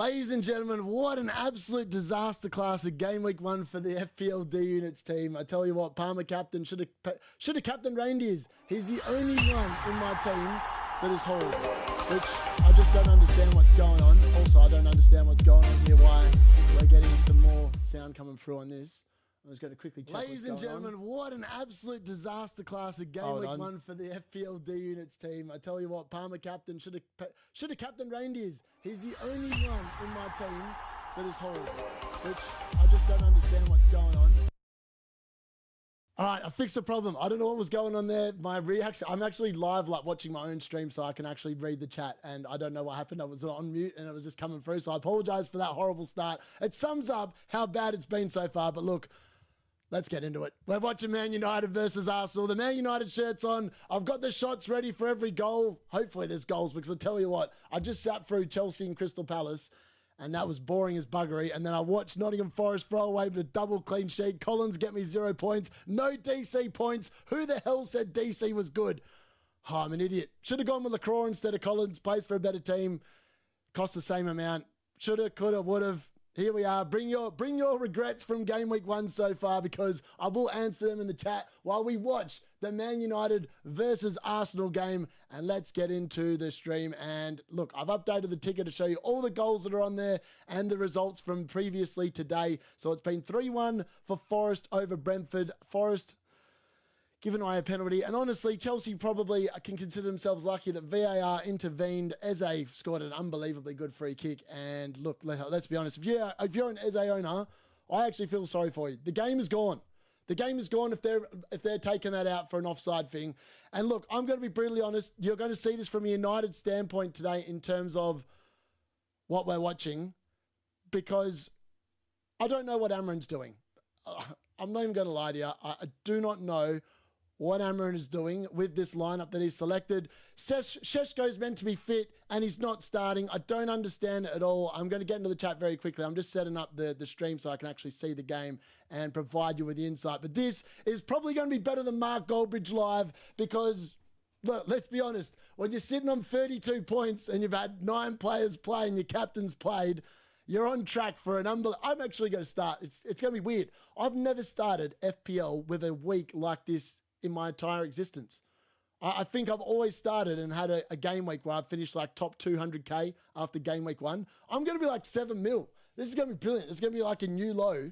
Ladies and gentlemen, what an absolute disaster class of game week 1 for the FPL D-Units team. I tell you what, Palmer captain should have captained Reindeers. He's the only one in my team that is whole, which I just don't understand what's going on. Also, I don't understand what's going on here, why we're getting some more sound coming through on this. I'm just going to quickly check. Ladies and gentlemen, what an absolute disaster class of game week 1 for the FPL D-Units team. I tell you what, Palmer captain should have captained Reindeers. He's the only one in my team that is whole, which I just don't understand what's going on. All right, I fixed the problem. I don't know what was going on there. My reaction, I'm actually live, like watching my own stream, so I can actually read the chat, and I don't know what happened. I was on mute and it was just coming through, so I apologize for that horrible start. It sums up how bad it's been so far, but look, let's get into it. We're watching Man United versus Arsenal. The Man United shirt's on. I've got the shots ready for every goal. Hopefully there's goals, because I tell you what, I just sat through Chelsea and Crystal Palace, and that was boring as buggery. And then I watched Nottingham Forest throw away with a double clean sheet. Collins get me 0 points. No DC points. Who the hell said DC was good? Oh, I'm an idiot. Should have gone with LaCroix instead of Collins. Plays for a better team. Cost the same amount. Shoulda, coulda, woulda. Here we are. Bring your regrets from game week 1 so far, because I will answer them in the chat while we watch the Man United versus Arsenal game. And let's get into the stream. And look, I've updated the ticker to show you all the goals that are on there and the results from previously today. So it's been 3-1 for Forest over Brentford. Forest given away a penalty. And honestly, Chelsea probably can consider themselves lucky that VAR intervened. Eze scored an unbelievably good free kick. And look, let's be honest, if you're an Eze owner, I actually feel sorry for you. The game is gone. The game is gone if they're taking that out for an offside thing. And look, I'm going to be brutally honest. You're going to see this from a United standpoint today in terms of what we're watching, because I don't know what Amarin's doing. I'm not even going to lie to you. I do not know what Amarin is doing with this lineup that he's selected. Šeško's meant to be fit and he's not starting. I don't understand it at all. I'm going to get into the chat very quickly. I'm just setting up the stream so I can actually see the game and provide you with the insight. But this is probably going to be better than Mark Goldbridge live, because look, let's be honest. When you're sitting on 32 points and you've had 9 players play and your captain's played, you're on track for an unbelievable. I'm actually going to start. It's going to be weird. I've never started FPL with a week like this in my entire existence. I think I've always started and had a game week where I've finished like top 200k after game week 1. I'm going to be like 7 mil. This is going to be brilliant. It's going to be like a new low.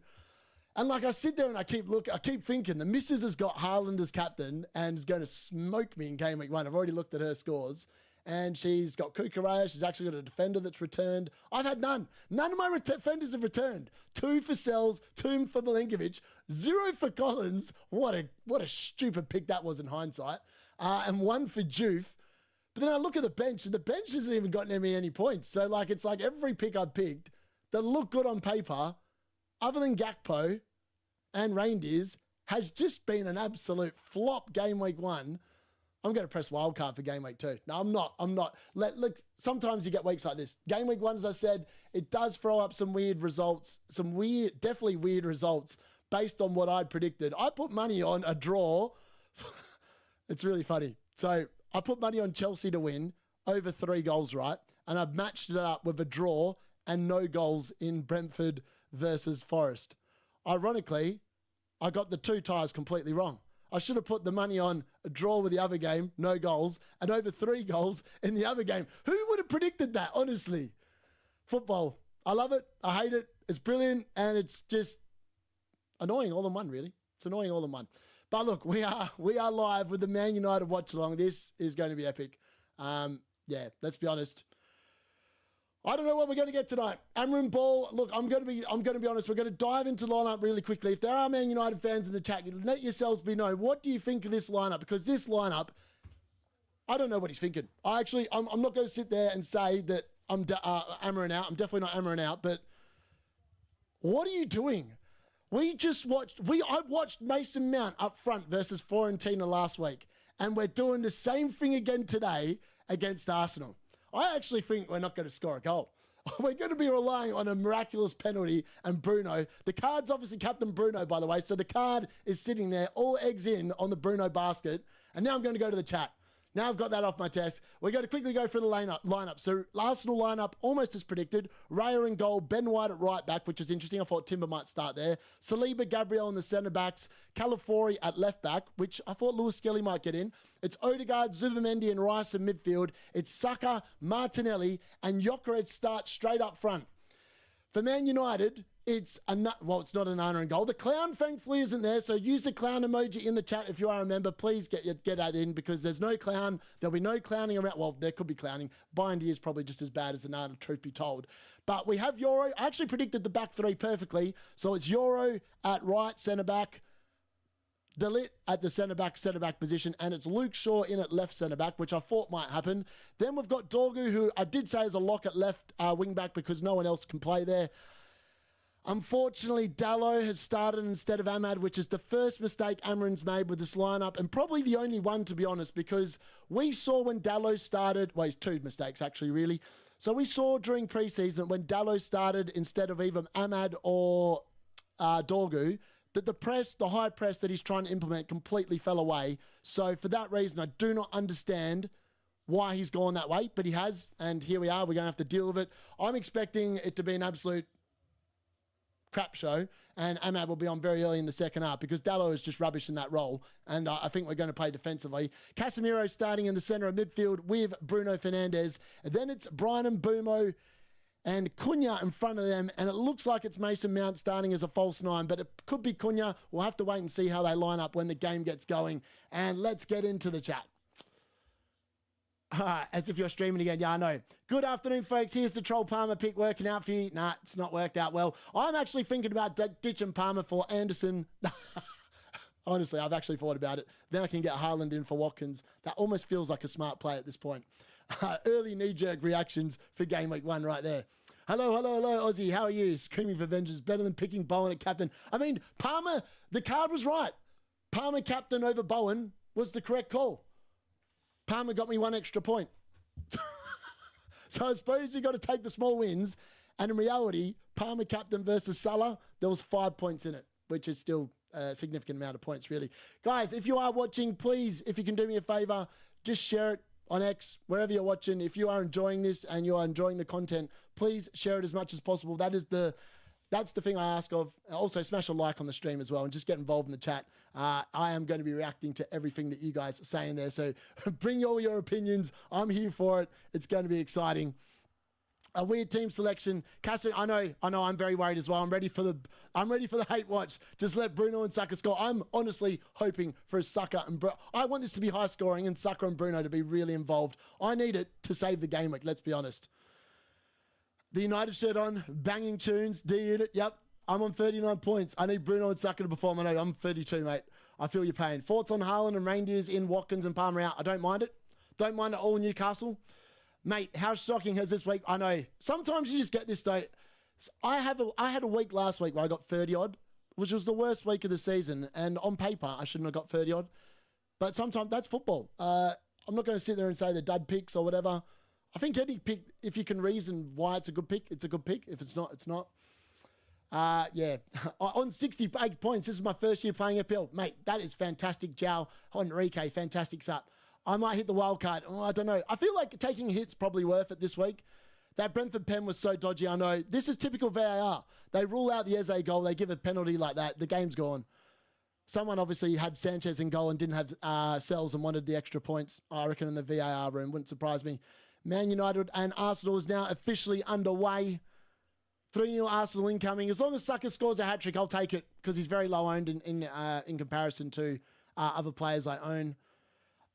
And like I sit there and I keep thinking the missus has got Haaland as captain and is going to smoke me in game week 1. I've already looked at her scores. And she's got Kukurea. She's actually got a defender that's returned. I've had none. None of my defenders have returned. 2 for Sells, 2 for Milinkovic, 0 for Collins. What a stupid pick that was in hindsight. And 1 for Juve. But then I look at the bench, and the bench hasn't even gotten me any points. So like it's like every pick I've picked that look good on paper, other than Gakpo and Reindeers, has just been an absolute flop game week 1. I'm going to press wildcard for game week 2. No, I'm not. Look, sometimes you get weeks like this. Game week 1, as I said, it does throw up some weird results, definitely weird results based on what I'd predicted. I put money on a draw. It's really funny. So I put money on Chelsea to win over 3 goals, right? And I've matched it up with a draw and no goals in Brentford versus Forest. Ironically, I got the 2 ties completely wrong. I should have put the money on a draw with the other game, no goals, and over 3 goals in the other game. Who would have predicted that, honestly? Football. I love it. I hate it. It's brilliant, and it's just annoying all in one, really. It's annoying all in one. But look, we are live with the Man United watch-along. This is going to be epic. Yeah, let's be honest. I don't know what we're going to get tonight. Amarin Ball, look, I'm going to be honest. We're going to dive into the lineup really quickly. If there are Man United fans in the chat, let yourselves be known. What do you think of this lineup? Because this lineup, I don't know what he's thinking. I'm not going to sit there and say that I'm Amarin out. I'm definitely not Amarin out. But what are you doing? I watched Mason Mount up front versus Fiorentina last week, and we're doing the same thing again today against Arsenal. I actually think we're not going to score a goal. We're going to be relying on a miraculous penalty and Bruno. The card's obviously Captain Bruno, by the way, so the card is sitting there, all eggs in on the Bruno basket. And now I'm going to go to the chat. Now I've got that off my test. We're going to quickly go through the lineup. So Arsenal lineup, almost as predicted. Raya in goal, Ben White at right back, which is interesting. I thought Timber might start there. Saliba, Gabriel in the centre-backs. Calafori at left-back, which I thought Lewis Skelly might get in. It's Odegaard, Zubimendi and Rice in midfield. It's Saka, Martinelli, and Gyökeres start straight up front. For Man United, it's it's not an honor in goal. The clown, thankfully, isn't there. So use the clown emoji in the chat if you are a member. Please get that in because there's no clown. There'll be no clowning around. Well, there could be clowning. Bindy is probably just as bad as Anana, truth be told. But we have Euro. I actually predicted the back three perfectly. So it's Euro at right centre-back, De Ligt at the centre-back position, and it's Luke Shaw in at left centre-back, which I thought might happen. Then we've got Dorgu, who I did say is a lock at left wing-back because no one else can play there. Unfortunately, Dalot has started instead of Ahmad, which is the first mistake Amarin's made with this lineup, and probably the only one, to be honest, because we saw when Dalot started, well, it's two mistakes, actually, really. So we saw during preseason that when Dalot started instead of either Ahmad or Dorgu, that the high press that he's trying to implement completely fell away. So for that reason, I do not understand why he's gone that way, but he has, and here we are. We're going to have to deal with it. I'm expecting it to be an absolute crap show, and Ahmad will be on very early in the second half because Dalot is just rubbish in that role, and I think we're going to play defensively. Casemiro starting in the centre of midfield with Bruno Fernandes, and then it's Brian and Bumo and Cunha in front of them, and it looks like it's Mason Mount starting as a false nine, but it could be Cunha. We'll have to wait and see how they line up when the game gets going, and let's get into the chat. As if you're streaming again. Yeah, I know. Good afternoon, folks. Here's the Troll Palmer pick working out for you. Nah, it's not worked out well. I'm actually thinking about ditching Palmer for Anderson. Honestly, I've actually thought about it. Then I can get Haaland in for Watkins. That almost feels like a smart play at this point. Early knee-jerk reactions for game week 1 right there. Hello, Aussie. How are you? Screaming for vengeance. Better than picking Bowen at captain. I mean, Palmer, the card was right. Palmer captain over Bowen was the correct call. Palmer got me 1 extra point. So I suppose you got to take the small wins. And in reality, Palmer captain versus Salah, there was 5 points in it, which is still a significant amount of points, really. Guys, if you are watching, please, if you can do me a favor, just share it on X, wherever you're watching. If you are enjoying this and you are enjoying the content, please share it as much as possible. That's the thing I ask of. Also, smash a like on the stream as well and just get involved in the chat. I am going to be reacting to everything that you guys are saying there. So bring all your opinions. I'm here for it. It's going to be exciting. A weird team selection. Castro, I know. I'm very worried as well. I'm ready for the hate watch. Just let Bruno and Saka score. I'm honestly hoping for a Saka and Bruno. I want this to be high scoring and Saka and Bruno to be really involved. I need it to save the game week. Let's be honest. The United shirt on, banging tunes, D-Unit, yep. I'm on 39 points. I need Bruno and Saka to perform. I know, I'm 32, mate. I feel your pain. Thoughts on Haaland and Reindeers in Watkins and Palmer out? I don't mind it. Don't mind it all Newcastle. Mate, how shocking has this week? I know. Sometimes you just get this day. I had a week last week where I got 30-odd, which was the worst week of the season. And on paper, I shouldn't have got 30-odd. But sometimes that's football. I'm not going to sit there and say the dud picks or whatever. I think any pick, if you can reason why it's a good pick, it's a good pick. If it's not, it's not. Yeah. On 68 points, this is my first year playing FPL. Mate, that is fantastic. Joao, Enrique, fantastic start. I might hit the wild card. Oh, I don't know. I feel like taking a hit's probably worth it this week. That Brentford pen was so dodgy, I know. This is typical VAR. They rule out the Eze goal. They give a penalty like that. The game's gone. Someone obviously had Sanchez in goal and didn't have Sells and wanted the extra points, I reckon, in the VAR room. Wouldn't surprise me. Man United and Arsenal is now officially underway. 3-0 Arsenal incoming. As long as Saka scores a hat-trick, I'll take it because he's very low-owned in comparison to other players I own.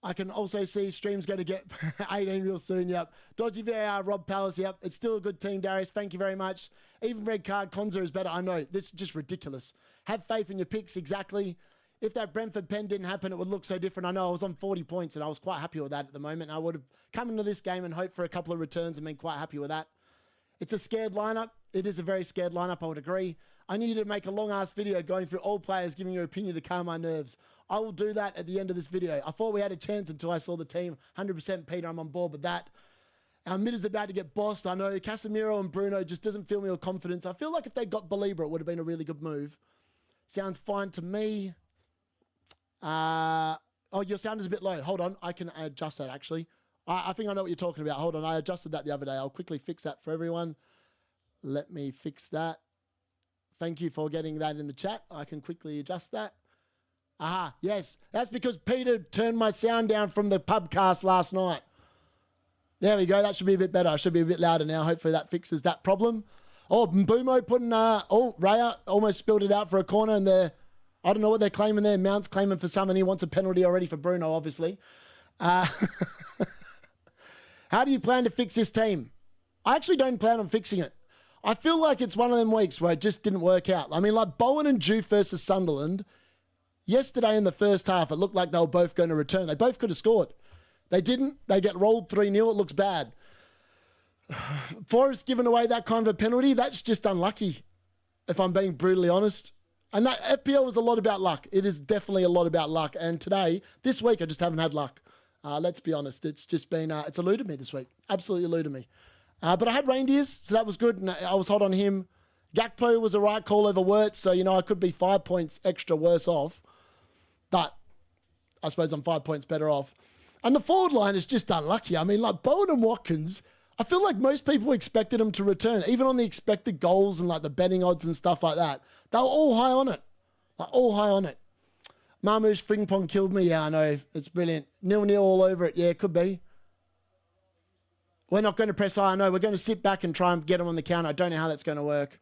I can also see streams going to get 18 real soon, yep. Dodgy VAR, Rob Palace, yep. It's still a good team, Darius. Thank you very much. Even red card, Konza is better. I know. This is just ridiculous. Have faith in your picks, exactly. If that Brentford pen didn't happen, it would look so different. I know I was on 40 points and I was quite happy with that at the moment. I would have come into this game and hoped for a couple of returns and been quite happy with that. It's a scared lineup. It is a very scared lineup, I would agree. I need you to make a long-ass video going through all players, giving your opinion to calm my nerves. I will do that at the end of this video. I thought we had a chance until I saw the team. 100% Peter, I'm on board with that. Our mid is about to get bossed. I know Casemiro and Bruno just doesn't fill me with confidence. I feel like if they got Belieber, it would have been a really good move. Sounds fine to me. Oh, your sound is a bit low. Hold on. I can adjust that, actually. I think I know what you're talking about. Hold on. I adjusted that the other day. I'll quickly fix that for everyone. Let me fix that. Thank you for getting that in the chat. I can quickly adjust that. Aha, yes. That's because Peter turned my sound down from the pubcast last night. There we go. That should be a bit better. I should be a bit louder now. Hopefully that fixes that problem. Oh, Mbumo putting... Raya almost spilled it out for a corner, and I don't know what they're claiming there. Mount's claiming for some, and he wants a penalty already for Bruno, obviously. How do you plan to fix this team? I actually don't plan on fixing it. I feel like it's one of them weeks where it just didn't work out. I mean, like Bowen and Juve versus Sunderland, yesterday in the first half, it looked like they were both going to return. They both could have scored. They didn't. They get rolled 3-0. It looks bad. Forrest giving away that kind of a penalty, that's just unlucky, if I'm being brutally honest. And that FPL is a lot about luck. It is definitely a lot about luck. And this week, I just haven't had luck. Let's be honest. It's just been, it's eluded me this week. Absolutely eluded me. But I had Reindeers, so that was good. And I was hot on him. Gakpo was a right call over Wirtz. So, I could be 5 points extra worse off. But I suppose I'm 5 points better off. And the forward line is just unlucky. I mean, like Bowen and Watkins, I feel like most people expected them to return, even on the expected goals and like the betting odds and stuff like that. They were all high on it. Like all high on it. Marmouche Frimpong killed me. Yeah, I know. It's brilliant. 0-0 all over it. Yeah, it could be. We're not going to press high. I know. We're going to sit back and try and get them on the counter. I don't know how that's going to work.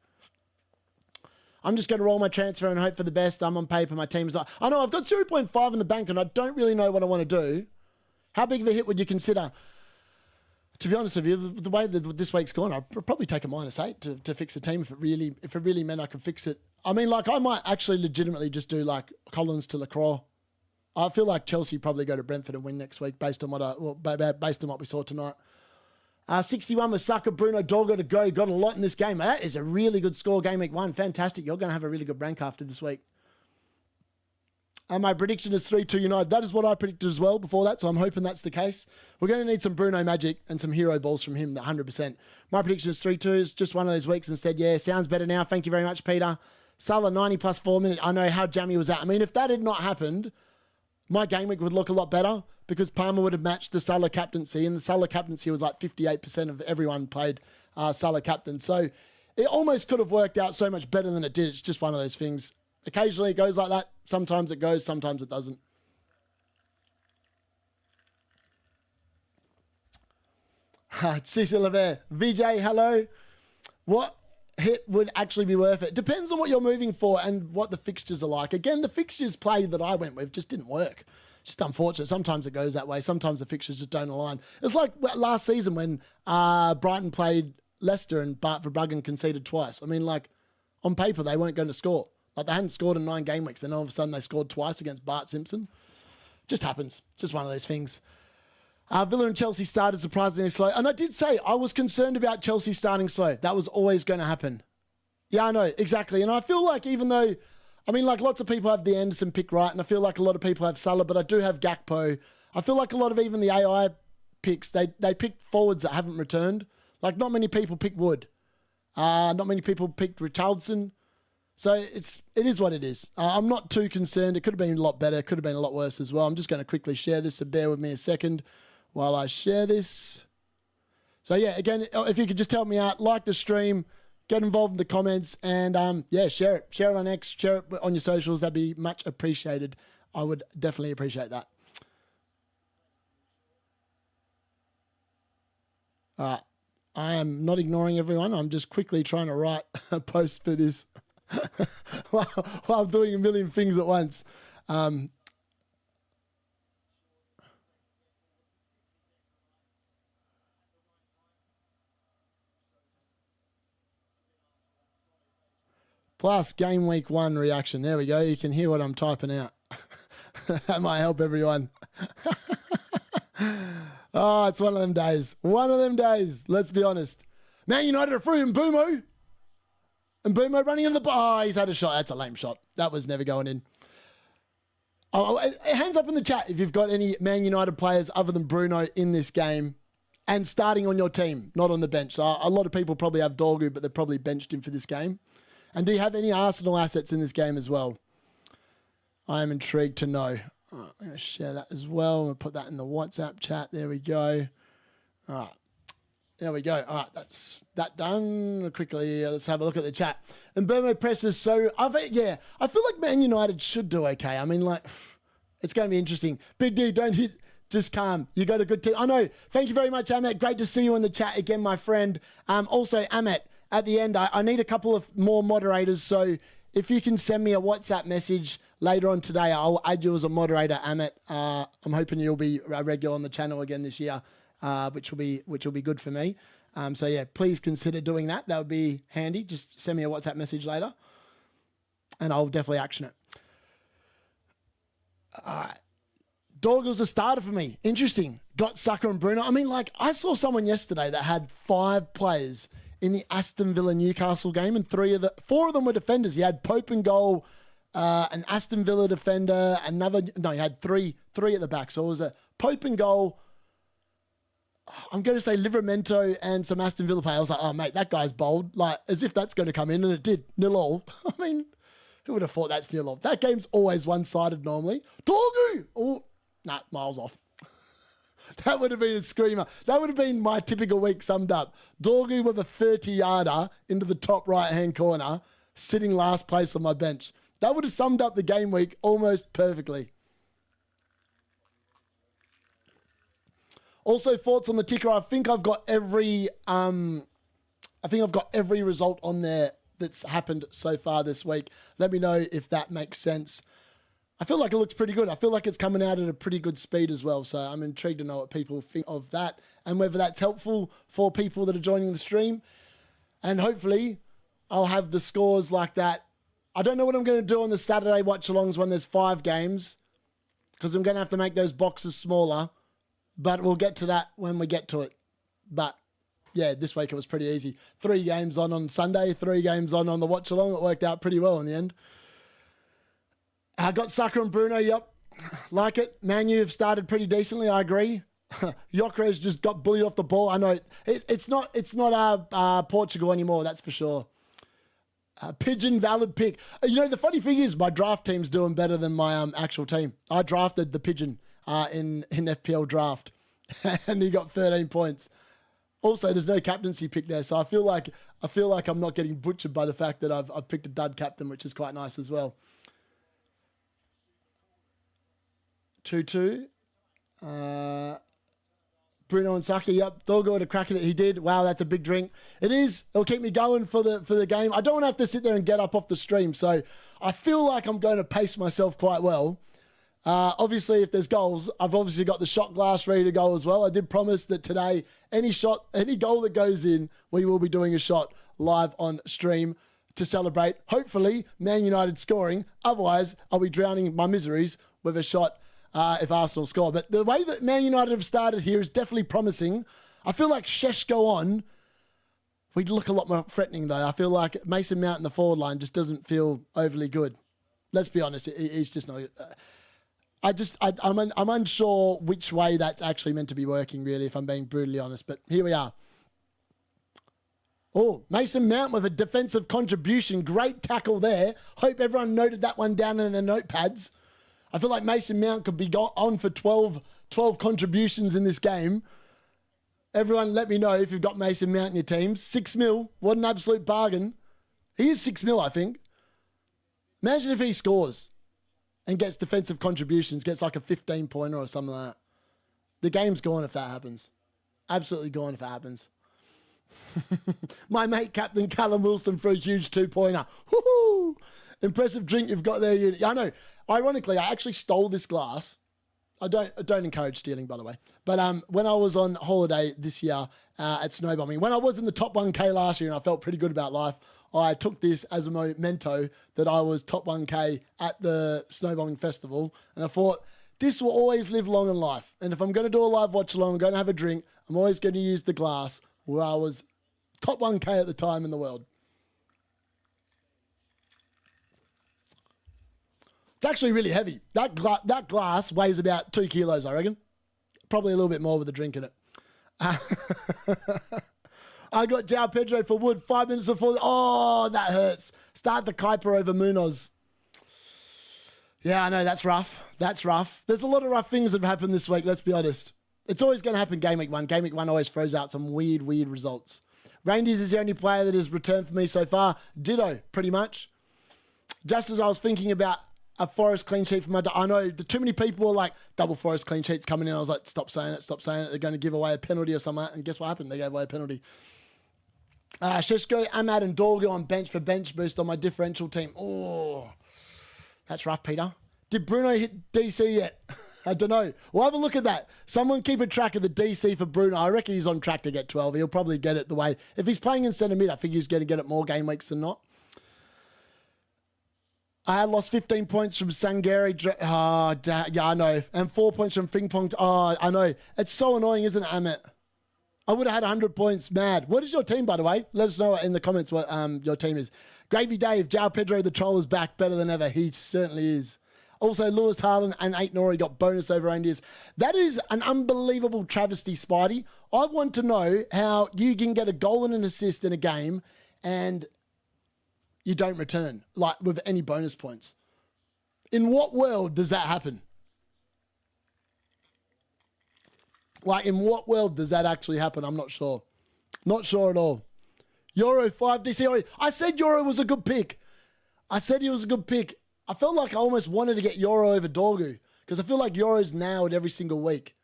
I'm just going to roll my transfer and hope for the best. I'm on paper. My team's not. I know. I've got 0.5 in the bank and I don't really know what I want to do. How big of a hit would you consider? To be honest with you, the way that this week's gone, I'd probably take a -8 to fix the team if it really meant I could fix it. I mean, like I might actually legitimately just do like Collins to Lacroix. I feel like Chelsea probably go to Brentford and win next week based on what we saw tonight. 61 was Saka, Bruno, Dorgo to go. Got a lot in this game. That is a really good score, game week 1. Fantastic. You're going to have a really good rank after this week. My prediction is 3-2 United. That is what I predicted as well before that, so I'm hoping that's the case. We're going to need some Bruno magic and some hero balls from him, 100%. My prediction is 3-2. It's just one of those weeks instead. Yeah, sounds better now. Thank you very much, Peter. Salah, 90 plus 4 minute. I know how jammy was that. I mean, if that had not happened, my game week would look a lot better because Palmer would have matched the Salah captaincy, and the Salah captaincy was like 58% of everyone played Salah captain. So it almost could have worked out so much better than it did. It's just one of those things. Occasionally it goes like that. Sometimes it goes, sometimes it doesn't. Cecil Levere. VJ, hello. What hit would actually be worth it? Depends on what you're moving for and what the fixtures are like. Again, the fixtures play that I went with just didn't work. Just unfortunate. Sometimes it goes that way. Sometimes the fixtures just don't align. It's like last season when Brighton played Leicester and Bart Verbruggen conceded twice. I mean, like, on paper, they weren't going to score. Like, they hadn't scored in 9 game weeks. Then all of a sudden, they scored twice against Bart Simpson. Just happens. Just one of those things. Villa and Chelsea started surprisingly slow. And I did say I was concerned about Chelsea starting slow. That was always going to happen. Yeah, I know. Exactly. And I feel like even though, I mean, like lots of people have the Anderson pick right, and I feel like a lot of people have Salah, but I do have Gakpo. I feel like a lot of even the AI picks, they pick forwards that haven't returned. Like, not many people pick Wood. Not many people picked Richarlison. So it is what it is. I'm not too concerned. It could have been a lot better. It could have been a lot worse as well. I'm just going to quickly share this, so bear with me a second while I share this. So yeah, again, if you could just help me out, like the stream, get involved in the comments, and yeah, share it. Share it on X, share it on your socials. That'd be much appreciated. I would definitely appreciate that. All right. I am not ignoring everyone. I'm just quickly trying to write a post for this. while doing a million things at once. Plus game week 1 reaction. There we go. You can hear what I'm typing out. That might help everyone. Oh, it's one of them days. One of them days. Let's be honest. Man United are free and Mbumo. And Mbumo running in the bar. Oh, he's had a shot. That's a lame shot. That was never going in. Oh, hands up in the chat if you've got any Man United players other than Bruno in this game and starting on your team, not on the bench. So a lot of people probably have Dorgu, but they've probably benched him for this game. And do you have any Arsenal assets in this game as well? I am intrigued to know. I'm going to share that as well. We'll put that in the WhatsApp chat. There we go. All right. There we go. All right, that's that done. Quickly, let's have a look at the chat. And Burmo presses. So, I feel like Man United should do okay. I mean, like, it's going to be interesting. Big D, don't hit. Just calm. You got a good team. I know. Thank you very much, Amit. Great to see you in the chat again, my friend. Also, Amit, at the end, I need a couple of more moderators. So, if you can send me a WhatsApp message later on today, I'll add you as a moderator, Amit. I'm hoping you'll be a regular on the channel again this year. Which will be good for me. So yeah, please consider doing that. That would be handy. Just send me a WhatsApp message later, and I'll definitely action it. All right, Dorgel's a starter for me. Interesting. Got Saka and Bruno. I mean, like I saw someone yesterday that had 5 players in the Aston Villa Newcastle game, and 4 of them were defenders. He had Pope in goal, an Aston Villa defender, he had three at the back. So it was a Pope in goal. I'm going to say Livramento and some Aston Villa players. I was like, oh, mate, that guy's bold. Like, as if that's going to come in, and it did. 0-0. I mean, who would have thought that's 0-0? That game's always one-sided normally. Dorgu! Oh, nah, miles off. That would have been a screamer. That would have been my typical week summed up. Dorgu with a 30-yarder into the top right-hand corner, sitting last place on my bench. That would have summed up the game week almost perfectly. Also, thoughts on the ticker. I think I've got every result on there that's happened so far this week. Let me know if that makes sense. I feel like it looks pretty good. I feel like it's coming out at a pretty good speed as well. So I'm intrigued to know what people think of that and whether that's helpful for people that are joining the stream. And hopefully I'll have the scores like that. I don't know what I'm going to do on the Saturday watch-alongs when there's 5 games, because I'm going to have to make those boxes smaller. But we'll get to that when we get to it. But, yeah, this week it was pretty easy. 3 games on Sunday, 3 games on the watch-along. It worked out pretty well in the end. I got Saka and Bruno, yep. Like it. Man U have started pretty decently, I agree. Jokres just got bullied off the ball. I know it's not Portugal anymore, that's for sure. Pigeon, valid pick. You know, the funny thing is my draft team's doing better than my actual team. I drafted the Pigeon in FPL draft, and he got 13 points. Also, there's no captaincy pick there, so I feel like I'm not getting butchered by the fact that I've picked a dud captain, which is quite nice as well. 2-2. Bruno and Saka, yep. Thorgo had a crack at it. He did. Wow, that's a big drink. It is. It'll keep me going for the game. I don't want to have to sit there and get up off the stream, so I feel like I'm going to pace myself quite well. Obviously, if there's goals, I've obviously got the shot glass ready to go as well. I did promise that today, any goal that goes in, we will be doing a shot live on stream to celebrate. Hopefully, Man United scoring. Otherwise, I'll be drowning my miseries with a shot if Arsenal score. But the way that Man United have started here is definitely promising. I feel like Šeško on, we'd look a lot more threatening, though. I feel like Mason Mount in the forward line just doesn't feel overly good. Let's be honest, he's just not... I'm unsure which way that's actually meant to be working, really, if I'm being brutally honest. But here we are. Oh, Mason Mount with a defensive contribution. Great tackle there. Hope everyone noted that one down in their notepads. I feel like Mason Mount could be on for 12 contributions in this game. Everyone let me know if you've got Mason Mount in your teams. 6 mil. What an absolute bargain. He is 6 mil, I think. Imagine if he scores and gets defensive contributions, gets like a 15-pointer or something like that. The game's gone if that happens. Absolutely gone if it happens. My mate, Captain Callum Wilson, for a huge 2-pointer. Woohoo! Impressive drink you've got there. I know. Ironically, I actually stole this glass. I don't encourage stealing, by the way. But when I was on holiday this year at snowbombing, when I was in the top 1K last year and I felt pretty good about life, I took this as a memento that I was top 1K at the snowbombing festival. And I thought, this will always live long in life. And if I'm going to do a live watch along, I'm going to have a drink, I'm always going to use the glass where I was top 1K at the time in the world. It's actually really heavy. That glass weighs about 2 kilos, I reckon. Probably a little bit more with a drink in it. I got João Pedro for Wood 5 minutes before. Oh, that hurts. Start the Kuiper over Munoz. Yeah, I know. That's rough. That's rough. There's a lot of rough things that have happened this week, let's be honest. It's always going to happen game week 1. Game week 1 always throws out some weird results. Reindeers is the only player that has returned for me so far. Ditto, pretty much. Just as I was thinking about a Forest clean sheet for my... I know too many people were like, double Forest clean sheets coming in. I was like, stop saying it, stop saying it. They're going to give away a penalty or something. And guess what happened? They gave away a penalty. Sheshko, Ahmad and Dorgo on bench for bench boost on my differential team. Oh, that's rough, Peter. Did Bruno hit DC yet? I don't know. We'll have a look at that. Someone keep a track of the DC for Bruno. I reckon he's on track to get 12. He'll probably get it the way... If he's playing in centre mid, I think he's going to get it more game weeks than not. I had lost 15 points from Sangari. Yeah, I know. And 4 points from Ping Pong. Oh, I know. It's so annoying, isn't it, Amit? I would have had 100 points. Mad. What is your team, by the way? Let us know in the comments what your team is. Gravy Dave, Jao Pedro, the troll is back better than ever. He certainly is. Also, Lewis Harlan and 8 Nori got bonus over reindeers. That is an unbelievable travesty, Spidey. I want to know how you can get a goal and an assist in a game and you don't return, like with any bonus points. In what world does that happen? Like, in what world does that actually happen? I'm not sure. Not sure at all. Euro 5 DC. I said Euro was a good pick. I said he was a good pick. I felt like I almost wanted to get Euro over Dorgu because I feel like Euro's nailed every single week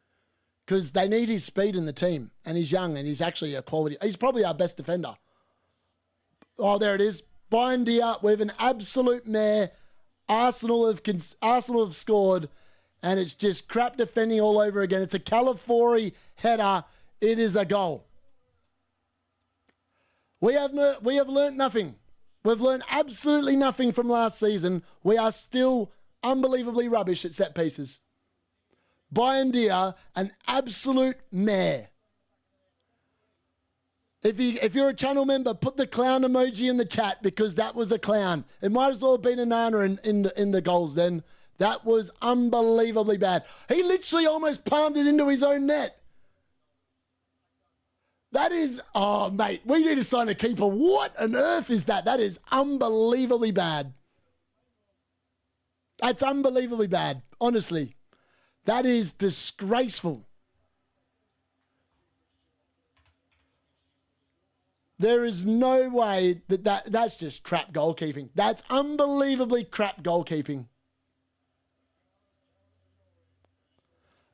because they need his speed in the team and he's young and he's actually a quality. He's probably our best defender. Oh, there it is. Bindia with an absolute mare. Arsenal have scored and it's just crap defending all over again. It's a Calafori header. It is a goal. We have learnt nothing. We've learned absolutely nothing from last season. We are still unbelievably rubbish at set pieces. Bindia, an absolute mare. If you're a channel member, put the clown emoji in the chat because that was a clown. It might as well have been a Nana in the goals then. That was unbelievably bad. He literally almost palmed it into his own net. That is, oh, mate, we need to sign a keeper. What on earth is that? That is unbelievably bad. That's unbelievably bad, honestly. That is disgraceful. There is no way that's just crap goalkeeping. That's unbelievably crap goalkeeping.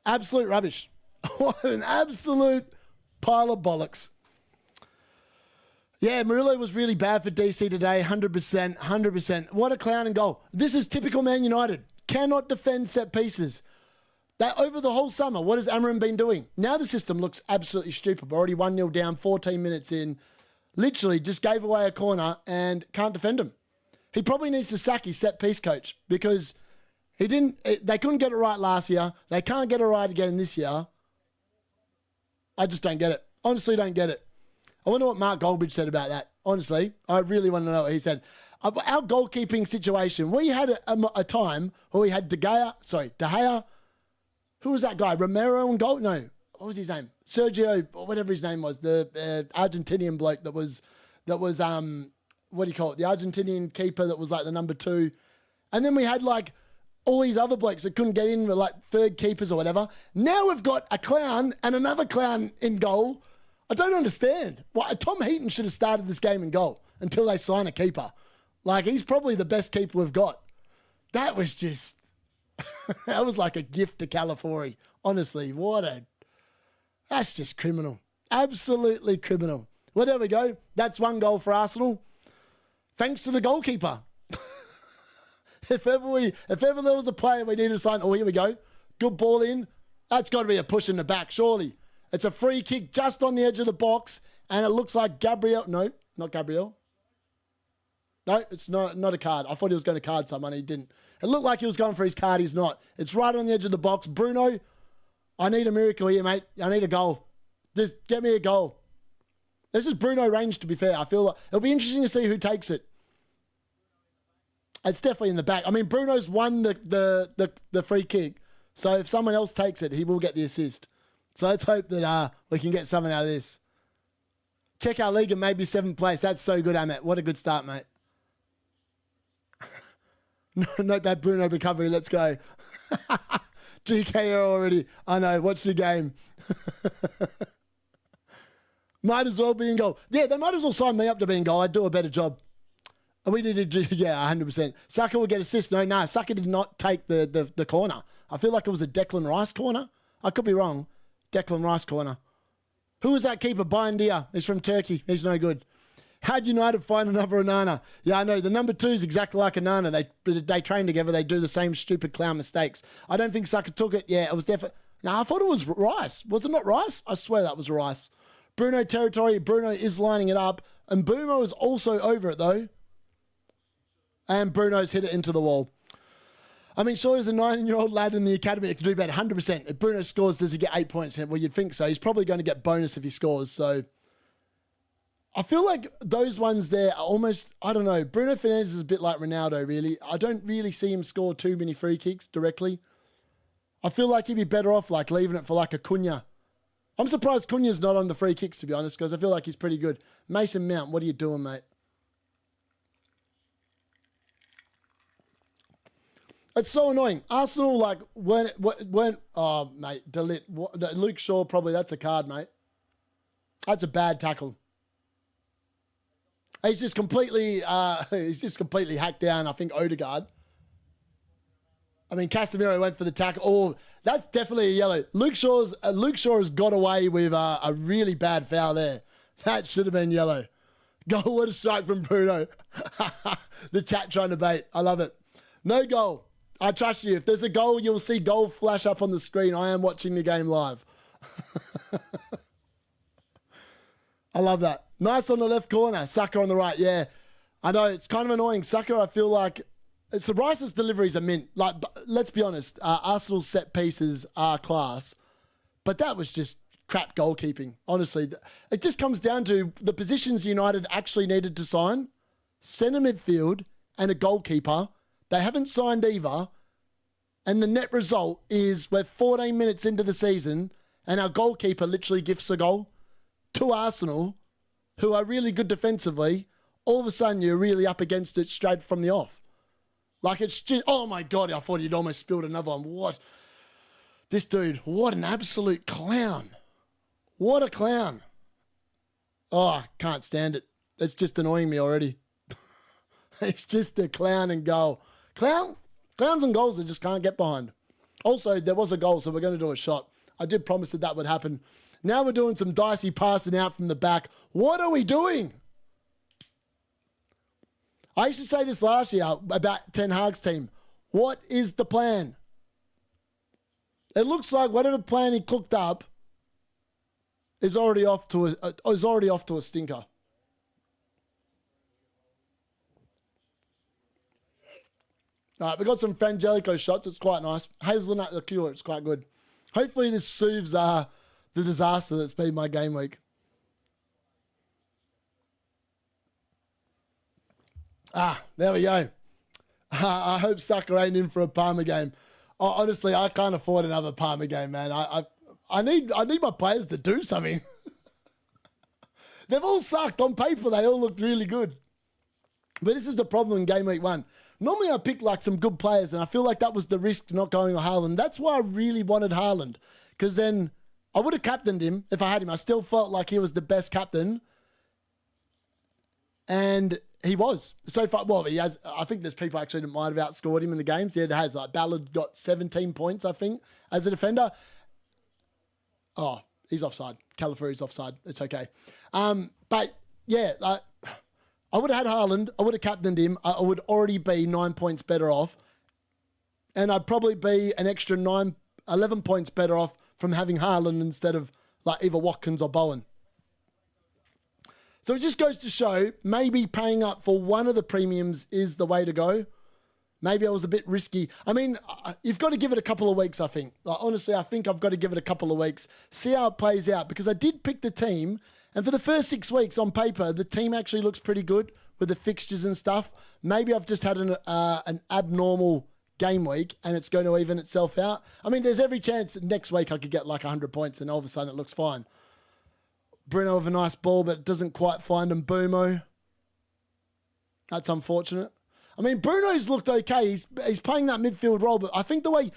Absolute rubbish. What an absolute pile of bollocks. Yeah, Murillo was really bad for DC today. 100%. 100%. What a clown and goal. This is typical Man United. Cannot defend set pieces. That over the whole summer, what has Amarin been doing? Now the system looks absolutely stupid. We're already 1-0 down, 14 minutes in. Literally just gave away a corner and can't defend him. He probably needs to sack his set piece coach because they couldn't get it right last year. They can't get it right again this year. I just don't get it. Honestly, don't get it. I wonder what Mark Goldbridge said about that. Honestly, I really want to know what he said. Our goalkeeping situation, we had a time where we had De Gea. Who was that guy? Romero and goal? No. What was his name? Sergio, or whatever his name was. The Argentinian bloke that was what do you call it? The Argentinian keeper that was like the number 2. And then we had like all these other blokes that couldn't get in with like third keepers or whatever. Now we've got a clown and another clown in goal. I don't understand. Why Tom Heaton should have started this game in goal until they sign a keeper. Like, he's probably the best keeper we've got. That was just... that was like a gift to Calafori. Honestly, that's just criminal. Absolutely criminal. Well, there we go. That's 1 goal for Arsenal. Thanks to the goalkeeper. If ever there was a player we needed to sign, oh, here we go. Good ball in. That's got to be a push in the back, surely. It's a free kick just on the edge of the box, and it looks like Gabriel. No, not Gabriel. No, it's not a card. I thought he was going to card someone. He didn't. It looked like he was going for his card. He's not. It's right on the edge of the box. Bruno, I need a miracle here, mate. I need a goal. Just get me a goal. This is Bruno range, to be fair. I feel like it'll be interesting to see who takes it. It's definitely in the back. I mean, Bruno's won the free kick. So if someone else takes it, he will get the assist. So let's hope that we can get something out of this. Check our league and maybe 7th place. That's so good, Amit. What a good start, mate. Note that Bruno recovery. Let's go. GKO already. I know. Watch the game. Might as well be in goal. Yeah, they might as well sign me up to be in goal. I'd do a better job. And we did it. Yeah, 100%. Saka will get assist. No, Saka did not take the corner. I feel like it was a Declan Rice corner. I could be wrong. Declan Rice corner. Who was that keeper? Bayendier. He's from Turkey. He's no good. How'd United find another Onana? Yeah, I know. The number 2 is exactly like Onana. They train together. They do the same stupid clown mistakes. I don't think Saka took it. Yeah, it was definitely... No, I thought it was Rice. Was it not Rice? I swear that was Rice. Bruno territory. Bruno is lining it up. And Bumo is also over it, though. And Bruno's hit it into the wall. I mean, sure, he's a 9-year-old lad in the academy that can do about 100%. If Bruno scores, does he get 8 points? Well, you'd think so. He's probably going to get bonus if he scores, so... I feel like those ones there are almost, I don't know, Bruno Fernandes is a bit like Ronaldo, really. I don't really see him score too many free kicks directly. I feel like he'd be better off like leaving it for like a Cunha. I'm surprised Cunha's not on the free kicks, to be honest, because I feel like he's pretty good. Mason Mount, what are you doing, mate? It's so annoying. Arsenal, like, weren't oh, mate, delete. Luke Shaw, probably, that's a card, mate. That's a bad tackle. He's just completely hacked down, I think, Odegaard. I mean, Casemiro went for the tackle. Oh, that's definitely a yellow. Luke Shaw has got away with a really bad foul there. That should have been yellow. Goal, what a strike from Bruno. The chat trying to bait. I love it. No goal. I trust you. If there's a goal, you'll see goal flash up on the screen. I am watching the game live. I love that. Nice on the left corner. Saka on the right. Yeah, I know. It's kind of annoying. Saka, I feel like... So Rice's deliveries are mint. Like, let's be honest. Arsenal's set pieces are class. But that was just crap goalkeeping. Honestly, it just comes down to the positions United actually needed to sign. Centre midfield and a goalkeeper. They haven't signed either. And the net result is we're 14 minutes into the season and our goalkeeper literally gifts a goal to Arsenal, who are really good defensively. All of a sudden, you're really up against it straight from the off. Like, it's just... Oh, my God, I thought he'd almost spilled another one. What? This dude, what an absolute clown. What a clown. Oh, I can't stand it. It's just annoying me already. It's just a clown and goal. Clowns and goals I just can't get behind. Also, there was a goal, so we're going to do a shot. I did promise that would happen. Now we're doing some dicey passing out from the back. What are we doing? I used to say this last year about Ten Hag's team. What is the plan? It looks like whatever plan he cooked up is already off to a stinker. All right, we got some Frangelico shots. It's quite nice. Hazelnut liqueur. It's quite good. Hopefully this soothes the disaster that's been my game week. There we go. I hope Saka ain't in for a Parma game. Honestly, I can't afford another Parma game, man. I need my players to do something. They've all sucked. On paper, they all looked really good. But this is the problem in game week 1. Normally, I pick like some good players, and I feel like that was the risk not going on Haaland. That's why I really wanted Haaland, because then I would have captained him if I had him. I still felt like he was the best captain, and he was. So far, well, he has. I think there's people actually that might have outscored him in the games. Yeah, there has. Like Ballard got 17 points, I think, as a defender. Oh, he's offside. Calafuri's offside. It's okay. But yeah, I would have had Haaland. I would have captained him. I would already be 9 points better off. And I'd probably be an extra 11 points better off from having Haaland instead of like either Watkins or Bowen. So it just goes to show maybe paying up for one of the premiums is the way to go. Maybe I was a bit risky. I mean, you've got to give it a couple of weeks, I think. Like, honestly, I think I've got to give it a couple of weeks, see how it plays out, because I did pick the team. And for the first 6 weeks on paper, the team actually looks pretty good with the fixtures and stuff. Maybe I've just had an abnormal game week and it's going to even itself out. I mean, there's every chance that next week I could get like 100 points and all of a sudden it looks fine. Bruno with a nice ball, but it doesn't quite find him. Boomo. That's unfortunate. I mean, Bruno's looked okay. He's playing that midfield role, but I think the way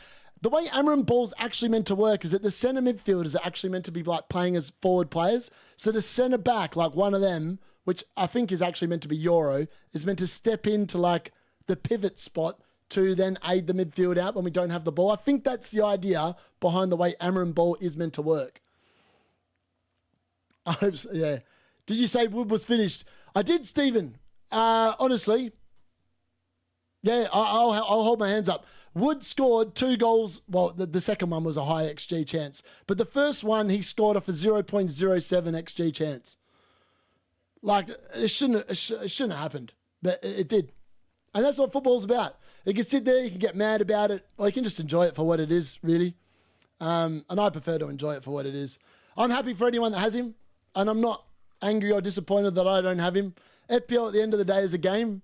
Amram Ball's actually meant to work is that the centre midfielders are actually meant to be like playing as forward players. So the centre back, like one of them, which I think is actually meant to be Euro, is meant to step into like the pivot spot to then aid the midfield out when we don't have the ball. I think that's the idea behind the way Amram Ball is meant to work. I hope so, yeah. Did you say Wood was finished? I did, Stephen. Honestly, yeah, I'll hold my hands up. Wood scored 2 goals. Well, the second one was a high XG chance. But the first one, he scored off a 0.07 XG chance. Like, it shouldn't have happened. But it did. And that's what football's about. You can sit there, you can get mad about it, or you can just enjoy it for what it is, really. And I prefer to enjoy it for what it is. I'm happy for anyone that has him. And I'm not angry or disappointed that I don't have him. FPL at the end of the day is a game.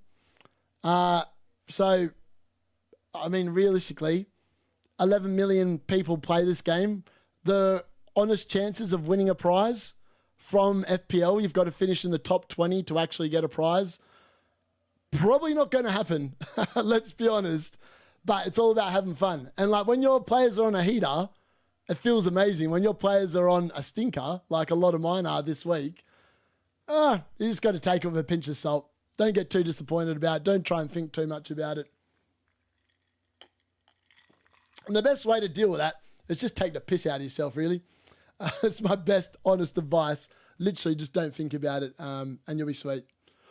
So, I mean, realistically, 11 million people play this game. The honest chances of winning a prize from FPL, you've got to finish in the top 20 to actually get a prize. Probably not going to happen, let's be honest. But it's all about having fun. And like when your players are on a heater, it feels amazing. When your players are on a stinker, like a lot of mine are this week, you just got to take it with a pinch of salt. Don't get too disappointed about it. Don't try and think too much about it. And the best way to deal with that is just take the piss out of yourself, really. It's my best, honest advice. Literally, just don't think about it, and you'll be sweet.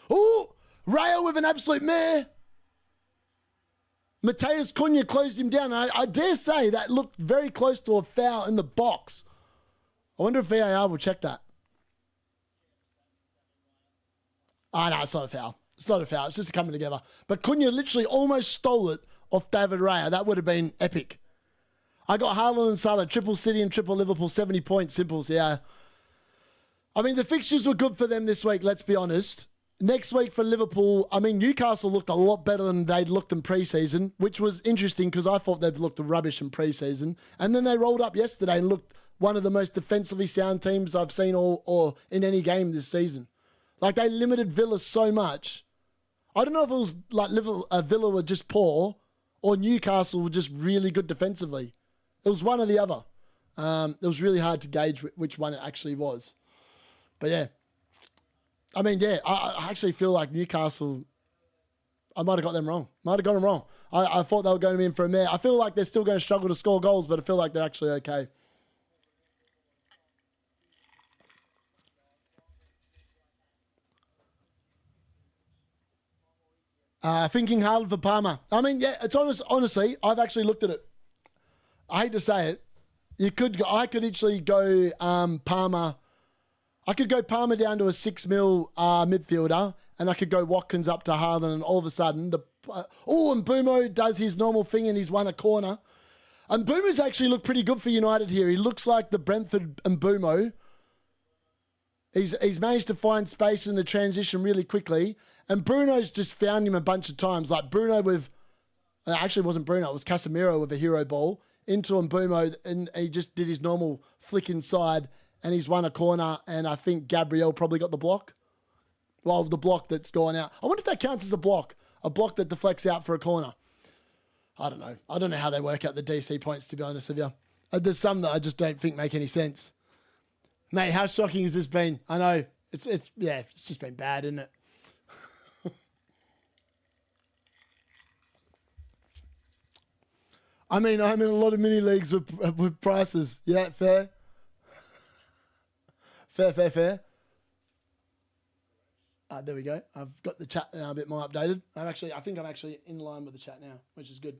Oh, Rayo with an absolute mare. Mateus Cunha closed him down. I dare say that looked very close to a foul in the box. I wonder if VAR will check that. Oh, no, it's not a foul. It's not a foul. It's just coming together. But Cunha literally almost stole it off David Raya. That would have been epic. I got Haaland and Salah, triple City and triple Liverpool, 70 points, simples, yeah. I mean, the fixtures were good for them this week, let's be honest. Next week for Liverpool, I mean, Newcastle looked a lot better than they'd looked in pre-season, which was interesting because I thought they'd looked rubbish in pre-season. And then they rolled up yesterday and looked one of the most defensively sound teams I've seen or in any game this season. Like, they limited Villa so much. I don't know if it was like Villa were just poor or Newcastle were just really good defensively. It was one or the other. It was really hard to gauge which one it actually was. But yeah. I mean, yeah, I actually feel like Newcastle, I might have got them wrong. Might have got them wrong. I thought they were going to be in for a mare. I feel like they're still going to struggle to score goals, but I feel like they're actually okay. Thinking hard for Palmer. I mean, yeah, it's honestly, I've actually looked at it. I hate to say it. I could actually go Palmer. I could go Palmer down to a 6 mil midfielder, and I could go Watkins up to Haaland, and all of a sudden, and Bumo does his normal thing, and he's won a corner. And Bumo's actually looked pretty good for United here. He looks like the Brentford and Bumo. He's managed to find space in the transition really quickly. And Bruno's just found him a bunch of times. Like Bruno with... Actually, it wasn't Bruno. It was Casemiro with a hero ball into Mbumo. And he just did his normal flick inside. And he's won a corner. And I think Gabriel probably got the block. Well, the block that's gone out. I wonder if that counts as a block. A block that deflects out for a corner. I don't know. I don't know how they work out the DC points, to be honest with you. There's some that I just don't think make any sense. Mate, how shocking has this been? I know. It's just been bad, isn't it? I mean, I'm in a lot of mini leagues with prices. Yeah, fair. Fair. There we go. I've got the chat now a bit more updated. I think I'm actually in line with the chat now, which is good.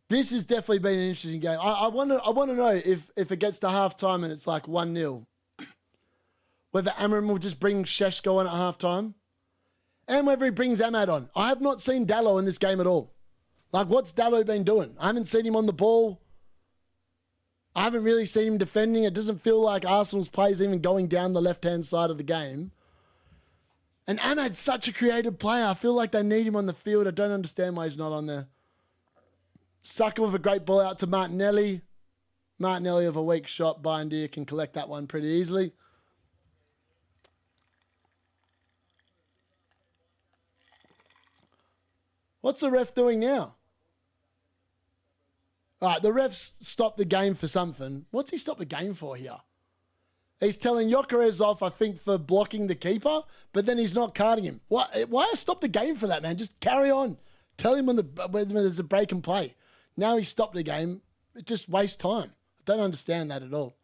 This has definitely been an interesting game. I want to know if it gets to halftime and it's like 1-0, whether Amram will just bring Sheshko on at halftime, and whether he brings Ahmad on. I have not seen Dallo in this game at all. Like, what's Dallo been doing? I haven't seen him on the ball. I haven't really seen him defending. It doesn't feel like Arsenal's play is even going down the left-hand side of the game. And Ahmad's such a creative player. I feel like they need him on the field. I don't understand why he's not on there. Saka with a great ball out to Martinelli. Martinelli with a weak shot. Bindier can collect that one pretty easily. What's the ref doing now? All right, the ref's stopped the game for something. What's he stopped the game for here? He's telling Gyökeres off, I think, for blocking the keeper, but then he's not carding him. Why stop the game for that, man? Just carry on. Tell him when there's a break and play. Now he's stopped the game. It just wastes time. I don't understand that at all.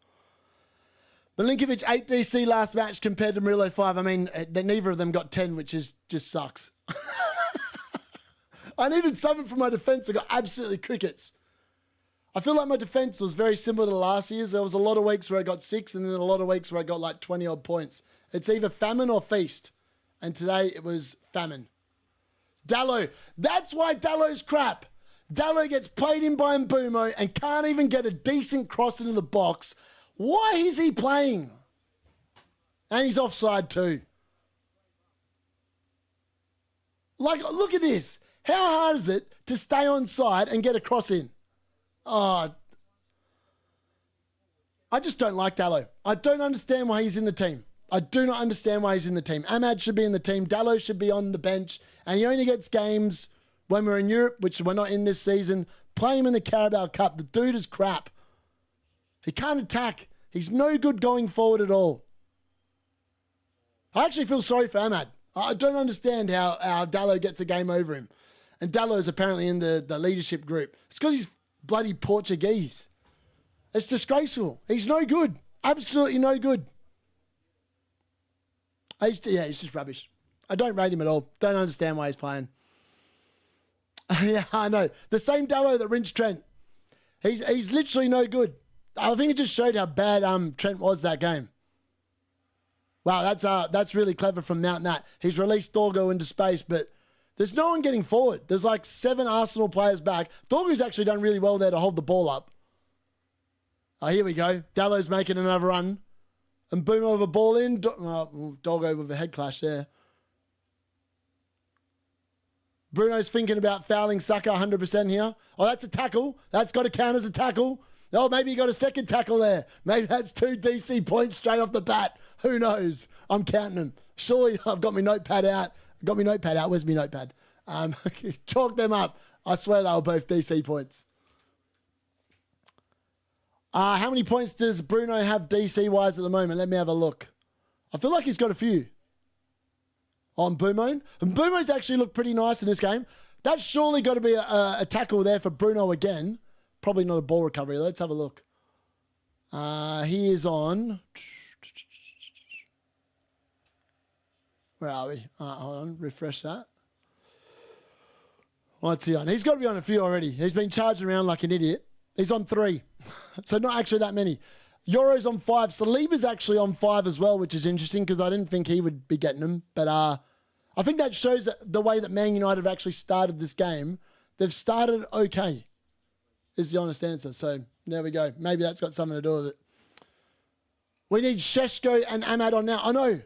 Milinkovic 8 DC last match compared to Murillo 5. I mean, neither of them got 10, which is just sucks. I needed something from my defence. I got absolutely crickets. I feel like my defence was very similar to last year's. There was a lot of weeks where I got 6 and then a lot of weeks where I got like 20-odd points. It's either famine or feast. And today it was famine. Dallo. That's why Dallo's crap. Dallo gets played in by Mbumo and can't even get a decent cross into the box. Why is he playing? And he's offside too. Like, look at this. How hard is it to stay on side and get a cross in? Oh, I just don't like Dallo. I don't understand why he's in the team. I do not understand why he's in the team. Ahmad should be in the team. Dallo should be on the bench. And he only gets games when we're in Europe, which we're not in this season. Play him in the Carabao Cup. The dude is crap. He can't attack. He's no good going forward at all. I actually feel sorry for Ahmad. I don't understand how Dallo gets a game over him. And Dallo is apparently in the leadership group. It's because he's bloody Portuguese. It's disgraceful. He's no good. Absolutely no good. He's just rubbish. I don't rate him at all. Don't understand why he's playing. Yeah, I know. The same Dallo that rinsed Trent. He's literally no good. I think it just showed how bad Trent was that game. Wow, that's really clever from Mount Nat. He's released Dorgo into space, but there's no one getting forward. There's like 7 Arsenal players back. Dorgo's actually done really well there to hold the ball up. Oh, here we go. Dallo's making another run. And boom over ball in. Dorgo with a head clash there. Bruno's thinking about fouling Saka 100% here. Oh, that's a tackle. That's got to count as a tackle. Oh, maybe he got a second tackle there. Maybe that's 2 DC points straight off the bat. Who knows? I'm counting them. Surely I've got my notepad out. Where's my notepad? Chalk them up. I swear they were both DC points. How many points does Bruno have DC-wise at the moment? Let me have a look. I feel like he's got a few. On Mbumo. And Mbumo's actually looked pretty nice in this game. That's surely got to be a tackle there for Bruno again. Probably not a ball recovery. Let's have a look. He is on... Where are we? Hold on. Refresh that. What's he on? He's got to be on a few already. He's been charging around like an idiot. He's on 3. So not actually that many. Euro's on 5. Saliba's actually on 5 as well, which is interesting because I didn't think he would be getting them. But I think that shows the way that Man United have actually started this game. They've started okay, is the honest answer. So there we go. Maybe that's got something to do with it. We need Sheshko and Ahmad on now. I know.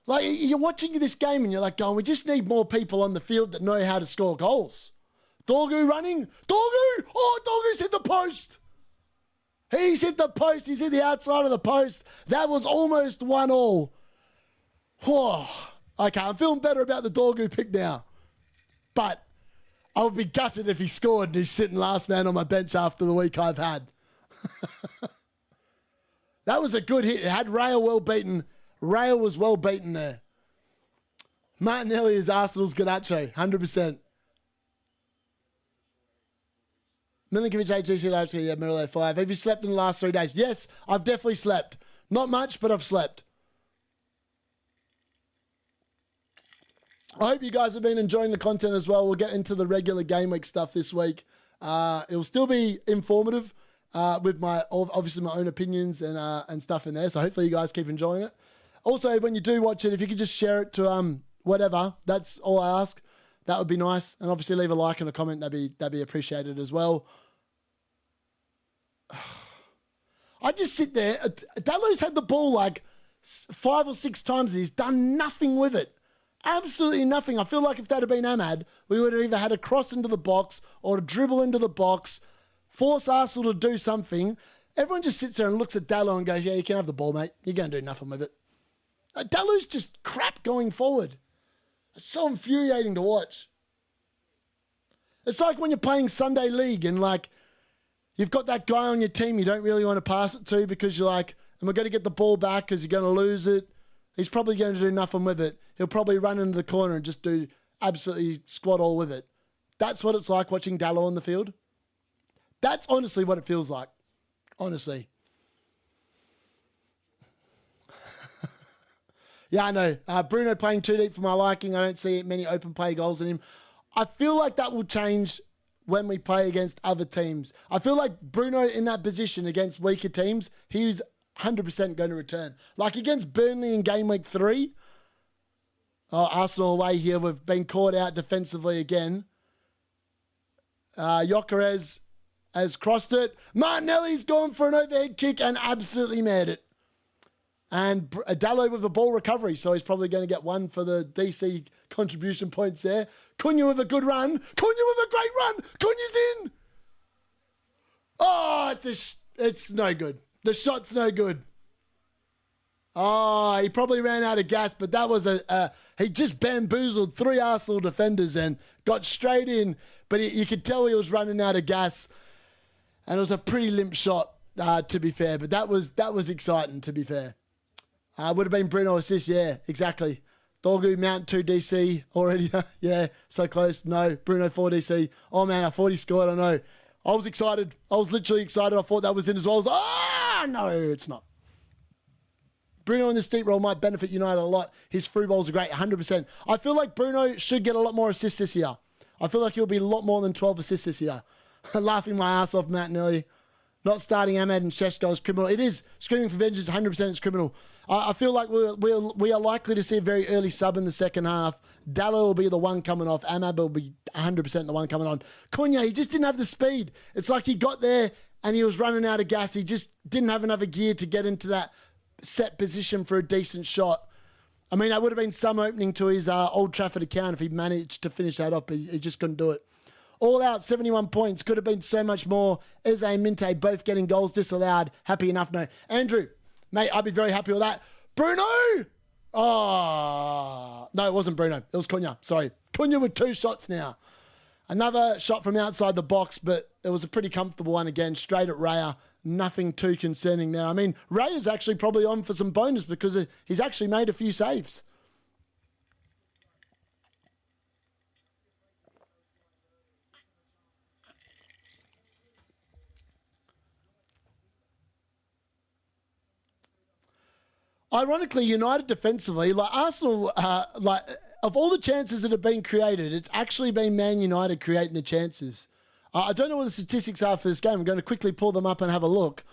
Like, you're watching this game and you're like, going, we just need more people on the field that know how to score goals. Dorgu running. Dorgu! Oh, Dorgu's hit the post. He's hit the post. He's hit the outside of the post. That was almost 1-1. Whoa. Okay, I'm feeling better about the Dorgu pick now. But I would be gutted if he scored and he's sitting last man on my bench after the week I've had. That was a good hit. It had Rail well beaten. Rail was well beaten there. Martinelli is Arsenal's Garnacho, 100%. Milinkovic HTC Live, yeah, Middle 5. Have you slept in the last 3 days? Yes, I've definitely slept. Not much, but I've slept. I hope you guys have been enjoying the content as well. We'll get into the regular game week stuff this week. It'll still be informative with my obviously my own opinions and stuff in there. So hopefully you guys keep enjoying it. Also, when you do watch it, if you could just share it to whatever, that's all I ask. That would be nice. And obviously leave a like and a comment. That'd be appreciated as well. I just sit there. Dallo's had the ball like 5 or 6 times and he's done nothing with it. Absolutely nothing. I feel like if that had been Ahmad, we would have either had a cross into the box or a dribble into the box, force Arsenal to do something. Everyone just sits there and looks at Dallo and goes, yeah, you can have the ball, mate. You're going to do nothing with it. Dallo's just crap going forward. It's so infuriating to watch. It's like when you're playing Sunday League and like you've got that guy on your team you don't really want to pass it to because you're like, am I going to get the ball back because you're going to lose it? He's probably going to do nothing with it. He'll probably run into the corner and just do absolutely squat all with it. That's what it's like watching Dallo on the field. That's honestly what it feels like. Honestly. Yeah, I know. Bruno playing too deep for my liking. I don't see many open play goals in him. I feel like that will change when we play against other teams. I feel like Bruno in that position against weaker teams, he's 100% going to return. Like against Burnley in game week 3. Oh, Arsenal away here. We've been caught out defensively again. Gyökeres has crossed it. Martinelli's gone for an overhead kick and absolutely made it. And Dallo with the ball recovery, so he's probably going to get one for the DC contribution points there. Cunha with a good run. Cunha with a great run. Cunha's in. Oh, it's no good. The shot's no good. Oh, he probably ran out of gas, but that was he just bamboozled 3 Arsenal defenders and got straight in. But you could tell he was running out of gas, and it was a pretty limp shot, to be fair. But that was exciting, to be fair. Would have been Bruno assist, yeah, exactly. Dorgu, Mount 2 DC already. Yeah, so close. No, Bruno 4 DC. Oh, man, I thought he scored. I know. I was excited. I was literally excited. I thought that was in as well. I was like, no, it's not. Bruno in this deep role might benefit United a lot. His through balls are great, 100%. I feel like Bruno should get a lot more assists this year. I feel like he'll be a lot more than 12 assists this year. Laughing my ass off, Matt Nelly. Not starting Ahmed and Sheshko is criminal. It is. Screaming for vengeance, 100% is criminal. I feel like we are likely to see a very early sub in the second half. Dallo will be the one coming off. Ahmed will be 100% the one coming on. Cunha, he just didn't have the speed. It's like he got there and he was running out of gas. He just didn't have enough gear to get into that set position for a decent shot. I mean, that would have been some opening to his Old Trafford account if he managed to finish that up. He just couldn't do it. All out, 71 points. Could have been so much more. Eze and Minte both getting goals disallowed. Happy enough, no. Andrew, mate, I'd be very happy with that. Bruno! Oh, no, it wasn't Bruno. It was Cunha. Sorry. Cunha with 2 shots now. Another shot from outside the box, but it was a pretty comfortable one again, straight at Raya. Nothing too concerning there. I mean, Raya's actually probably on for some bonus because he's actually made a few saves. Ironically, United defensively, like Arsenal, like of all the chances that have been created, it's actually been Man United creating the chances. I don't know what the statistics are for this game. I'm going to quickly pull them up and have a look.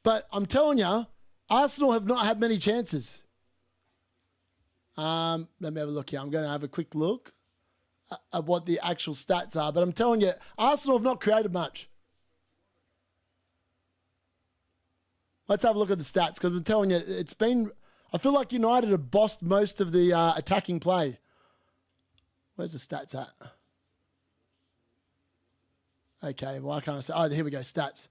But I'm telling you, Arsenal have not had many chances. Let me have a look here. I'm going to have a quick look at what the actual stats are. But I'm telling you, Arsenal have not created much. Let's have a look at the stats because I'm telling you, it's been... I feel like United have bossed most of the attacking play. Where's the stats at? Okay, why can't I say... Oh, here we go, stats.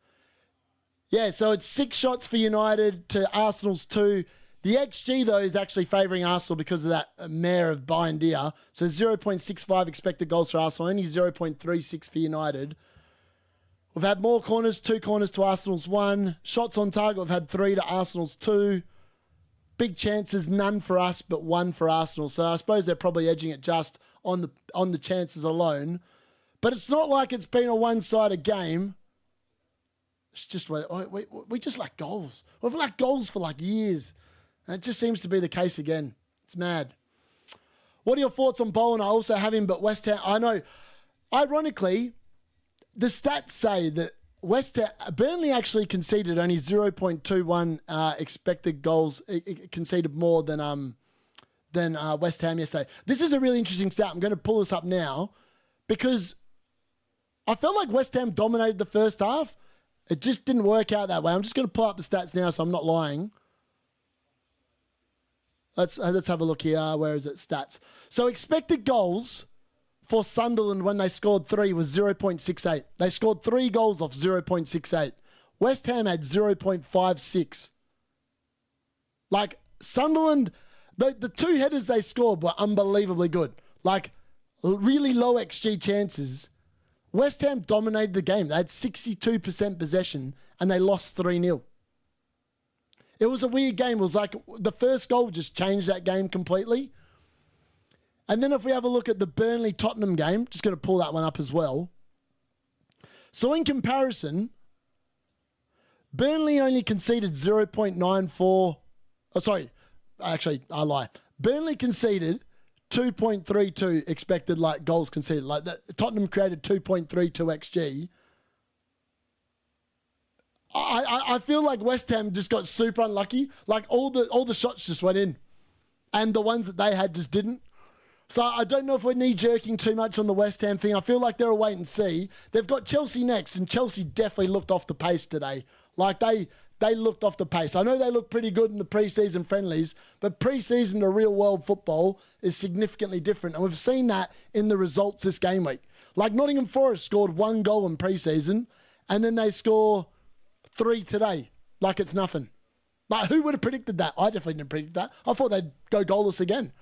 Yeah, so it's 6 shots for United to Arsenal's 2. The XG, though, is actually favouring Arsenal because of that mare of Bindia. So 0.65 expected goals for Arsenal, only 0.36 for United. We've had more corners, 2 corners to Arsenal's 1. Shots on target, we've had 3 to Arsenal's 2. Big chances, none for us, but 1 for Arsenal. So I suppose they're probably edging it just on the chances alone. But it's not like it's been a one-sided game. It's just we just lack goals. We've lacked goals for like years. And it just seems to be the case again. It's mad. What are your thoughts on Bowen? I also have him, but West Ham... I know, ironically... The stats say that Burnley actually conceded only 0.21 expected goals, conceded more than West Ham yesterday. This is a really interesting stat. I'm going to pull this up now because I felt like West Ham dominated the first half. It just didn't work out that way. I'm just going to pull up the stats now so I'm not lying. Let's have a look here. Where is it? Stats. So expected goals... for Sunderland when they scored 3 was 0.68. They scored 3 goals off 0.68. West Ham had 0.56. Like, Sunderland, the 2 headers they scored were unbelievably good. Like, really low XG chances. West Ham dominated the game. They had 62% possession and they lost 3-0. It was a weird game. It was like the first goal just changed that game completely. And then if we have a look at the Burnley-Tottenham game, just going to pull that one up as well. So in comparison, Burnley only conceded 0.94. Oh, sorry. Actually, I lie. Burnley conceded 2.32 expected goals conceded. Tottenham created 2.32 XG. I feel like West Ham just got super unlucky. Like all the shots just went in, and the ones that they had just didn't. So I don't know if we're knee-jerking too much on the West Ham thing. I feel like they're a wait and see. They've got Chelsea next, and Chelsea definitely looked off the pace today. Like they looked off the pace. I know they look pretty good in the pre-season friendlies, but pre-season to real-world football is significantly different. And we've seen that in the results this game week. Like Nottingham Forest scored 1 goal in pre-season, and then they score 3 today. Like it's nothing. Like who would have predicted that? I definitely didn't predict that. I thought they'd go goalless again.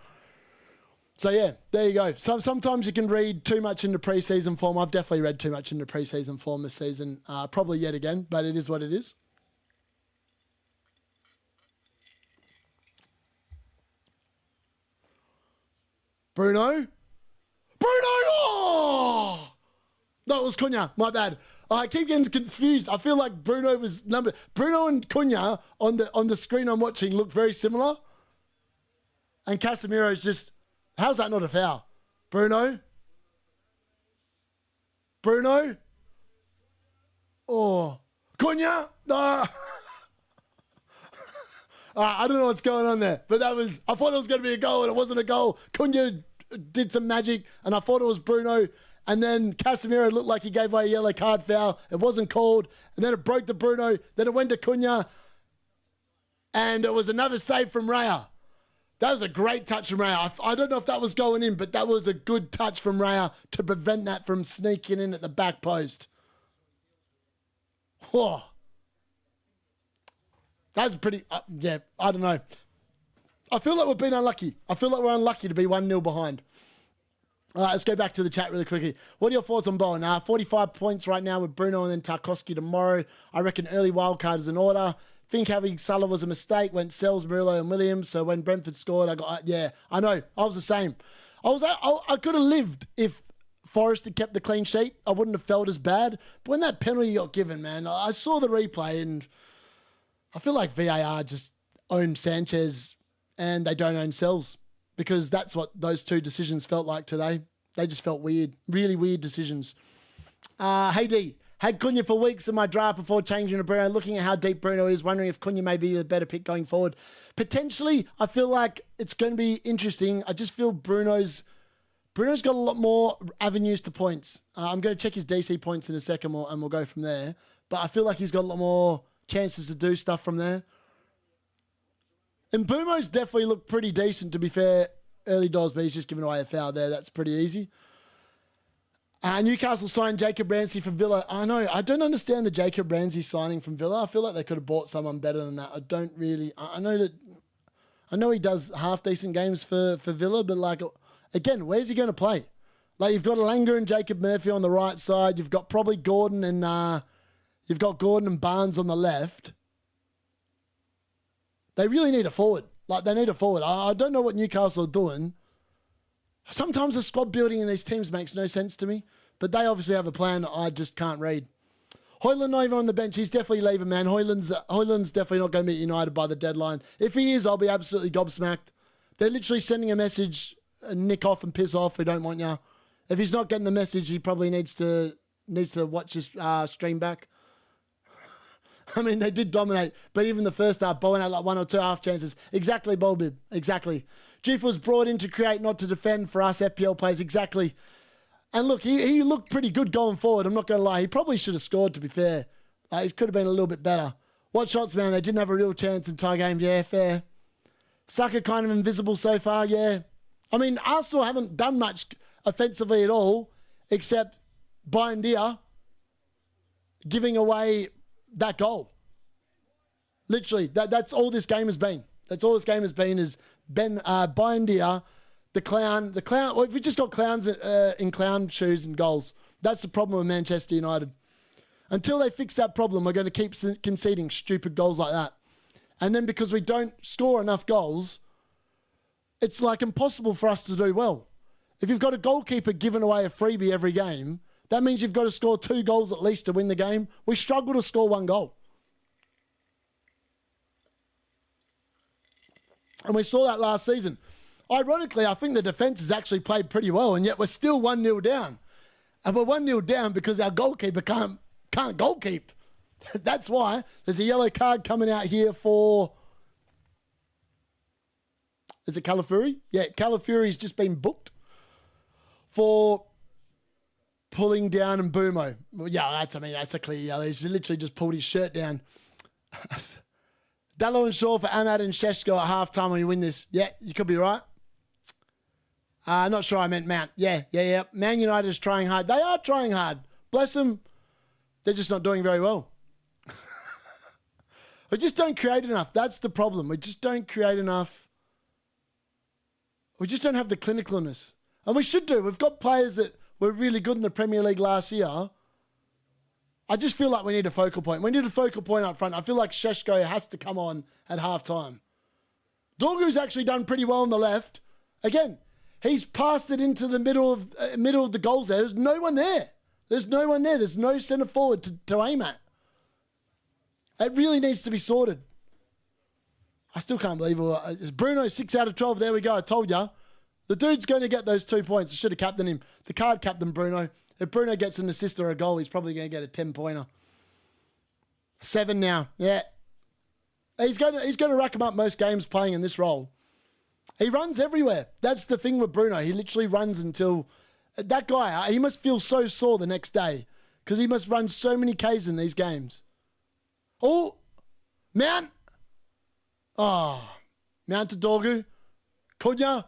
So yeah, there you go. Sometimes you can read too much into pre-season form. I've definitely read too much into pre-season form this season. Probably yet again, but it is what it is. Bruno? Oh! No, it was Cunha. My bad. I keep getting confused. I feel like Bruno was numbered. Bruno and Cunha on the screen I'm watching look very similar. And Casemiro's just... How's that not a foul? Bruno? Oh. Cunha? No. I don't know what's going on there. But I thought it was going to be a goal and it wasn't a goal. Cunha did some magic and I thought it was Bruno. And then Casemiro looked like he gave away a yellow card foul. It wasn't called. And then it broke to Bruno. Then it went to Cunha. And it was another save from Raya. That was a great touch from Raya. I don't know if that was going in, but that was a good touch from Raya to prevent that from sneaking in at the back post. Whoa. That was pretty... yeah, I don't know. I feel like we've been unlucky. I feel like we're unlucky to be 1-0 behind. All right, let's go back to the chat really quickly. What are your thoughts on Bowen? 45 points right now with Bruno and then Tarkowski tomorrow. I reckon early wildcard is in order. Think having Salah was a mistake. Went Sells, Murillo and Williams. So when Brentford scored, I know. I was the same. I could have lived if Forrest had kept the clean sheet. I wouldn't have felt as bad. But when that penalty got given, man, I saw the replay and I feel like VAR just owned Sanchez and they don't own Sells because that's what those two decisions felt like today. They just felt weird. Really weird decisions. Hey, D. Had Cunha for weeks in my draft before changing to Bruno. Looking at how deep Bruno is, wondering if Cunha may be a better pick going forward. Potentially, I feel like it's going to be interesting. I just feel Bruno's got a lot more avenues to points. I'm going to check his DC points in a second and we'll go from there. But I feel like he's got a lot more chances to do stuff from there. And Bumo's definitely looked pretty decent, to be fair, early doors, but he's just given away a foul there. That's pretty easy. Newcastle signed Jacob Ramsey from Villa. I know. I don't understand the Jacob Ramsey signing from Villa. I feel like they could have bought someone better than that. I don't really... I know he does half-decent games for Villa, but, again, where's he going to play? You've got Elanga and Jacob Murphy on the right side. You've got probably Gordon and Barnes on the left. They really need a forward. They need a forward. I don't know what Newcastle are doing. Sometimes the squad building in these teams makes no sense to me, but they obviously have a plan that I just can't read. Højlund not even on the bench. He's definitely leaving, man. Højlund's definitely not going to be United by the deadline. If he is, I'll be absolutely gobsmacked. They're literally sending a message, nick off and piss off. We don't want you. If he's not getting the message, he probably needs to watch his stream back. I mean, they did dominate, but even the first half, Bowen had 1 or 2 half chances. Exactly, Bolbib. Exactly. Jif was brought in to create, not to defend for us FPL players. Exactly. And look, he looked pretty good going forward. I'm not going to lie. He probably should have scored, to be fair. It could have been a little bit better. What shots, man? They didn't have a real chance in tie game. Yeah, fair. Saka kind of invisible so far. Yeah. I mean, Arsenal haven't done much offensively at all, except Buendia giving away that goal. Literally, that's all this game has been. That's all this game has been is Buendia The clown. Well, we've just got clowns in clown shoes and goals. That's the problem with Manchester United. Until they fix that problem, we're going to keep conceding stupid goals like that. And then because we don't score enough goals, it's like impossible for us to do well. If you've got a goalkeeper giving away a freebie every game, that means you've got to score 2 goals at least to win the game. We struggle to score 1 goal. And we saw that last season. Ironically, I think the defence has actually played pretty well, and yet we're still 1-0 down. And we're 1-0 down because our goalkeeper can't goalkeep. That's why there's a yellow card coming out here for... Is it Calafuri? Yeah, Calafuri's just been booked for pulling down and Mbumo. Well, yeah, that's a clear yellow. He's literally just pulled his shirt down. Dallo and Shaw for Ahmad and Sheshko at halftime when you win this. Yeah, you could be right. Not sure I meant Mount. Yeah. Man United is trying hard. They are trying hard. Bless them. They're just not doing very well. We just don't create enough. That's the problem. We just don't create enough. We just don't have the clinicalness. And we should do. We've got players that were really good in the Premier League last year. I just feel like we need a focal point. We need a focal point up front. I feel like Sheshko has to come on at halftime. Dorgu's actually done pretty well on the left. Again, he's passed it into the middle of the goals there. There's no one there. There's no centre forward to aim at. It really needs to be sorted. I still can't believe it. Bruno, 6 out of 12. There we go. I told you. The dude's going to get those 2 points. I should have captained him. The card captain Bruno. If Bruno gets an assist or a goal, he's probably going to get a 10-pointer. 7 now. Yeah. He's going to rack him up most games playing in this role. He runs everywhere. That's the thing with Bruno. He literally runs until... That guy, he must feel so sore the next day because he must run so many Ks in these games. Oh, Mount. Oh, Mount to Dorgu. Cunha.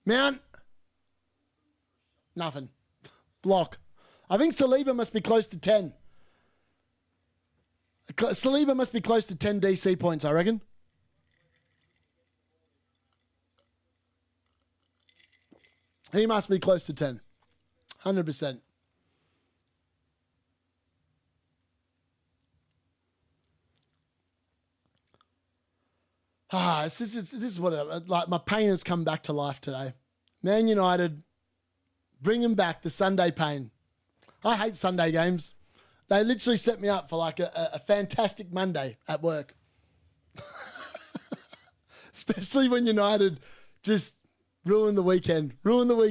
Mount. Nothing. Block. I think Saliba must be close to 10. Saliba must be close to 10 DC points, I reckon. He must be close to 10. 100%. This is what like my pain has come back to life today. Man United, bringing back the Sunday pain. I hate Sunday games. They literally set me up for like a fantastic Monday at work. Especially when United just ruin the weekend. Normally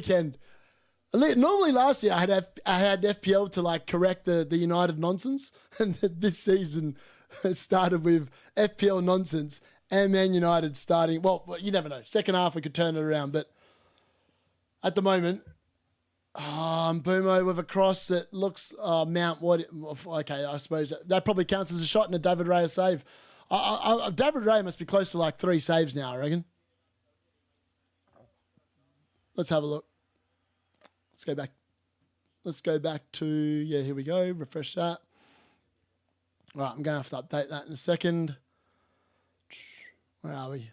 last year I had FPL to like correct the United nonsense, and this season started with FPL nonsense and Man United starting. Well, you never know. Second half we could turn it around, but at the moment, Mbumo with a cross that looks Mount. Okay, I suppose that probably counts as a shot and a David Raya save. David Raya must be close to like 3 saves now, I reckon. Let's have a look. Let's go back to, yeah, here we go. Refresh that. All right, I'm going to have to update that in a second. Where are we?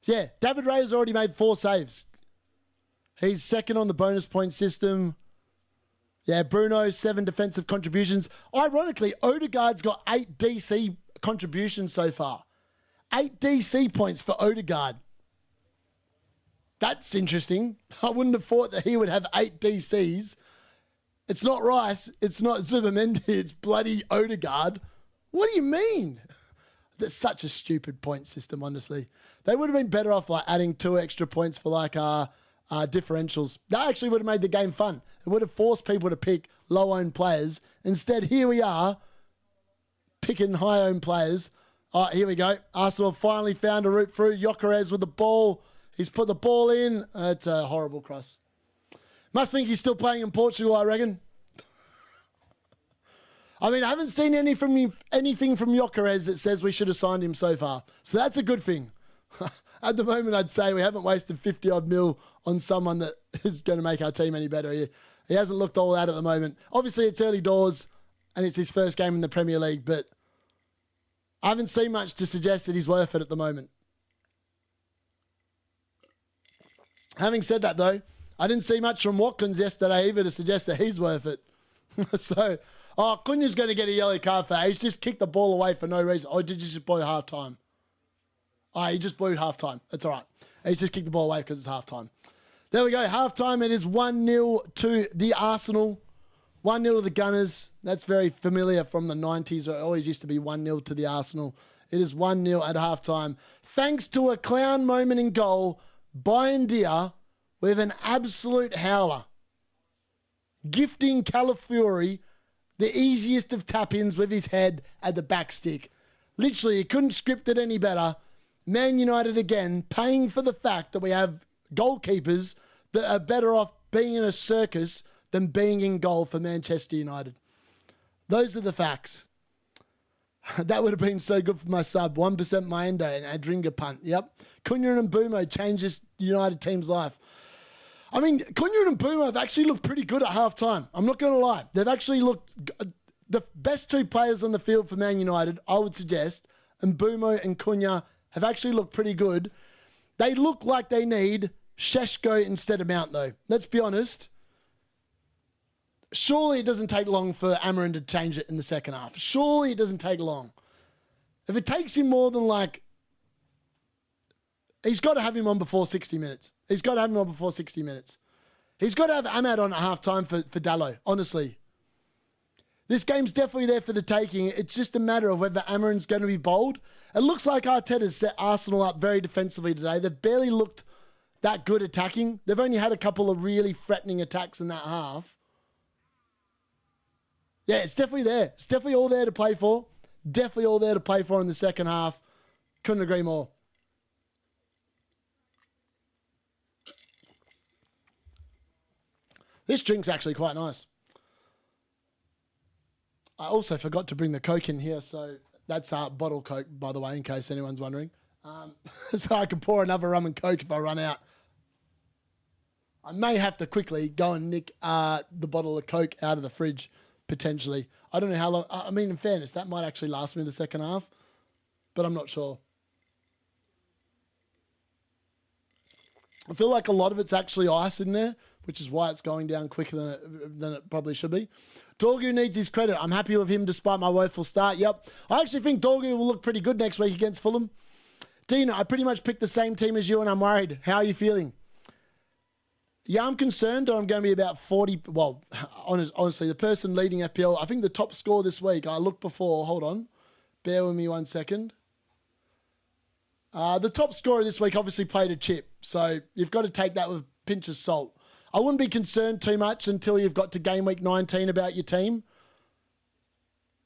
Yeah, David Raya's already made 4 saves. He's second on the bonus point system. Yeah, Bruno, 7 defensive contributions. Ironically, Odegaard's got 8 DC contributions so far. 8 DC points for Odegaard. That's interesting. I wouldn't have thought that he would have 8 DCs. It's not Rice. It's not Zubimendi. It's bloody Odegaard. What do you mean? That's such a stupid point system, honestly. They would have been better off like adding 2 extra points for like differentials. That actually would have made the game fun. It would have forced people to pick low-owned players. Instead, here we are picking high-owned players. All right, here we go. Arsenal finally found a route through. Gyökeres with the ball. He's put the ball in. It's a horrible cross. Must think he's still playing in Portugal, I reckon. I mean, I haven't seen anything from Gyökeres that says we should have signed him so far. So that's a good thing. At the moment, I'd say we haven't wasted 50-odd mil on someone that is going to make our team any better. He hasn't looked all that at the moment. Obviously, it's early doors, and it's his first game in the Premier League, but I haven't seen much to suggest that he's worth it at the moment. Having said that, though, I didn't see much from Watkins yesterday either to suggest that he's worth it. So, Cunha's going to get a yellow card for that. He's just kicked the ball away for no reason. Oh, did you just blow half-time? He just blew half-time. It's all right. He's just kicked the ball away because it's half-time. There we go. Half-time, it is 1-0 to the Arsenal. 1-0 to the Gunners. That's very familiar from the 90s, where it always used to be 1-0 to the Arsenal. It is 1-0 at half-time. Thanks to a clown moment in goal by India with an absolute howler. Gifting Calafiori the easiest of tap-ins with his head at the back stick. Literally, he couldn't script it any better. Man United again paying for the fact that we have goalkeepers that are better off being in a circus than being in goal for Manchester United. Those are the facts. That would have been so good for my sub. 1% Maendo and Adringa punt. Yep. Cunha and Mbumo changed this United team's life. I mean, Cunha and Mbumo have actually looked pretty good at half-time. I'm not going to lie. They've actually looked the best two players on the field for Man United, I would suggest, Mbumo and Cunha have actually looked pretty good. They look like they need Šeško instead of Mount, though. Let's be honest. Surely it doesn't take long for Amarin to change it in the second half. Surely it doesn't take long. If it takes him more than he's got to have him on before 60 minutes. He's got to have him on before 60 minutes. He's got to have Ahmad on at half-time for Dallo, honestly. This game's definitely there for the taking. It's just a matter of whether Amarin's going to be bold. It looks like Arteta's set Arsenal up very defensively today. They've barely looked that good attacking. They've only had a couple of really threatening attacks in that half. Yeah, it's definitely there. It's definitely all there to play for. Definitely all there to play for in the second half. Couldn't agree more. This drink's actually quite nice. I also forgot to bring the Coke in here, so that's bottle Coke, by the way, in case anyone's wondering. So I can pour another rum and Coke if I run out. I may have to quickly go and nick the bottle of Coke out of the fridge, potentially. I don't know how long. I mean, in fairness, that might actually last me the second half, but I'm not sure. I feel like a lot of it's actually ice in there, which is why it's going down quicker than it probably should be. Dorgu needs his credit. I'm happy with him despite my woeful start. Yep. I actually think Dorgu will look pretty good next week against Fulham. Dina, I pretty much picked the same team as you and I'm worried. How are you feeling? Yeah, I'm concerned that I'm going to be about 40. Well, honestly, the person leading FPL, I think the top score this week, I looked before. Hold on. Bear with me 1 second. The top scorer this week obviously played a chip. So you've got to take that with a pinch of salt. I wouldn't be concerned too much until you've got to game week 19 about your team.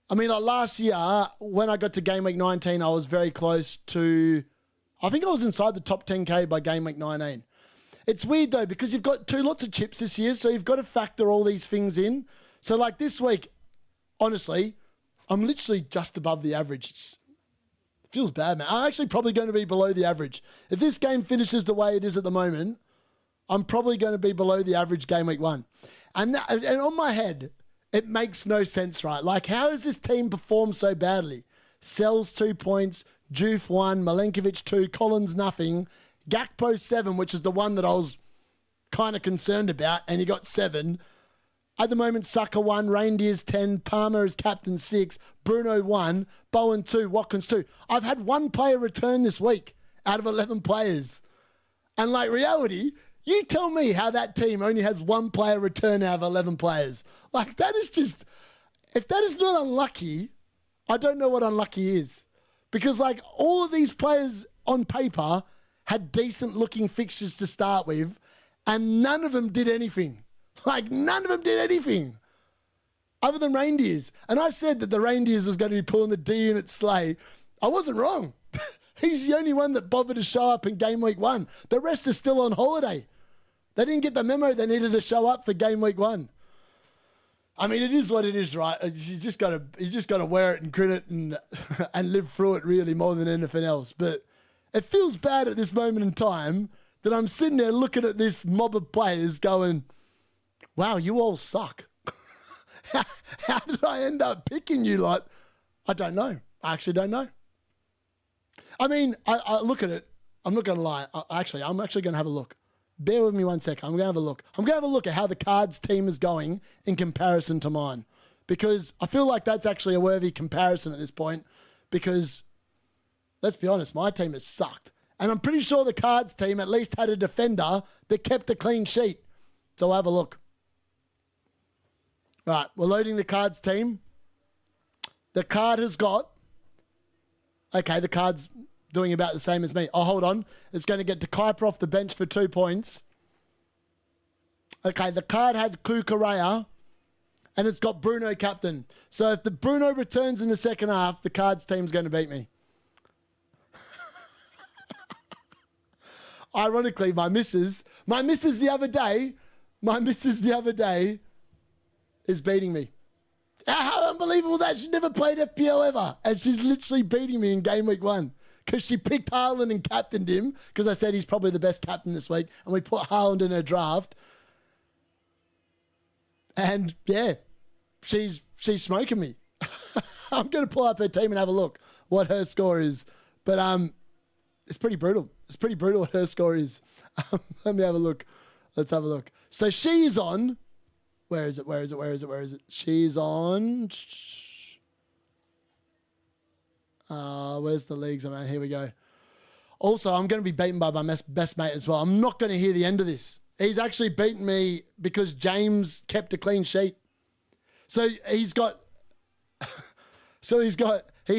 I mean, like last year, when I got to game week 19, I was very close to, I think I was inside the top 10K by game week 19. It's weird though, because you've got lots of chips this year, so you've got to factor all these things in. So like this week, honestly, I'm literally just above the average. It feels bad, man. I'm actually probably going to be below the average. If this game finishes the way it is at the moment, I'm probably going to be below the average game week 1. And on my head, it makes no sense, right? Like, how has this team performed so badly? Sells 2 points, Juve 1, Milenkovic 2, Collins nothing, Gakpo 7, which is the one that I was kind of concerned about, and he got 7. At the moment, Saka 1, Reindeers 10, Palmer is captain 6, Bruno 1, Bowen 2, Watkins 2. I've had one player return this week out of 11 players. And like reality, you tell me how that team only has one player return out of 11 players. Like that is just, if that is not unlucky, I don't know what unlucky is. Because like all of these players on paper had decent looking fixtures to start with and none of them did anything. Like none of them did anything other than Reindeers. And I said that the Reindeers was going to be pulling the D-Unit sleigh. I wasn't wrong. He's the only one that bothered to show up in game week 1. The rest are still on holiday. They didn't get the memo they needed to show up for game week 1. I mean, it is what it is, right? You just gotta wear it and grin it and live through it really more than anything else. But it feels bad at this moment in time that I'm sitting there looking at this mob of players going, wow, you all suck. How did I end up picking you lot? I don't know. I actually don't know. I mean, I look at it. I'm not going to lie. I'm actually going to have a look. Bear with me 1 second. I'm going to have a look. I'm going to have a look at how the Cards team is going in comparison to mine. Because I feel like that's actually a worthy comparison at this point. Because, let's be honest, my team has sucked. And I'm pretty sure the Cards team at least had a defender that kept a clean sheet. So I'll have a look. Right, we're loading the Cards team. The Card has got... Okay, the Card's doing about the same as me. Oh, hold on. It's going to get De Kuiper off the bench for 2 points. Okay, the Card had Kukurea, and it's got Bruno captain. So if the Bruno returns in the second half, the Cards team's going to beat me. Ironically, my missus the other day is beating me. How unbelievable that. She never played FPL ever. And she's literally beating me in game week 1. Because she picked Haaland and captained him. Because I said he's probably the best captain this week. And we put Haaland in her draft. And yeah, she's smoking me. I'm going to pull up her team and have a look what her score is. But it's pretty brutal. It's pretty brutal what her score is. Let me have a look. Let's have a look. So she's on... Where is it? She's on... where's the leagues? Here we go. Also, I'm going to be beaten by my best mate as well. I'm not going to hear the end of this. He's actually beaten me because James kept a clean sheet. So he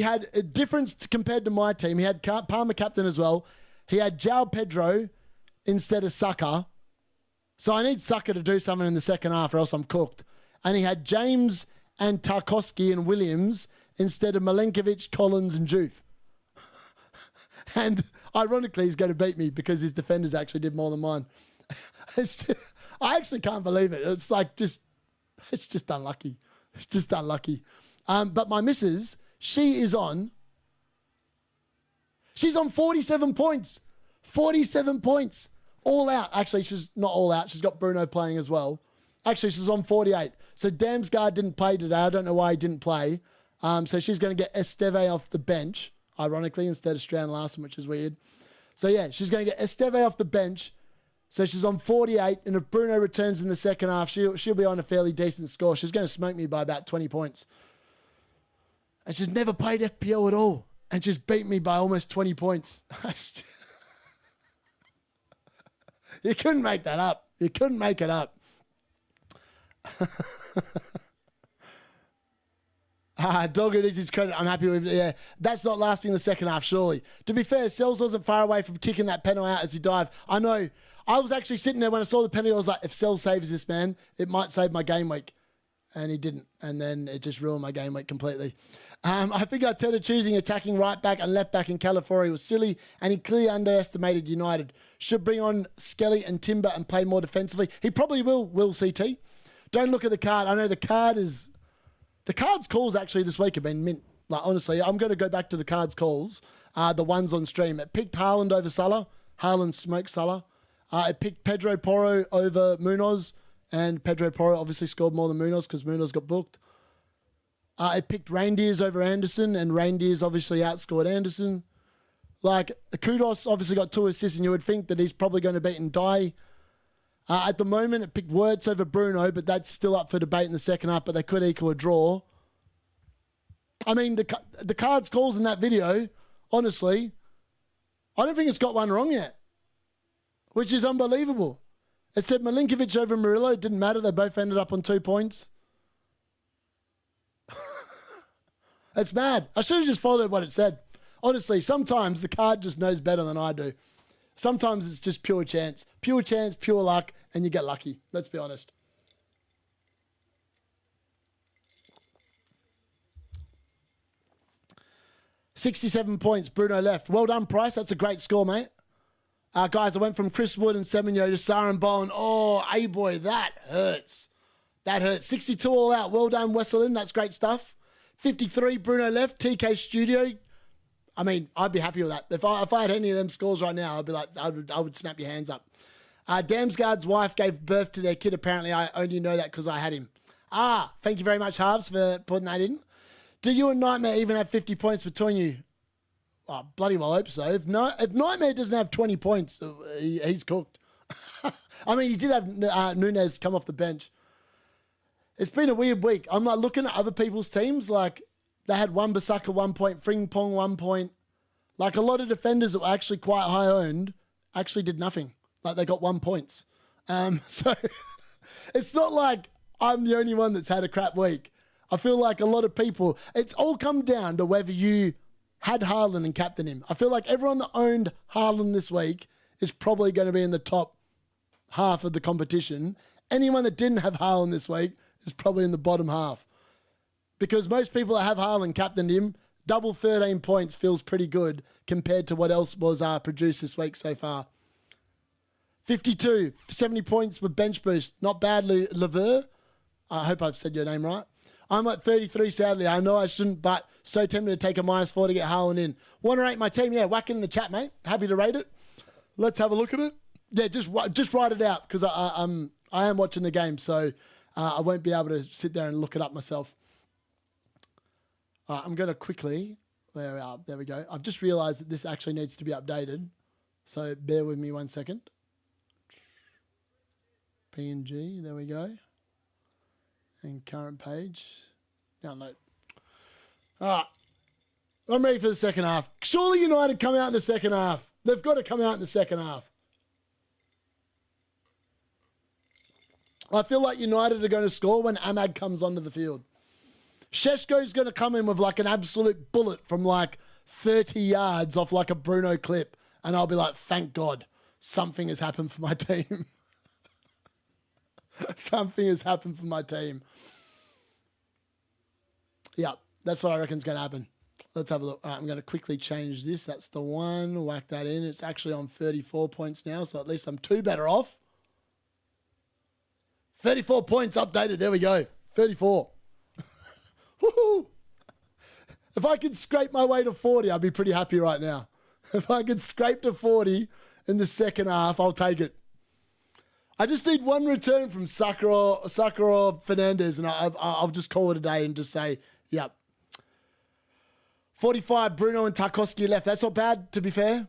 had a difference compared to my team. He had Palmer captain as well. He had João Pedro instead of Saka. So I need Saka to do something in the second half or else I'm cooked. And he had James and Tarkowski and Williams instead of Milenkovic, Collins and Juve. And ironically, he's going to beat me because his defenders actually did more than mine. I actually can't believe it. It's just unlucky. It's just unlucky. But my missus, she's on 47 points. 47 points. All out. Actually, she's not all out. She's got Bruno playing as well. Actually, she's on 48. So Damsgaard didn't play today. I don't know why he didn't play. So she's going to get Esteve off the bench, ironically, instead of Strand Larson, which is weird. So yeah, she's going to get Esteve off the bench. So she's on 48. And if Bruno returns in the second half, she'll be on a fairly decent score. She's going to smoke me by about 20 points. And she's never played FPL at all. And she's beat me by almost 20 points. You couldn't make that up. You couldn't make it up. Dog, it is his credit. I'm happy with it. Yeah, that's not lasting the second half, surely. To be fair, Sells wasn't far away from kicking that penalty out as he dived. I know. I was actually sitting there when I saw the penalty. I was like, if Sells saves this, man, it might save my game week. And he didn't. And then it just ruined my game week completely. I think Arteta choosing attacking right back and left back in Calafiori was silly, and he clearly underestimated United. Should bring on Skelly and Timber and play more defensively. He probably will CT. Don't look at the card. I know the Card's calls actually this week have been mint. Like, honestly, I'm going to go back to the Card's calls, the ones on stream. It picked Haaland over Salah. Haaland smoked Salah. It picked Pedro Porro over Munoz, and Pedro Porro obviously scored more than Munoz because Munoz got booked. It picked Reindeers over Anderson, and Reindeers obviously outscored Anderson. Like, Kudos obviously got 2 assists, and you would think that he's probably going to beat Ndai. At the moment, it picked Wirtz over Bruno, but that's still up for debate in the second half, but they could equal a draw. I mean, the Cards calls in that video, honestly, I don't think it's got one wrong yet, which is unbelievable. It said Milinkovic over Murillo. It didn't matter. They both ended up on 2 points. It's mad. I should have just followed what it said. Honestly, sometimes the card just knows better than I do. Sometimes it's just pure chance. Pure chance, pure luck, and you get lucky. Let's be honest. $67 points, Bruno left. Well done, Price. That's a great score, mate. Guys, I went from Chris Wood and Semenyo to Saran Bowen. Oh, boy, that hurts. That hurts. 62 all out. Well done, Wesselin. That's great stuff. 53, Bruno left. TK Studio. I mean, I'd be happy with that. If I had any of them scores right now, I'd be like, I would snap your hands up. Damsgaard's wife gave birth to their kid. Apparently, I only know that because I had him. Thank you very much, Harves, for putting that in. Do you and Nightmare even have 50 points between you? Oh, bloody well hope so. If Nightmare doesn't have 20 points, he's cooked. I mean, he did have Nunez come off the bench. It's been a weird week. I'm like looking at other people's teams. Like they had Wan-Bissaka 1 point, Frimpong 1 point. Like a lot of defenders that were actually quite high owned actually did nothing. Like they got 1 point. So it's not like I'm the only one that's had a crap week. I feel like a lot of people, it's all come down to whether you had Haaland and captain him. I feel like everyone that owned Haaland this week is probably going to be in the top half of the competition. Anyone that didn't have Haaland this week is probably in the bottom half. Because most people that have Haaland captained him, double 13 points feels pretty good compared to what else was produced this week so far. 52, 70 points with bench boost. Not bad, Lever. I hope I've said your name right. I'm at 33, sadly. I know I shouldn't, but so tempted to take a -4 to get Haaland in. Want to rate my team? Yeah, whack it in the chat, mate. Happy to rate it. Let's have a look at it. Yeah, just write it out because I am watching the game, so I won't be able to sit there and look it up myself. All right, I'm going to quickly... There we go. I've just realised that this actually needs to be updated, so bear with me 1 second. PNG, there we go. And current page. Download. All right. I'm ready for the second half. Surely United come out in the second half. They've got to come out in the second half. I feel like United are going to score when Ahmad comes onto the field. Šeško's going to come in with like an absolute bullet from like 30 yards off like a Bruno clip. And I'll be like, thank God, something has happened for my team. Something has happened for my team. Yeah, that's what I reckon is going to happen. Let's have a look. All right, I'm going to quickly change this. That's the one. Whack that in. It's actually on 34 points now, so at least I'm 2 better off. 34 points updated. There we go. 34. Woohoo! If I could scrape my way to 40, I'd be pretty happy right now. If I could scrape to 40 in the second half, I'll take it. I just need one return from Saka or Fernandes, and I'll just call it a day and just say, yep. 45, Bruno and Tarkowski left. That's not bad, to be fair.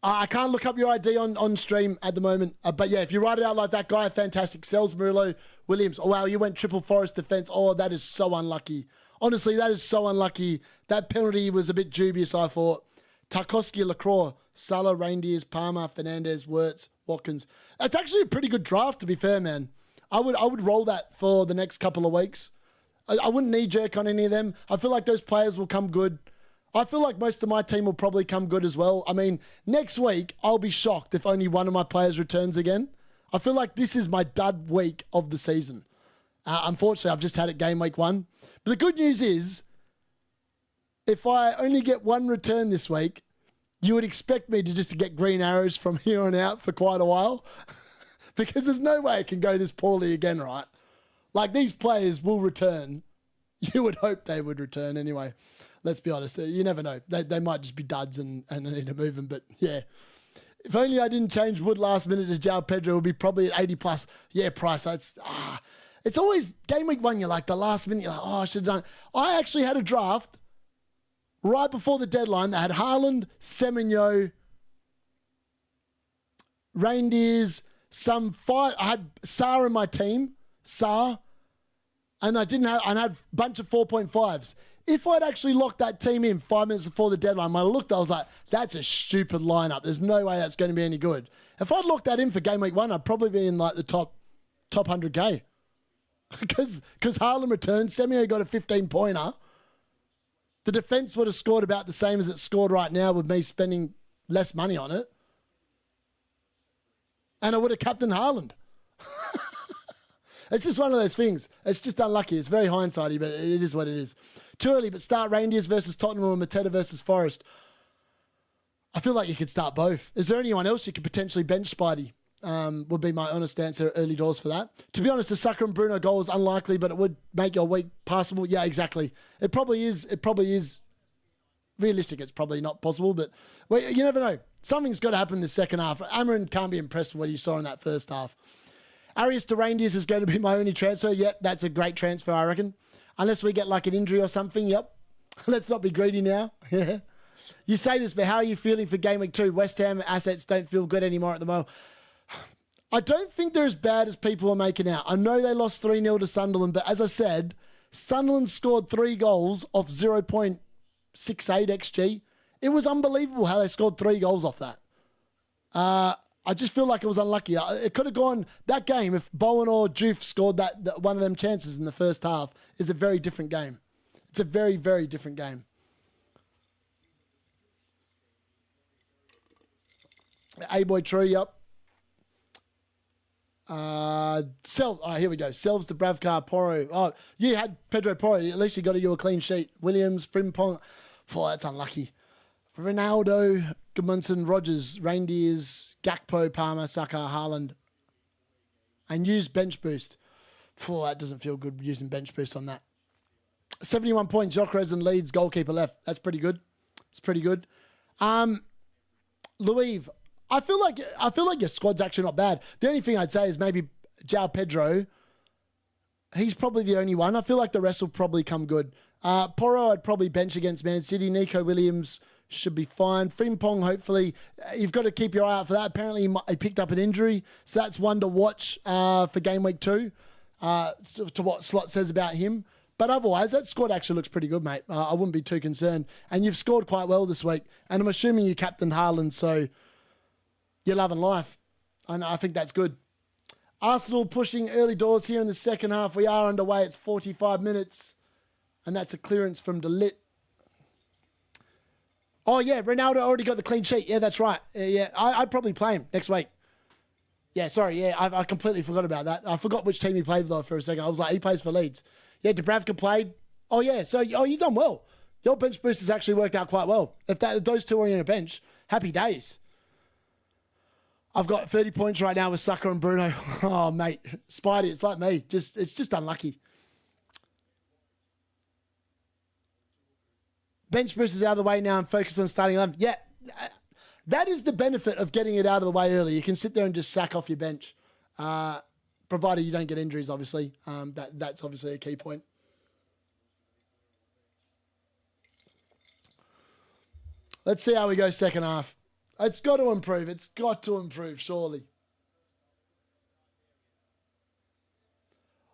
I can't look up your ID on stream at the moment. But yeah, if you write it out like that guy, fantastic. Sells, Murillo, Williams. Oh, wow, you went triple Forest defence. Oh, that is so unlucky. Honestly, that is so unlucky. That penalty was a bit dubious, I thought. Tarkowski, Lacroix, Salah, Reindeers, Palmer, Fernandes, Wirtz, Watkins. That's actually a pretty good draft, to be fair, man. I would roll that for the next couple of weeks. I wouldn't knee-jerk on any of them. I feel like those players will come good. I feel like most of my team will probably come good as well. I mean, next week, I'll be shocked if only one of my players returns again. I feel like this is my dud week of the season. Unfortunately, I've just had it game week 1. But the good news is, if I only get one return this week, you would expect me to just get green arrows from here on out for quite a while. Because there's no way it can go this poorly again, right? Like, these players will return. You would hope they would return anyway. Let's be honest. You never know. They might just be duds and I need to move them. But, yeah. If only I didn't change Wood last minute to João Pedro, it would be probably at 80 plus. Yeah, price. It's always game week 1, you're like, the last minute, you're like, oh, I should have done it. I actually had a draft right before the deadline that had Haaland, Semenyo, Reindeers, I had Saar in my team, and I had a bunch of 4.5s. If I'd actually locked that team in 5 minutes before the deadline, when I looked, I was like, that's a stupid lineup. There's no way that's going to be any good. If I'd locked that in for game week 1, I'd probably be in like the top 100K. Because Haaland returned, Semenyo got a 15-pointer. The defence would have scored about the same as it scored right now with me spending less money on it. And I would have captained Haaland. It's just one of those things. It's just unlucky. It's very hindsighty, but it is what it is. Too early, but start Reindeers versus Tottenham or Mateta versus Forest. I feel like you could start both. Is there anyone else you could potentially bench, Spidey? Would be my honest answer early doors for that. To be honest, the Saka and Bruno goal is unlikely, but it would make your week passable. Yeah, exactly. It probably is realistic. It's probably not possible, but well, you never know. Something's got to happen in the second half. Amarin can't be impressed with what you saw in that first half. Arias to Reindeers is going to be my only transfer. Yep, that's a great transfer, I reckon. Unless we get like an injury or something. Yep. Let's not be greedy now. You say this, but how are you feeling for game week 2? West Ham assets don't feel good anymore at the moment. I don't think they're as bad as people are making out. I know they lost 3-0 to Sunderland, but as I said, Sunderland scored 3 goals off 0.68 XG. It was unbelievable how they scored 3 goals off that. I just feel like it was unlucky. It could have gone that game if Bowen or Juve scored that one of them chances in the first half. Is a very different game. It's a very, very different game. A-Boy True, yep. Here we go. Selves to Bravcar, Porro. Oh, you had Pedro Porro. At least you got you a clean sheet. Williams, Frimpong. Oh, that's unlucky. Ronaldo, Gudmundsson, Rogers, Reindeers, Gakpo, Palmer, Saka, Haaland. And use bench boost. Oh, that doesn't feel good using bench boost on that. 71 points, Jokres and Leeds, goalkeeper left. That's pretty good. It's pretty good. Louis, I feel like your squad's actually not bad. The only thing I'd say is maybe João Pedro. He's probably the only one. I feel like the rest will probably come good. Porro, I'd probably bench against Man City. Nico Williams should be fine. Frimpong, hopefully. You've got to keep your eye out for that. Apparently, he picked up an injury. So that's one to watch for game week 2, to what Slot says about him. But otherwise, that squad actually looks pretty good, mate. I wouldn't be too concerned. And you've scored quite well this week. And I'm assuming you captained Haaland, so you're loving life. And I think that's good. Arsenal pushing early doors here in the second half. We are underway. It's 45 minutes. And that's a clearance from De Oh, yeah, Ronaldo already got the clean sheet. Yeah, that's right. Yeah, I'd probably play him next week. Yeah, sorry. Yeah, I completely forgot about that. I forgot which team he played though for a second. I was like, he plays for Leeds. Yeah, Dubravka played. Oh, yeah. So, you've done well. Your bench boost has actually worked out quite well. If those two are in a bench, happy days. I've got 30 points right now with Saka and Bruno. Oh, mate. Spidey, it's like me. It's just unlucky. Bench boost is out of the way now and focus on starting 11. Yeah, that is the benefit of getting it out of the way early. You can sit there and just sack off your bench, provided you don't get injuries, obviously. That's obviously a key point. Let's see how we go second half. It's got to improve. It's got to improve, surely.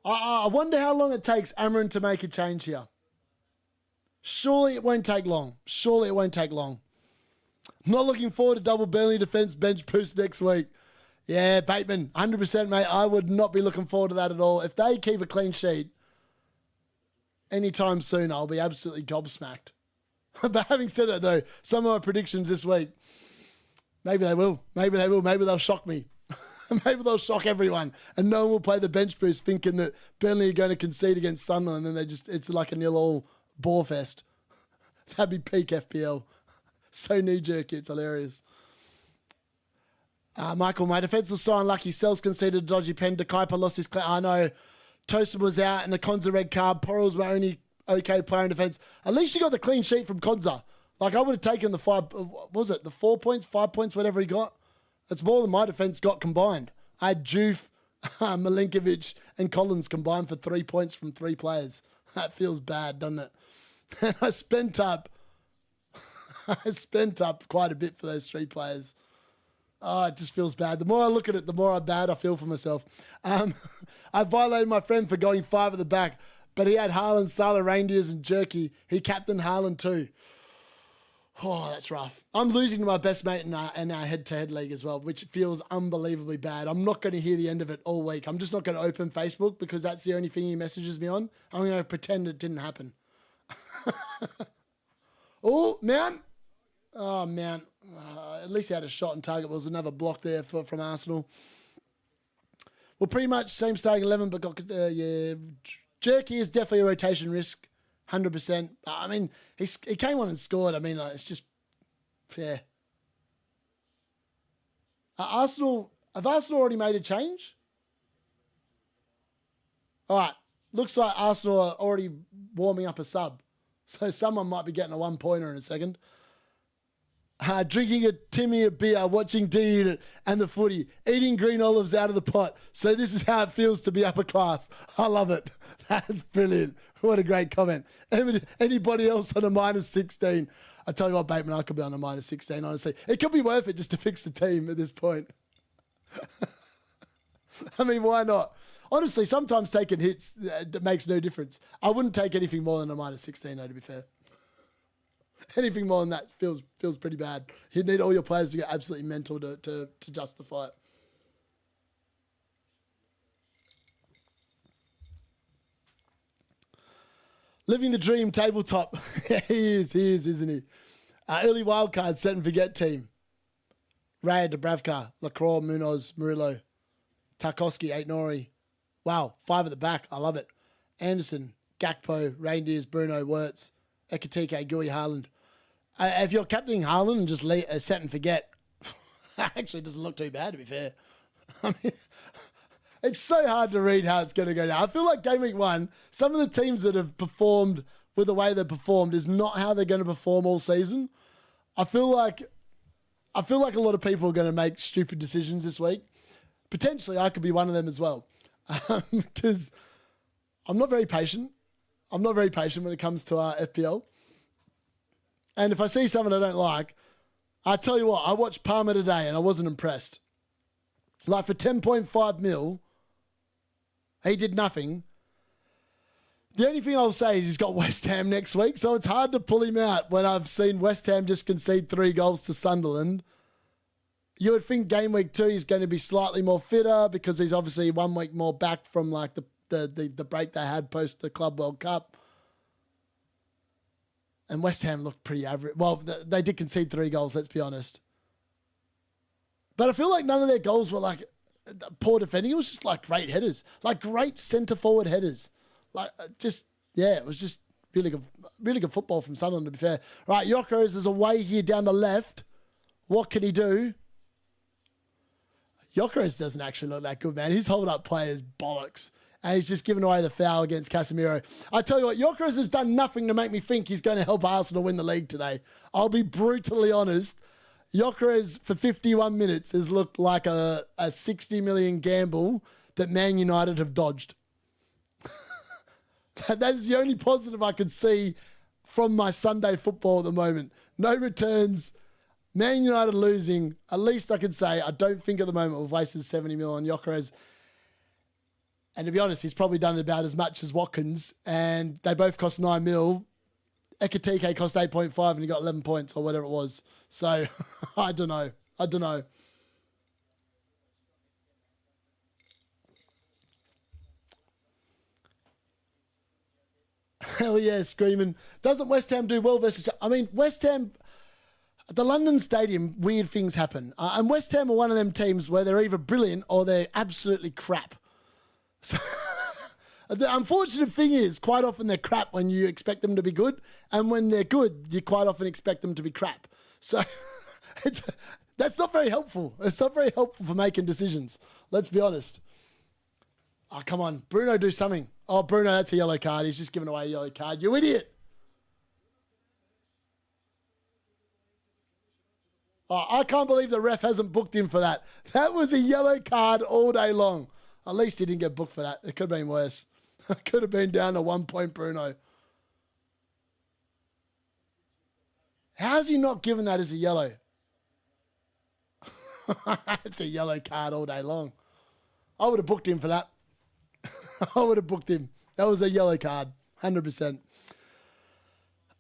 I wonder how long it takes Amron to make a change here. Surely it won't take long. Surely it won't take long. Not looking forward to double Burnley defence bench boost next week. Yeah, Bateman, 100%, mate. I would not be looking forward to that at all. If they keep a clean sheet anytime soon, I'll be absolutely gobsmacked. But having said that, though, some of my predictions this week, maybe they will. Maybe they will. Maybe they'll shock me. Maybe they'll shock everyone. And no one will play the bench boost thinking that Burnley are going to concede against Sunderland and it's like a 0-0 bore fest. That'd be peak FPL. So knee-jerky, it's hilarious. Michael, my defence was so unlucky. Sells conceded a dodgy pen. De Kuiper lost his... I know. Toasted was out and the Konza red card. Porrell's my only okay player in defence. At least you got the clean sheet from Konza. Like, I would have taken the 5... What was it? The 4 points, 5 points, whatever he got. It's more than my defence got combined. I had Juve, Milinkovic and Collins combined for 3 points from 3 players. That feels bad, doesn't it? And I spent up quite a bit for those 3 players. Oh, it just feels bad. The more I look at it, the more bad I feel for myself. I violated my friend for going 5 at the back, but he had Haaland, Salah, Reindeers and Jerky. He captained Haaland too. Oh, that's rough. I'm losing to my best mate in our head-to-head league as well, which feels unbelievably bad. I'm not going to hear the end of it all week. I'm just not going to open Facebook because that's the only thing he messages me on. I'm going to pretend it didn't happen. Oh, Mount. Oh, Mount. At least he had a shot on target. There was another block there from Arsenal. Well, pretty much same starting 11, but got, Jerky is definitely a rotation risk. 100%. I mean, he came on and scored. I mean, it's just, yeah. Have Arsenal already made a change? All right. Looks like Arsenal are already warming up a sub. So someone might be getting a 1-pointer in a second. Drinking a beer, watching D-Unit and the footy, eating green olives out of the pot. So this is how it feels to be upper class. I love it. That's brilliant. What a great comment. Anybody else on a -16? I tell you what, Bateman, I could be on a -16, honestly. It could be worth it just to fix the team at this point. I mean, why not? Honestly, sometimes taking hits that makes no difference. I wouldn't take anything more than a -16, though, to be fair. Anything more than that feels pretty bad. You'd need all your players to get absolutely mental to justify it. Living the dream tabletop. He is, isn't he? Early wildcard, set and forget team. Ray, Dubravka, Lacroix, Munoz, Murillo, Tarkovsky, 8 Nori. Wow, 5 at the back. I love it. Anderson, Gakpo, Reindeers, Bruno, Wirtz, Ekatike, Gui, Haaland. If you're captaining Haaland and just set and forget, actually doesn't look too bad, to be fair. I mean, it's so hard to read how it's going to go down. I feel like game week 1, some of the teams that have performed with the way they've performed is not how they're going to perform all season. I feel like a lot of people are going to make stupid decisions this week. Potentially, I could be one of them as well. Because I'm not very patient. I'm not very patient when it comes to our FPL. And if I see someone I don't like, I tell you what, I watched Palmer today and I wasn't impressed. Like for 10.5 mil, he did nothing. The only thing I'll say is he's got West Ham next week, so it's hard to pull him out when I've seen West Ham just concede 3 goals to Sunderland. You would think game week 2 he's going to be slightly more fitter because he's obviously 1 week more back from like the break they had post the Club World Cup. And West Ham looked pretty average. Well, they did concede 3 goals, let's be honest. But I feel like none of their goals were like poor defending. It was just like great headers, like great centre-forward headers. Like it was just really good football from Sunderland, to be fair. Right, Jokeres is away here down the left. What can he do? Jokeres doesn't actually look that good, man. His hold-up play is bollocks. And he's just given away the foul against Casemiro. I tell you what, Jokeres has done nothing to make me think he's going to help Arsenal win the league today. I'll be brutally honest. Jokeres, for 51 minutes, has looked like a 60 million gamble that Man United have dodged. That is the only positive I could see from my Sunday football at the moment. No returns. Man United losing. At least I could say I don't think at the moment we've wasted 70 mil on Jokeres. And to be honest, he's probably done about as much as Watkins. And they both cost 9 mil. Ekatike cost 8.5 and he got 11 points or whatever it was. So, I don't know. Hell yeah, screaming. Doesn't West Ham do well versus... I mean, West Ham... At the London Stadium, weird things happen. And West Ham are one of them teams where they're either brilliant or they're absolutely crap. So... The unfortunate thing is, quite often they're crap when you expect them to be good, and when they're good, you quite often expect them to be crap. So that's not very helpful. It's not very helpful for making decisions. Let's be honest. Oh, come on. Bruno, do something. Oh, Bruno, that's a yellow card. He's just given away a yellow card. You idiot. Oh, I can't believe the ref hasn't booked him for that. That was a yellow card all day long. At least he didn't get booked for that. It could have been worse. It could have been down to 1 point, Bruno. How's he not given that as a yellow? It's a yellow card all day long. I would have booked him for that. I would have booked him. That was a yellow card, 100%.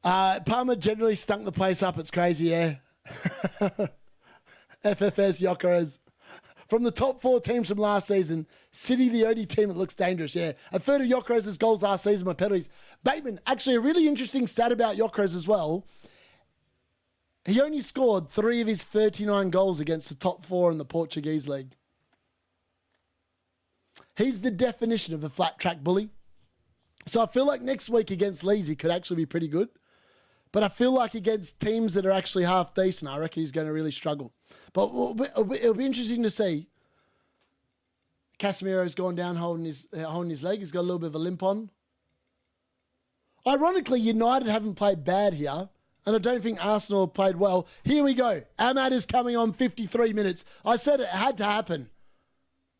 Palmer generally stunk the place up. It's crazy, yeah. FFS Jokeres. From the top 4 teams from last season, City the only team that looks dangerous, yeah. A third of Jokeres' goals last season were penalties. Bateman, actually a really interesting stat about Jokeres as well. He only scored 3 of his 39 goals against the top 4 in the Portuguese league. He's the definition of a flat track bully. So I feel like next week against Leeds, he could actually be pretty good. But I feel like against teams that are actually half decent, I reckon he's going to really struggle. But it'll be interesting to see. Casemiro's gone down holding his leg. He's got a little bit of a limp on. Ironically, United haven't played bad here. And I don't think Arsenal have played well. Here we go. Ahmad is coming on 53 minutes. I said it had to happen.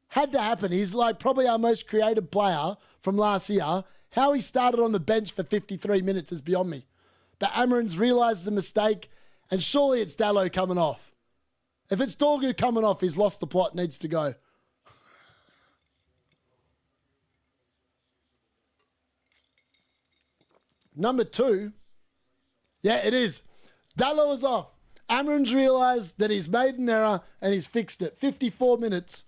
Had to happen. He's like probably our most creative player from last year. How he started on the bench for 53 minutes is beyond me. But Amarin's realised the mistake, and surely it's Dallo coming off. If it's Dorgu coming off, he's lost the plot, needs to go. Number 2, yeah, it is. Dallo is off. Amron's realised that he's made an error and he's fixed it. 54 minutes.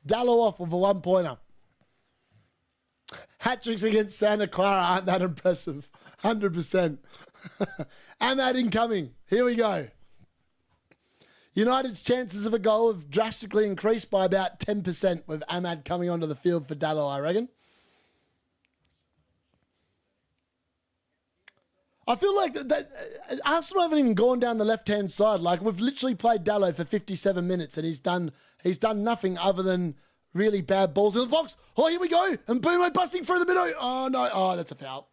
Dallo off with a 1-pointer. Hat-tricks against Santa Clara aren't that impressive. 100%. Ahmad incoming. Here we go. United's chances of a goal have drastically increased by about 10% with Ahmad coming onto the field for Dallo, I reckon. I feel like that Arsenal haven't even gone down the left-hand side. Like, we've literally played Dallo for 57 minutes and he's done nothing other than really bad balls in the box. Oh, here we go. And Boomo busting through the middle. Oh, no. Oh, that's a foul.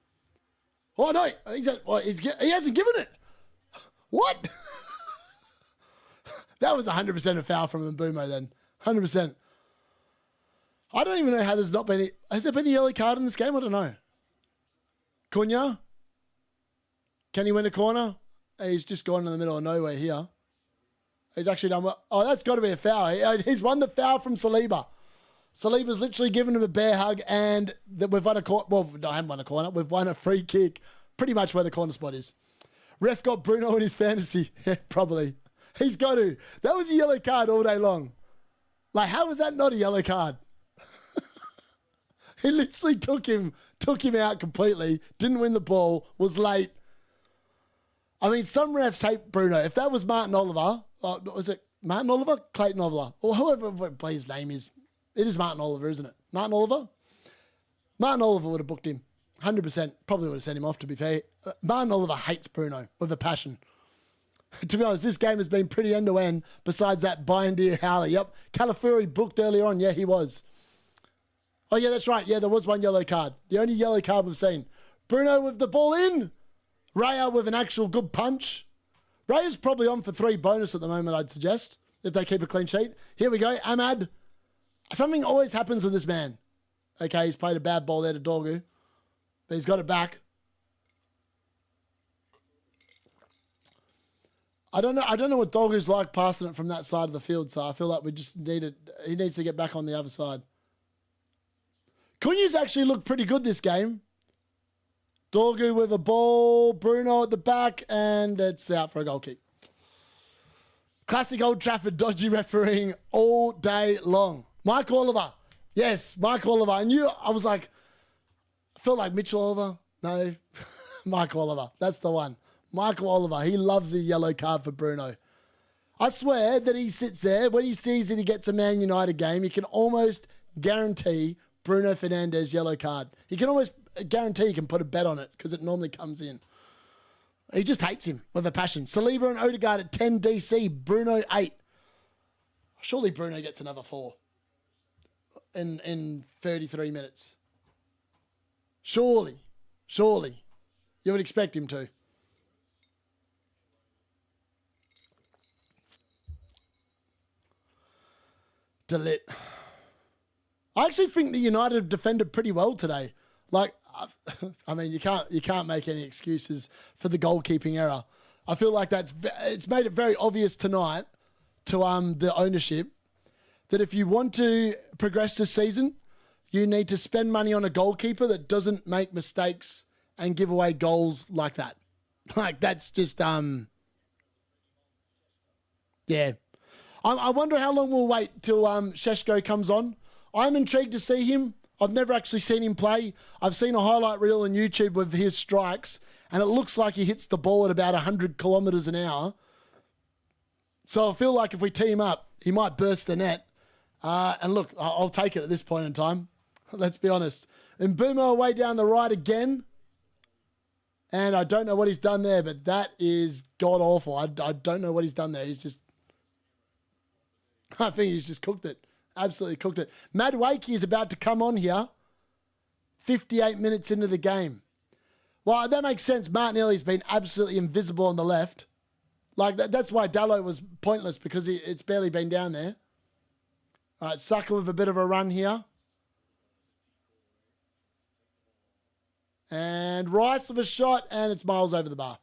Oh, no. He hasn't given it. What? That was 100% a foul from Mbumo then. 100%. I don't even know how there's not been... Has there been a yellow card in this game? I don't know. Cunha? Can he win a corner? He's just gone in the middle of nowhere here. He's actually done well. Oh, that's got to be a foul. He's won the foul from Saliba. Saliba's literally given him a bear hug and we've won a corner. Well, no, I haven't won a corner. We've won a free kick. Pretty much where the corner spot is. Ref got Bruno in his fantasy. Yeah, probably. He's got to. That was a yellow card all day long. Like, how was that not a yellow card? He literally took him out completely. Didn't win the ball. Was late. I mean, some refs hate Bruno. If that was Martin Oliver, was it Martin Oliver? Clayton Oliver? Or whoever his name is. It is Martin Oliver, isn't it? Martin Oliver? Martin Oliver would have booked him. 100%. Probably would have sent him off, to be fair. Martin Oliver hates Bruno with a passion. To be honest, this game has been pretty end-to-end besides that Bindeer Howley. Yep. Calafuri booked earlier on. Yeah, he was. Oh, yeah, that's right. Yeah, there was one yellow card. The only yellow card we've seen. Bruno with the ball in. Raya with an actual good punch. Raya's probably on for 3 bonus at the moment, I'd suggest, if they keep a clean sheet. Here we go. Ahmad. Something always happens with this man. Okay, he's played a bad ball there to Dorgu. But he's got it back. I don't know what Dorgu's like passing it from that side of the field, so I feel like we just he needs to get back on the other side. Cunha's actually looked pretty good this game. Dorgu with a ball, Bruno at the back, and it's out for a goal kick. Classic Old Trafford dodgy refereeing all day long. Mike Oliver. Yes, Mike Oliver. I was like, I felt like Mitchell Oliver. No, Mike Oliver. That's the one. Michael Oliver. He loves a yellow card for Bruno. I swear that he sits there, when he sees that he gets a Man United game, he can almost guarantee Bruno Fernandes yellow card. He can almost guarantee he can put a bet on it because it normally comes in. He just hates him with a passion. Saliba and Odegaard at 10 DC. Bruno 8. Surely Bruno gets another 4 in 33 minutes. Surely. You would expect him to. Delete. I actually think the United have defended pretty well today. Like, I mean, you can't make any excuses for the goalkeeping error. I feel like it's made it very obvious tonight to the ownership that if you want to progress this season, you need to spend money on a goalkeeper that doesn't make mistakes and give away goals like that. Like, that's just yeah. I wonder how long we'll wait till Sheshko comes on. I'm intrigued to see him. I've never actually seen him play. I've seen a highlight reel on YouTube with his strikes, and it looks like he hits the ball at about 100 kilometres an hour. So I feel like if we team up, he might burst the net. And look, I'll take it at this point in time. Let's be honest. And Boomer away down the right again. And I don't know what he's done there, but that is god-awful. I don't know what he's done there. I think he's just cooked it. Absolutely cooked it. Mad Wakey is about to come on here. 58 minutes into the game. Well, that makes sense. Martinelli's been absolutely invisible on the left. Like, that's why Dallo was pointless, because it's barely been down there. All right, Saka with a bit of a run here. And Rice with a shot, and it's miles over the bar.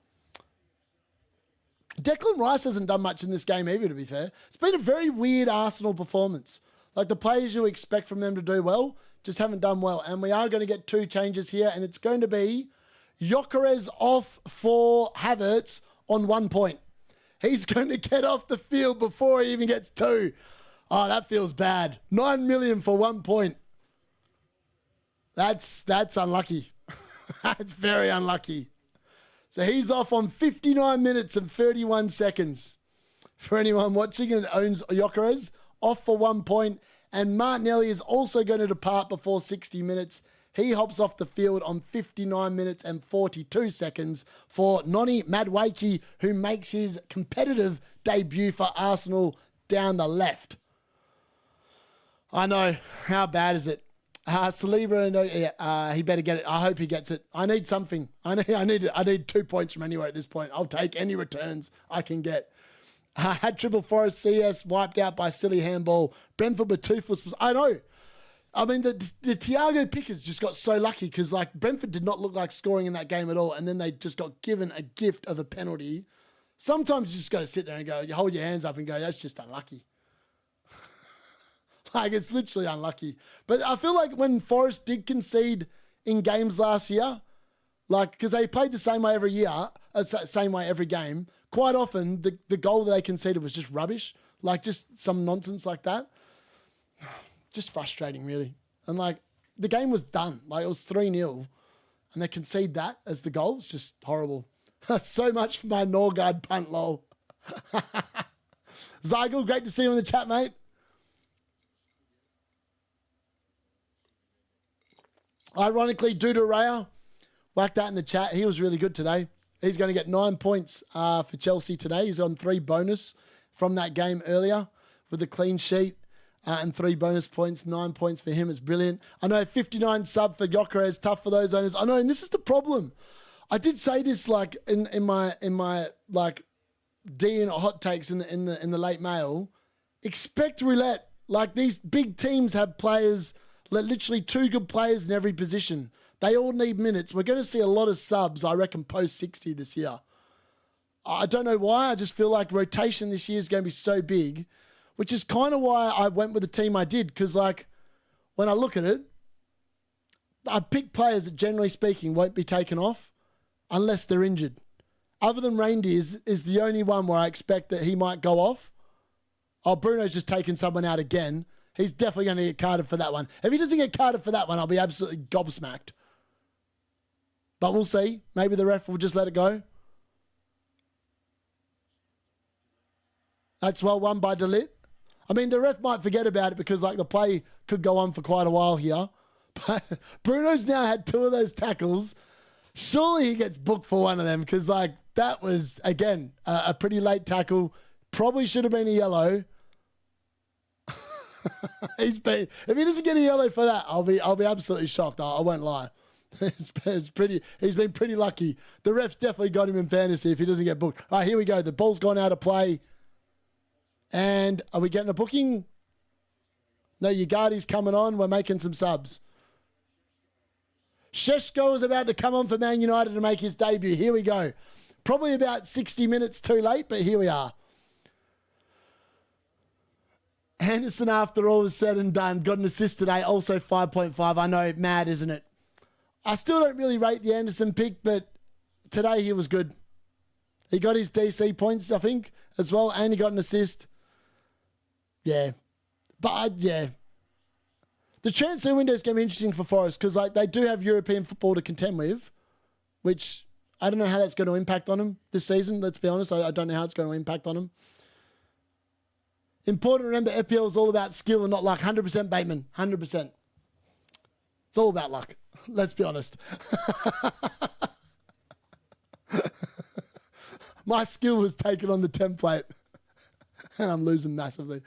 Declan Rice hasn't done much in this game either, to be fair. It's been a very weird Arsenal performance. Like, the players you expect from them to do well just haven't done well. And we are going to get 2 changes here, and it's going to be Gyökeres off for Havertz on 1 point. He's going to get off the field before he even gets 2. Oh, that feels bad. 9 million for 1 point. That's unlucky. That's very unlucky. So he's off on 59 minutes and 31 seconds. For anyone watching and owns Gyökeres, off for 1 point. And Martinelli is also going to depart before 60 minutes. He hops off the field on 59 minutes and 42 seconds for Noni Madueke, who makes his competitive debut for Arsenal down the left. I know. How bad is it? Saliba, he better get it. I hope he gets it. I need something. I need 2 points from anywhere at this point. I'll take any returns I can get. Had triple Forest CS wiped out by silly handball. Brentford with toothless. I know. I mean, the Thiago Pickers just got so lucky because, like, Brentford did not look like scoring in that game at all, and then they just got given a gift of a penalty. Sometimes you just got to sit there and go, you hold your hands up and go, that's just unlucky. Like, it's literally unlucky. But I feel like when Forest did concede in games last year, like, because they played the same way every year, same way every game, quite often the goal that they conceded was just rubbish, like just some nonsense like that. Just frustrating, really. And, like, the game was done. Like, it was 3-0, and they concede that as the goal. It's just horrible. So much for my Norgard punt, lol. Zygel, great to see you in the chat, mate. Ironically, Duda Raya, whacked that in the chat. He was really good today. He's going to get 9 points for Chelsea today. He's on 3 bonus from that game earlier with a clean sheet. And 3 bonus points, 9 points for him. It's brilliant. I know 59 sub for Gyökeres, tough for those owners. I know, and this is the problem. I did say this like in my like D-Unit hot takes in the late mail. Expect roulette. Like, these big teams have players, literally 2 good players in every position. They all need minutes. We're going to see a lot of subs, I reckon, post 60 this year. I don't know why. I just feel like rotation this year is going to be so big. Which is kind of why I went with the team I did. Because, like, when I look at it, I pick players that, generally speaking, won't be taken off unless they're injured. Other than Reindeers is the only one where I expect that he might go off. Oh, Bruno's just taken someone out again. He's definitely going to get carded for that one. If he doesn't get carded for that one, I'll be absolutely gobsmacked. But we'll see. Maybe the ref will just let it go. That's well won by Delit. I mean, the ref might forget about it because, like, the play could go on for quite a while here. But Bruno's now had 2 of those tackles. Surely he gets booked for one of them because, like, that was, again, a pretty late tackle. Probably should have been a yellow. If he doesn't get a yellow for that, I'll be absolutely shocked. I won't lie. He's been pretty lucky. The ref's definitely got him in fantasy if he doesn't get booked. All right, here we go. The ball's gone out of play. And are we getting a booking? No, Ugardi's coming on. We're making some subs. Sheshko is about to come on for Man United to make his debut. Here we go. Probably about 60 minutes too late, but here we are. Henderson, after all is said and done, got an assist today, also 5.5. I know, mad, isn't it? I still don't really rate the Anderson pick, but today he was good. He got his DC points, I think, as well, and he got an assist. Yeah. But, yeah. The transfer window is going to be interesting for Forest because, like, they do have European football to contend with, which I don't know how that's going to impact on them this season. Let's be honest. I don't know how it's going to impact on them. Important to remember, FPL is all about skill and not luck. 100% Bateman. 100%. It's all about luck. Let's be honest. My skill was taken on the template. And I'm losing massively.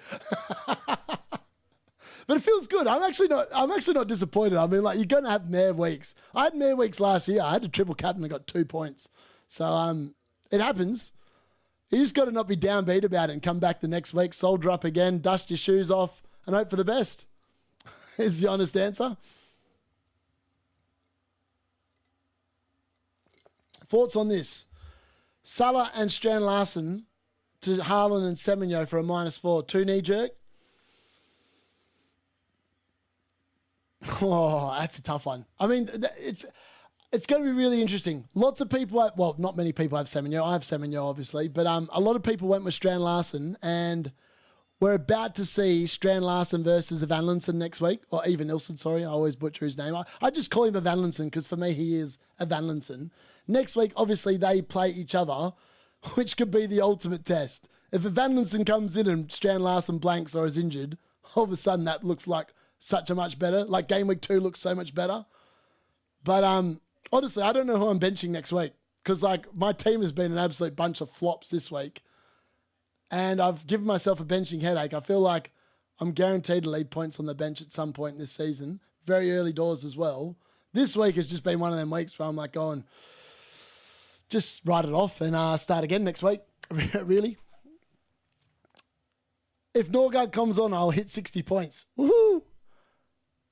But it feels good. I'm actually not disappointed. I mean, like, you're going to have mare weeks. I had mare weeks last year. I had a triple captain and got 2 points. So it happens. You just got to not be downbeat about it and come back the next week, soldier up again, dust your shoes off, and hope for the best. Is the honest answer. Thoughts on this? Salah and Strand Larson to Haaland and Semenyo for a -4. 2 knee jerk. Oh, that's a tough one. I mean, It's going to be really interesting. Lots of people, well, not many people have Semenyo. I have Semenyo, obviously, but a lot of people went with Strand Larsen, and we're about to see Strand Larsen versus Evanlinson next week, or Evan Nilsson, sorry. I always butcher his name. I just call him Evanlinson because for me he is Evanlinson. Next week, obviously, they play each other, which could be the ultimate test. If Evanlinson comes in and Strand Larsen blanks or is injured, all of a sudden that looks like such a much better. Like game week 2 looks so much better. But honestly, I don't know who I'm benching next week because like my team has been an absolute bunch of flops this week. And I've given myself a benching headache. I feel like I'm guaranteed to lead points on the bench at some point this season. Very early doors as well. This week has just been one of them weeks where I'm like going, just write it off and start again next week. Really. If Norgard comes on, I'll hit 60 points. Woohoo!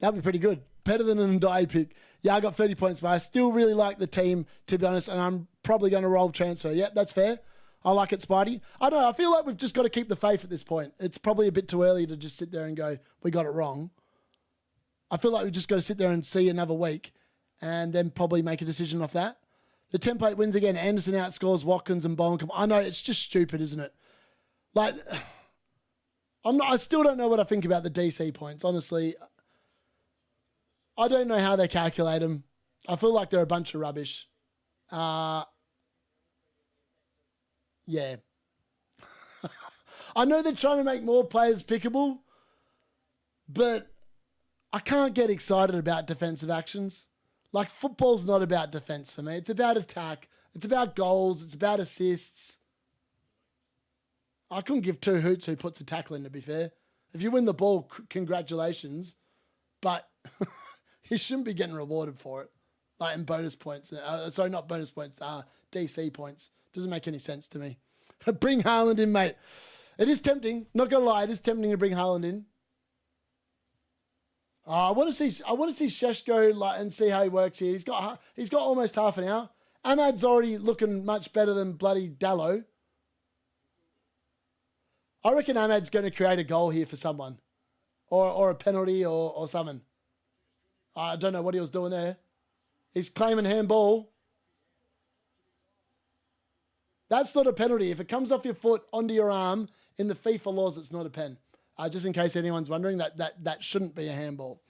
That'd be pretty good. Better than an Ndai pick. Yeah, I got 30 points, but I still really like the team, to be honest, and I'm probably going to roll transfer. Yeah, that's fair. I like it, Spidey. I don't know. I feel like we've just got to keep the faith at this point. It's probably a bit too early to just sit there and go, we got it wrong. I feel like we've just got to sit there and see another week and then probably make a decision off that. The template wins again. Anderson outscores Watkins and Bowen. I know, it's just stupid, isn't it? Like, I still don't know what I think about the DC points, honestly. I don't know how they calculate them. I feel like they're a bunch of rubbish. Yeah. I know they're trying to make more players pickable, but I can't get excited about defensive actions. Like, football's not about defense for me. It's about attack. It's about goals. It's about assists. I couldn't give two hoots who puts a tackle in, to be fair. If you win the ball, congratulations. But you shouldn't be getting rewarded for it. Like in bonus points. Sorry, not bonus points. DC points. Doesn't make any sense to me. Bring Haaland in, mate. It is tempting. Not going to lie. It is tempting to bring Haaland in. I want to see Sheshko and see how he works here. He's got almost half an hour. Ahmad's already looking much better than bloody Dallo. I reckon Ahmad's going to create a goal here for someone. Or a penalty or something. I don't know what he was doing there. He's claiming handball. That's not a penalty. If it comes off your foot onto your arm, in the FIFA laws, it's not a pen. Just in case anyone's wondering, that shouldn't be a handball.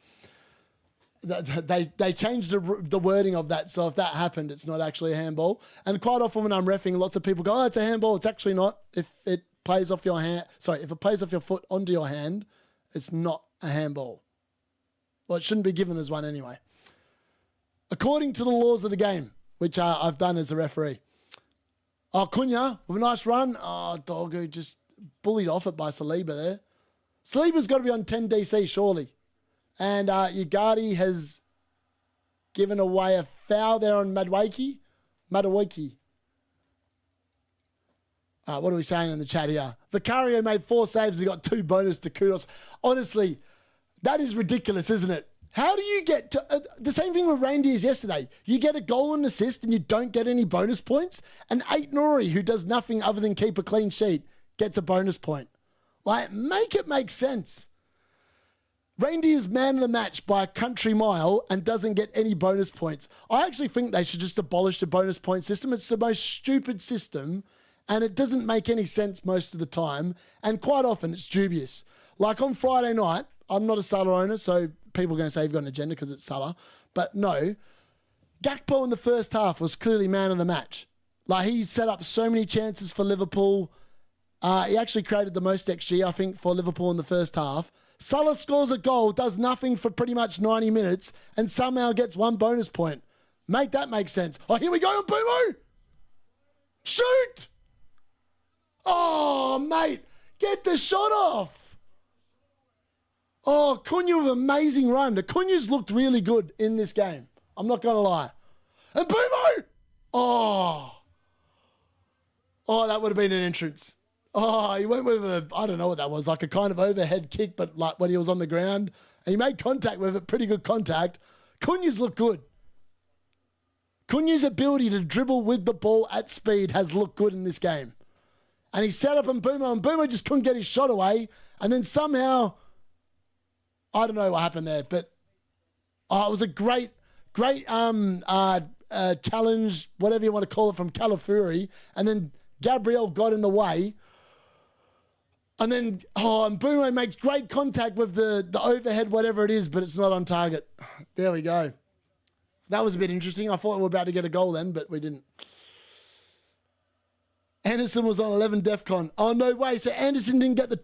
They changed the wording of that, so if that happened, it's not actually a handball. And quite often when I'm reffing, lots of people go, oh, it's a handball. It's actually not. If it plays off your hand, if it plays off your foot onto your hand, it's not a handball. Well, it shouldn't be given as one anyway. According to the laws of the game, which I've done as a referee. Oh, Cunha with a nice run. Oh, Doggo just bullied off it by Saliba there. Saliba's got to be on 10 DC, surely. And Ugarte has given away a foul there on Madueke. What are we saying in the chat here? Vicario made 4 saves. He got 2 bonus to kudos. Honestly, that is ridiculous, isn't it? How do you get to... the same thing with Reindeers yesterday. You get a goal and assist and you don't get any bonus points. And 8 Nori, who does nothing other than keep a clean sheet, gets a bonus point. Like, make it make sense. Reindeer's man of the match by a country mile and doesn't get any bonus points. I actually think they should just abolish the bonus point system. It's the most stupid system and it doesn't make any sense most of the time. And quite often it's dubious. Like on Friday night, I'm not a Salah owner, so people are going to say you've got an agenda because it's Salah. But no, Gakpo in the first half was clearly man of the match. Like, he set up so many chances for Liverpool. He actually created the most XG, I think, for Liverpool in the first half. Salah scores a goal, does nothing for pretty much 90 minutes, and somehow gets 1 bonus point. Make that make sense. Oh, here we go, Mbumo! Shoot! Oh, mate, get the shot off. Oh, Cunha with an amazing run. The Cunha's looked really good in this game. I'm not going to lie. And Mbumo! Oh, that would have been an entrance. Oh, he went with I don't know what that was, like a kind of overhead kick, but like when he was on the ground. And he made contact with it, pretty good contact. Cunha's looked good. Cunha's ability to dribble with the ball at speed has looked good in this game. And he set up Mbumo, and Mbumo just couldn't get his shot away. And then somehow, I don't know what happened there, but it was a great Great challenge, whatever you want to call it, from Calafiori. And then Gabriel got in the way. And then, and Bruno makes great contact with the overhead, whatever it is, but it's not on target. There we go. That was a bit interesting. I thought we were about to get a goal then, but we didn't. Anderson was on 11 DEFCON. Oh, no way. So Anderson didn't get the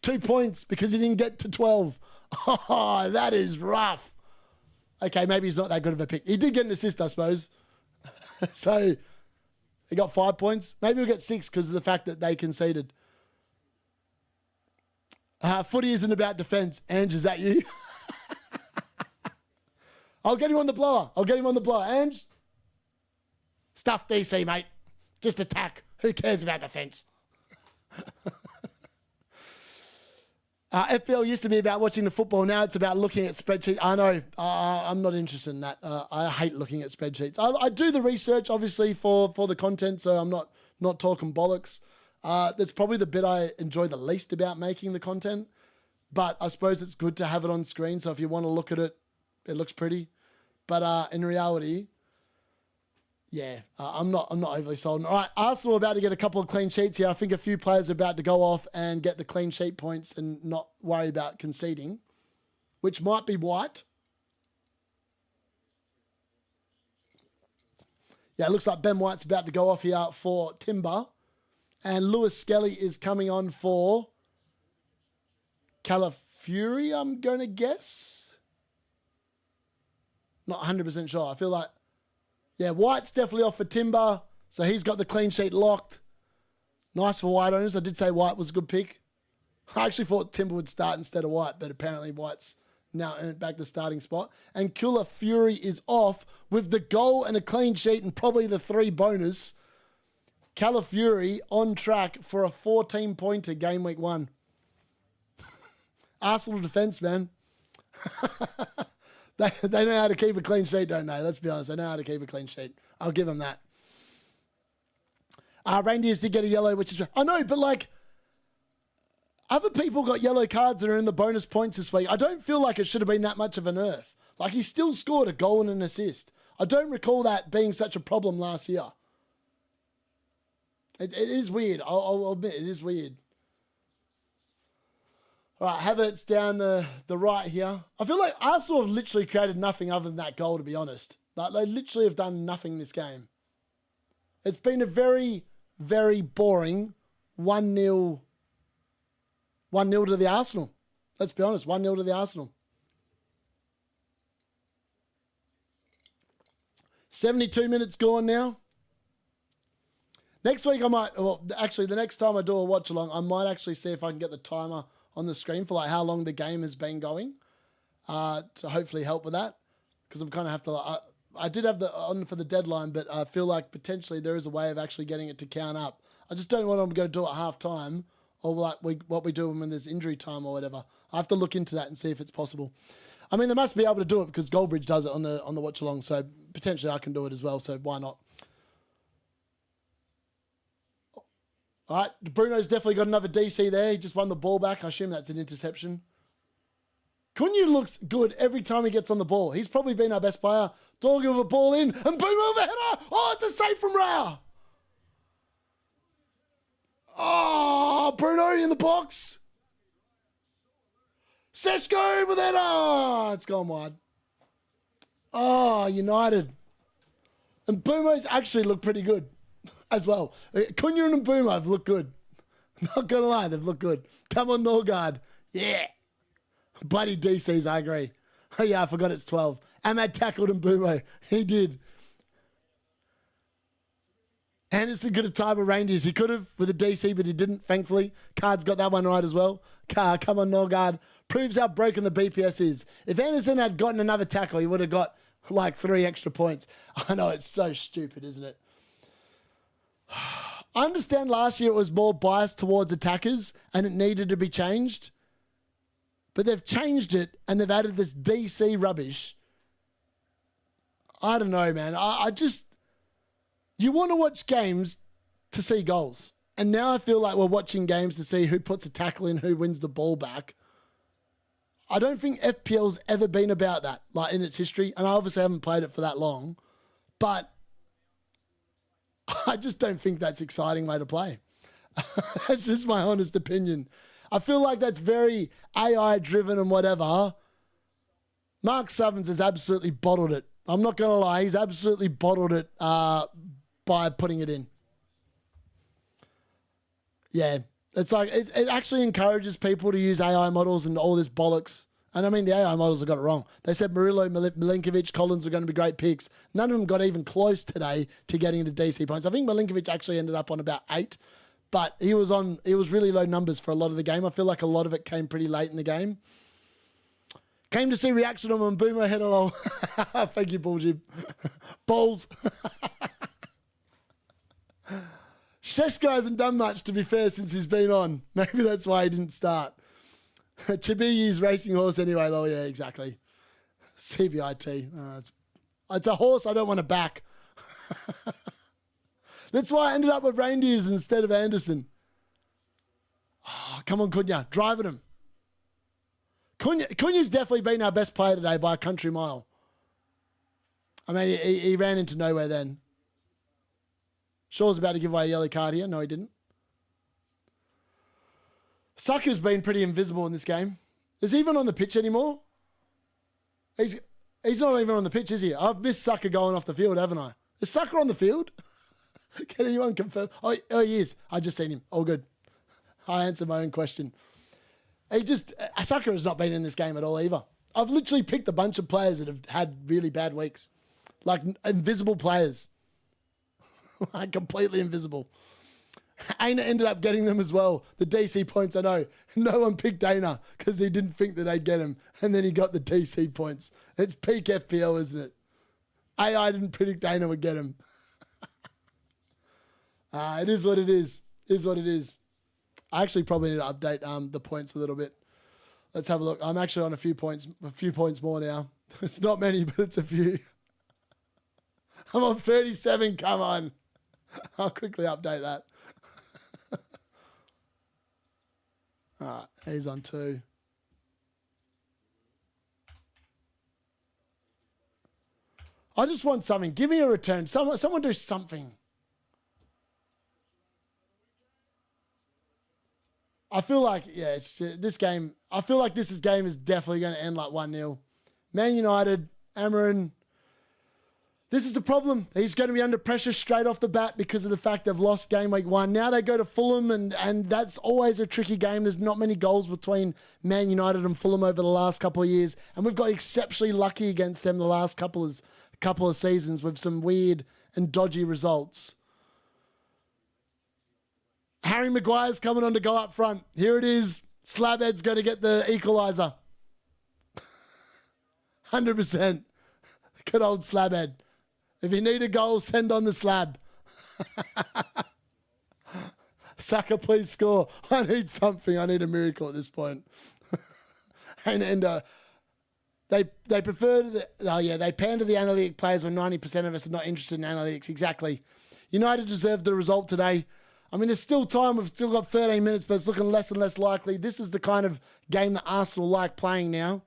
two points because he didn't get to 12. Oh, that is rough. Okay, maybe he's not that good of a pick. He did get an assist, I suppose. So he got 5 points. Maybe he'll get 6 because of the fact that they conceded. Footy isn't about defence. Ange, is that you? I'll get him on the blower. Ange? Stuff DC, mate. Just attack. Who cares about defence? FPL used to be about watching the football. Now it's about looking at spreadsheets. I know. I'm not interested in that. I hate looking at spreadsheets. I do the research, obviously, for the content, so I'm not talking bollocks. That's probably the bit I enjoy the least about making the content. But I suppose it's good to have it on screen, so if you want to look at it, it looks pretty. But in reality, yeah, I'm not overly sold. All right, Arsenal are about to get a couple of clean sheets here. I think a few players are about to go off and get the clean sheet points and not worry about conceding, which might be White. Yeah, it looks like Ben White's about to go off here for Timber. And Lewis Skelly is coming on for Calafiori, I'm going to guess. Not 100% sure. I feel like, yeah, White's definitely off for Timber. So he's got the clean sheet locked. Nice for White owners. I did say White was a good pick. I actually thought Timber would start instead of White, but apparently White's now earned back the starting spot. And Calafiori is off with the goal and a clean sheet and probably the 3 bonus. Calafiori on track for a 14-pointer game week 1. Arsenal defence, man. They know how to keep a clean sheet, don't they? Let's be honest. They know how to keep a clean sheet. I'll give them that. Reindeers did get a yellow, which is... I know, but like... Other people got yellow cards that are in the bonus points this week. I don't feel like it should have been that much of a nerf. Like, he still scored a goal and an assist. I don't recall that being such a problem last year. It is weird. I'll admit, it is weird. All right, Havertz down the right here. I feel like Arsenal have literally created nothing other than that goal, to be honest. Like, they literally have done nothing this game. It's been a very, very boring 1-0 to the Arsenal. Let's be honest, 1-0 to the Arsenal. 72 minutes gone now. Next week I might, well, actually the next time I do a watch along, I might actually see if I can get the timer on the screen for like how long the game has been going to hopefully help with that. Because I'm kind of have to, I did have the on for the deadline, but I feel like potentially there is a way of actually getting it to count up. I just don't know what I'm going to do at half time or like what we do when there's injury time or whatever. I have to look into that and see if it's possible. I mean, they must be able to do it because Goldbridge does it on the watch along, so potentially I can do it as well, so why not? All right, Bruno's definitely got another DC there. He just won the ball back. I assume that's an interception. Cunha looks good every time he gets on the ball. He's probably been our best player. Dorgan with a ball in, and boom, over header. Oh, it's a save from Raya. Oh, Bruno in the box. Seshko with it. Oh, it's gone wide. Oh, United. And Bumo's actually looked pretty good as well. Cunha and Mbumo have looked good. Not going to lie, they've looked good. Come on, Norgard. Yeah. Bloody DCs, I agree. Oh, yeah, I forgot it's 12. Ahmad tackled Mbumo. He did. Anderson could have timed with reindeers. He could have with a DC, but he didn't, thankfully. Card's got that one right as well. Come on, Norgard. Proves how broken the BPS is. If Anderson had gotten another tackle, he would have got like 3 extra points. I know, it's so stupid, isn't it? I understand last year it was more biased towards attackers and it needed to be changed. But they've changed it and they've added this DC rubbish. I don't know, man. I just... You want to watch games to see goals. And now I feel like we're watching games to see who puts a tackle in, who wins the ball back. I don't think FPL's ever been about that, like in its history. And I obviously haven't played it for that long, but I just don't think that's exciting way to play. That's just my honest opinion. I feel like that's very AI driven and whatever. Mark Summons has absolutely bottled it. I'm not going to lie. He's absolutely bottled it by putting it in. Yeah. It's like, it actually encourages people to use AI models and all this bollocks. And I mean, the AI models have got it wrong. They said Murillo, Milinkovic, Collins were going to be great picks. None of them got even close today to getting the DC points. I think Milinkovic actually ended up on about 8, but it was really low numbers for a lot of the game. I feel like a lot of it came pretty late in the game. Came to see reaction on when Boomer hit all. Thank you, Bull Jib. Balls. Sheshko hasn't done much, to be fair, since he's been on. Maybe that's why he didn't start. Chibiyi's racing horse anyway, though. Yeah, exactly. CBIT. It's a horse I don't want to back. That's why I ended up with reindeers instead of Anderson. Oh, come on, Cunha. Driving him. Cunha's definitely been our best player today by a country mile. I mean, he ran into nowhere then. Shaw's about to give away a yellow card here. No, he didn't. Saka's been pretty invisible in this game. Is he even on the pitch anymore? He's not even on the pitch, is he? I've missed Saka going off the field, haven't I? Is Saka on the field? Can anyone confirm? Oh, he is. I just seen him. All good. I answered my own question. Saka has not been in this game at all either. I've literally picked a bunch of players that have had really bad weeks. Like invisible players. Like completely invisible. Aina ended up getting them as well. The DC points, I know. No one picked Aina because he didn't think that they'd get him. And then he got the DC points. It's peak FPL, isn't it? AI didn't predict Aina would get him. It is what it is. It is what it is. I actually probably need to update the points a little bit. Let's have a look. I'm actually on a few points more now. It's not many, but it's a few. I'm on 37. Come on. I'll quickly update that. All right, he's on 2. I just want something. Give me a return. Someone do something. I feel like, yeah, this game, I feel like this game is definitely going to end like 1-0. Man United, Amarin. This is the problem. He's going to be under pressure straight off the bat because of the fact they've lost game week 1. Now they go to Fulham, and that's always a tricky game. There's not many goals between Man United and Fulham over the last couple of years, and we've got exceptionally lucky against them the last couple of seasons with some weird and dodgy results. Harry Maguire's coming on to go up front. Here it is. Slabhead's going to get the equaliser. 100%. Good old Slabhead. If you need a goal, send on the slab. Saka, please score. I need something. I need a miracle at this point. They prefer they pander the analytic players when 90% of us are not interested in analytics. Exactly. United deserved the result today. I mean, there's still time. We've still got 13 minutes, but it's looking less and less likely. This is the kind of game that Arsenal like playing now.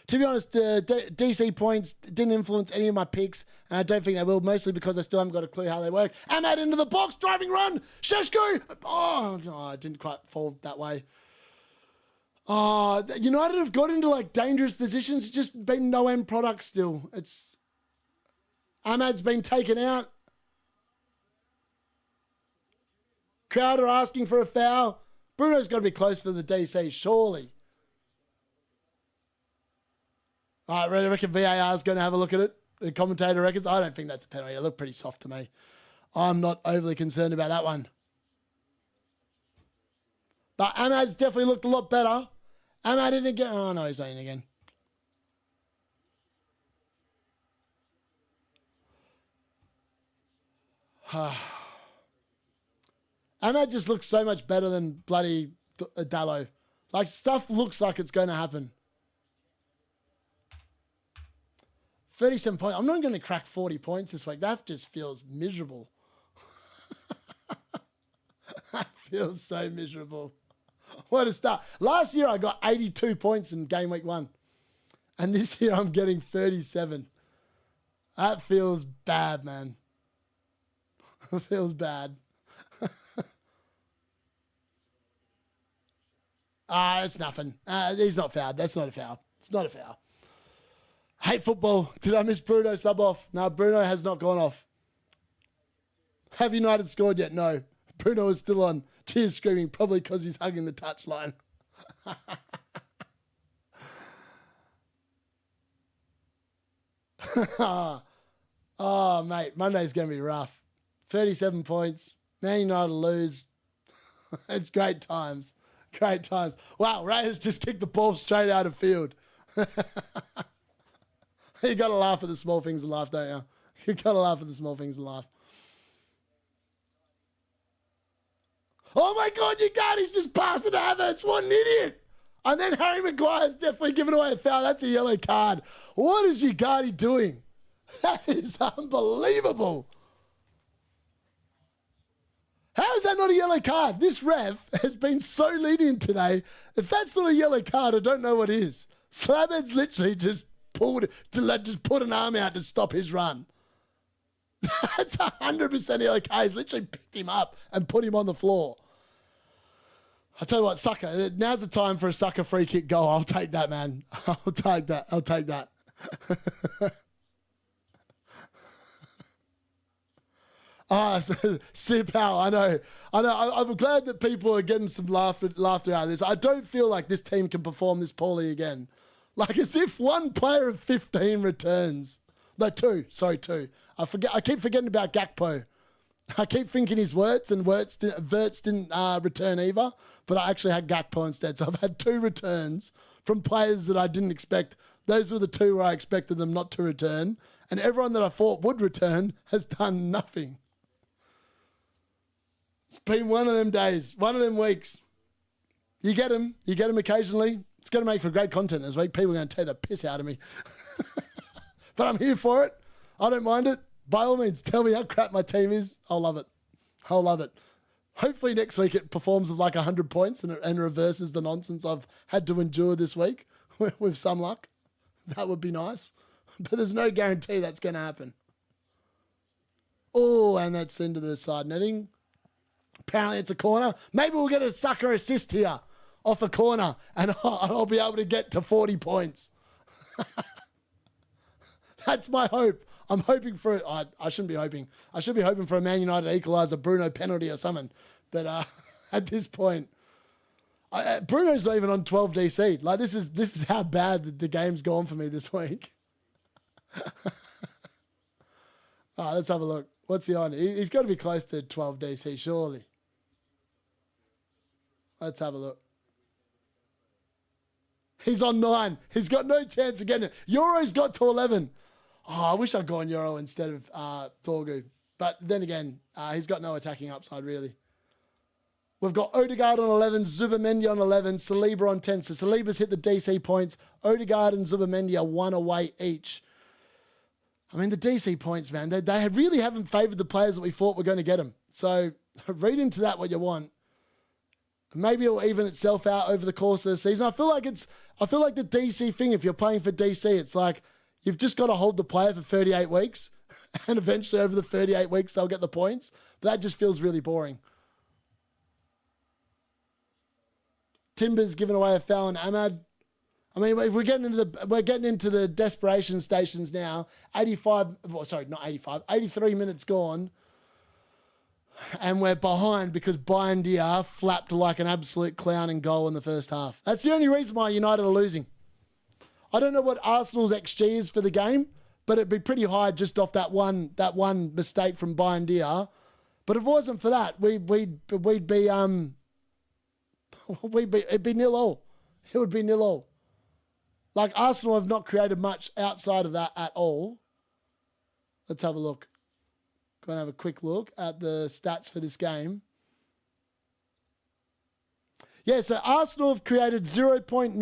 To be honest, DC points didn't influence any of my picks, and I don't think they will, mostly because I still haven't got a clue how they work. Ahmad into the box, driving run, Sheshko! Oh, no, I didn't quite fall that way. Oh, United have got into like dangerous positions, just been no-end product still. Ahmad's been taken out. Crowder asking for a foul. Bruno's got to be close for the DC, surely. All right, I reckon VAR's going to have a look at it. The commentator reckons. I don't think that's a penalty. It looked pretty soft to me. I'm not overly concerned about that one. But Ahmad's definitely looked a lot better. Ahmad in again. Oh, no, he's not in again. Ahmad just looks so much better than bloody Dallo. Like, stuff looks like it's going to happen. 37 points. I'm not going to crack 40 points this week. That just feels miserable. That feels so miserable. What a start. Last year I got 82 points in game week 1. And this year I'm getting 37. That feels bad, man. It feels bad. It's nothing. He's not fouled. That's not a foul. It's not a foul. Hate football. Did I miss Bruno sub off? No, Bruno has not gone off. Have United scored yet? No. Bruno is still on. Cheers screaming, probably because he's hugging the touchline. Oh, mate. Monday's going to be rough. 37 points. Man United lose. It's great times. Great times. Wow, Reyes just kicked the ball straight out of field. You got to laugh at the small things in life, don't you? You got to laugh at the small things in life. Oh my God, Ugardi's just passed it to Havertz. What an idiot. And then Harry Maguire's definitely given away a foul. That's a yellow card. What is Ugardi doing? That is unbelievable. How is that not a yellow card? This ref has been so lenient today. If that's not a yellow card, I don't know what is. Slabhead's literally just put an arm out to stop his run. That's 100% yellow card. He's literally picked him up and put him on the floor. I'll tell you what, sucker. Now's the time for a sucker free kick goal. I'll take that, man. I'll take that. I'll take that. Sipal, I know. I'm glad that people are getting some laughter out of this. I don't feel like this team can perform this poorly again. Like as if one player of 15 returns. No, two. Sorry, two. I keep forgetting about Gakpo. I keep thinking he's Wirtz, and Wirtz didn't return either. But I actually had Gakpo instead. So I've had 2 returns from players that I didn't expect. Those were the 2 where I expected them not to return. And everyone that I thought would return has done nothing. It's been one of them days, one of them weeks. You get them occasionally. It's going to make for great content this week. People are going to take the piss out of me. But I'm here for it. I don't mind it. By all means, tell me how crap my team is. I'll love it. I'll love it. Hopefully next week it performs with like 100 points and reverses the nonsense I've had to endure this week with some luck. That would be nice. But there's no guarantee that's going to happen. Oh, and that's into the side netting. Apparently it's a corner. Maybe we'll get a sucker assist here off a corner and I'll be able to get to 40 points. That's my hope. I'm hoping for it. I shouldn't be hoping. I should be hoping for a Man United equaliser, Bruno penalty or something. But at this point, Bruno's not even on 12 DC. Like this is how bad the game's gone for me this week. All right, let's have a look. What's he on? He's got to be close to 12 DC, surely. Let's have a look. He's on 9. He's got no chance of getting it. Euro's got to 11. Oh, I wish I'd gone Euro instead of Torgu. But then again, he's got no attacking upside, really. We've got Odegaard on 11, Zubamendi on 11, Saliba on 10. So Saliba's hit the DC points. Odegaard and Zubamendi are 1 away each. I mean, the DC points, man, they really haven't favoured the players that we thought were going to get them. So read into that what you want. Maybe it'll even itself out over the course of the season. I feel like the DC thing, if you're playing for DC, it's like you've just got to hold the player for 38 weeks and eventually over the 38 weeks they'll get the points. But that just feels really boring. Timber's giving away a foul on Ahmad. I mean, we're getting into the desperation stations now. 83 minutes gone. And we're behind because Bayendier flapped like an absolute clown in goal in the first half. That's the only reason why United are losing. I don't know what Arsenal's XG is for the game, but it'd be pretty high just off that one mistake from Bayendier. But if it wasn't for that, it'd be 0-0. It would be 0-0. Like Arsenal have not created much outside of that at all. Let's have a look. Going to have a quick look at the stats for this game. Yeah, so Arsenal have created 0.97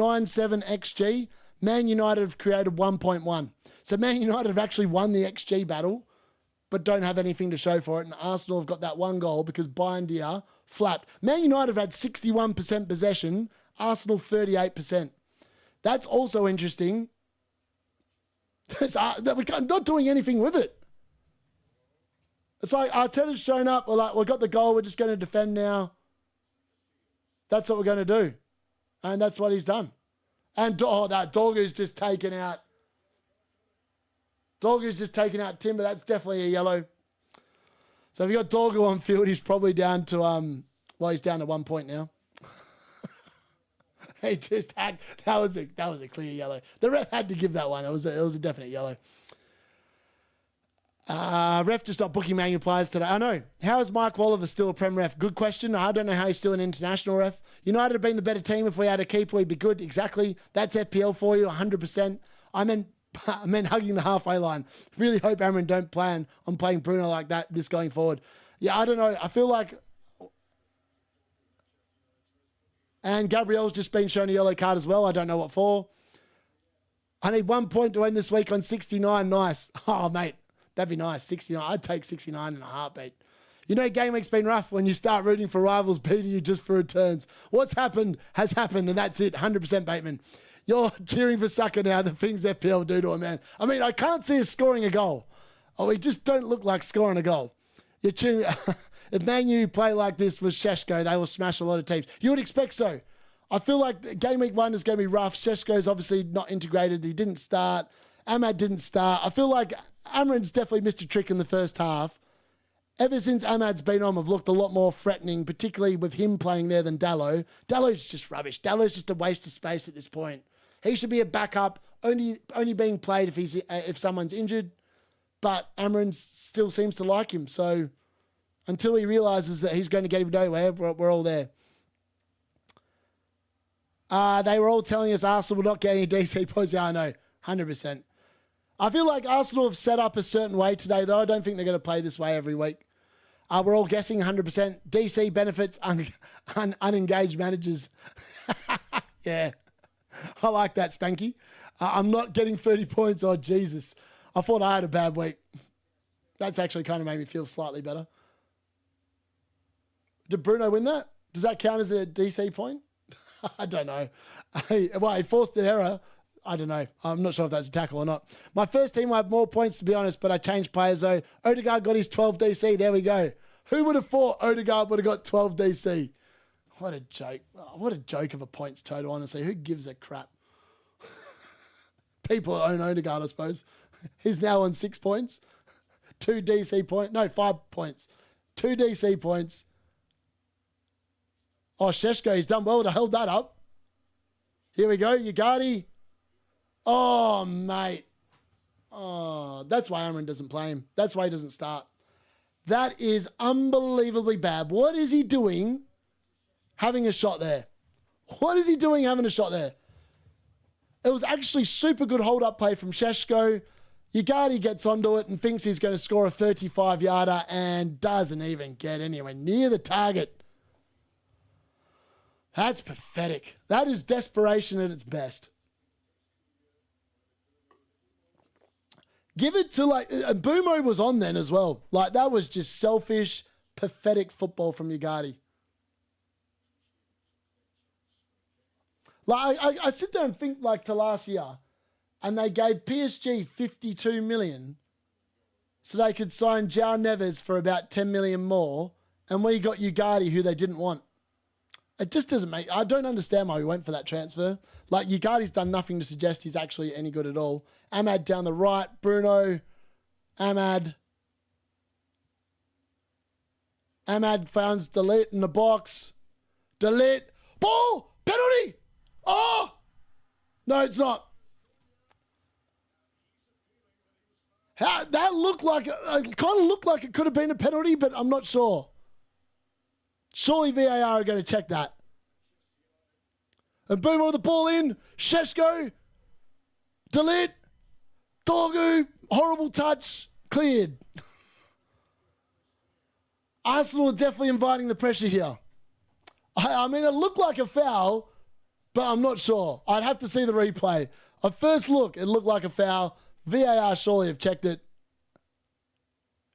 XG. Man United have created 1.1. So Man United have actually won the XG battle, but don't have anything to show for it. And Arsenal have got that one goal because Bindia flapped. Man United have had 61% possession, Arsenal 38%. That's also interesting. That we're not doing anything with it. It's like Arteta's shown up. We're like, we've got the goal. We're just going to defend now. That's what we're going to do. And that's what he's done. And that Dorgu's just taken out. Dorgu's just taken out Timber. That's definitely a yellow. So if you got Dorgu on field, he's probably down to, he's down to 1 point now. He just had, that was a clear yellow. The ref had to give that one. It was a definite yellow. Ref just stopped booking manual players today. I know. How is Mike Walliver still a Prem ref? Good question. I don't know how he's still an international ref. United have been the better team. If we had a keeper, we'd be good. Exactly. That's FPL for you, 100%. I meant hugging the halfway line. Really hope Amron don't plan on playing Bruno like that this going forward. Yeah, I don't know. I feel like... And Gabriel's just been shown a yellow card as well. I don't know what for. I need 1 point to end this week on 69. Nice. Oh, mate. That'd be nice. 69. I'd take 69 in a heartbeat. You know, game week's been rough when you start rooting for rivals beating you just for returns. What's happened has happened, and that's it. 100% Bateman. You're cheering for Saka now, the things FPL do to a man. I mean, I can't see us scoring a goal. Oh, we just don't look like scoring a goal. You're cheering... If Man U play like this with Šeško, they will smash a lot of teams. You would expect so. I feel like game week 1 is going to be rough. Šeško's obviously not integrated. He didn't start. Ahmad didn't start. I feel like Amron's definitely missed a trick in the first half. Ever since Ahmad's been on, we've looked a lot more threatening, particularly with him playing there than Dallo. Dallo's just rubbish. Dallo's just a waste of space at this point. He should be a backup, only being played if someone's injured. But Amron still seems to like him, so... Until he realises that he's going to get him nowhere, we're all there. They were all telling us Arsenal will not get any DC points. Yeah, I know. 100%. I feel like Arsenal have set up a certain way today, though. I don't think they're going to play this way every week. We're all guessing 100%. DC benefits unengaged managers. Yeah. I like that, Spanky. I'm not getting 30 points. Oh, Jesus. I thought I had a bad week. That's actually kind of made me feel slightly better. Did Bruno win that? Does that count as a DC point? I don't know. Well, he forced an error. I don't know. I'm not sure if that's a tackle or not. My first team will have more points, to be honest, but I changed players, though. Odegaard got his 12 DC. There we go. Who would have thought Odegaard would have got 12 DC? What a joke. Oh, what a joke of a points total, honestly. Who gives a crap? People that own Odegaard, I suppose. He's now on 6 points. 2 DC points. No, 5 points. 2 DC points. Oh, Šeško, he's done well to hold that up. Here we go, Ugarte. Oh, mate. Oh, that's why Amron doesn't play him. That's why he doesn't start. That is unbelievably bad. What is he doing having a shot there? What is he doing having a shot there? It was actually super good hold-up play from Šeško. Ugarte gets onto it and thinks he's going to score a 35-yarder and doesn't even get anywhere near the target. That's pathetic. That is desperation at its best. Give it to Bumo was on then as well. Like that was just selfish, pathetic football from Ugarte. Like I sit there and think like to last year, and they gave PSG 52 million so they could sign João Neves for about 10 million more, and we got Ugarte who they didn't want. It just doesn't make... I don't understand why we went for that transfer. Like, Ugarte's done nothing to suggest he's actually any good at all. Ahmad down the right. Bruno. Ahmad. Ahmad finds Delete in the box. Delete. Ball! Penalty! Oh! No, it's not. That looked like... It kind of looked like it could have been a penalty, but I'm not sure. Surely VAR are going to check that. And boom, with the ball in. Šeško. Delete. Dorgu. Horrible touch. Cleared. Arsenal are definitely inviting the pressure here. I mean, it looked like a foul, but I'm not sure. I'd have to see the replay. At first look, it looked like a foul. VAR surely have checked it.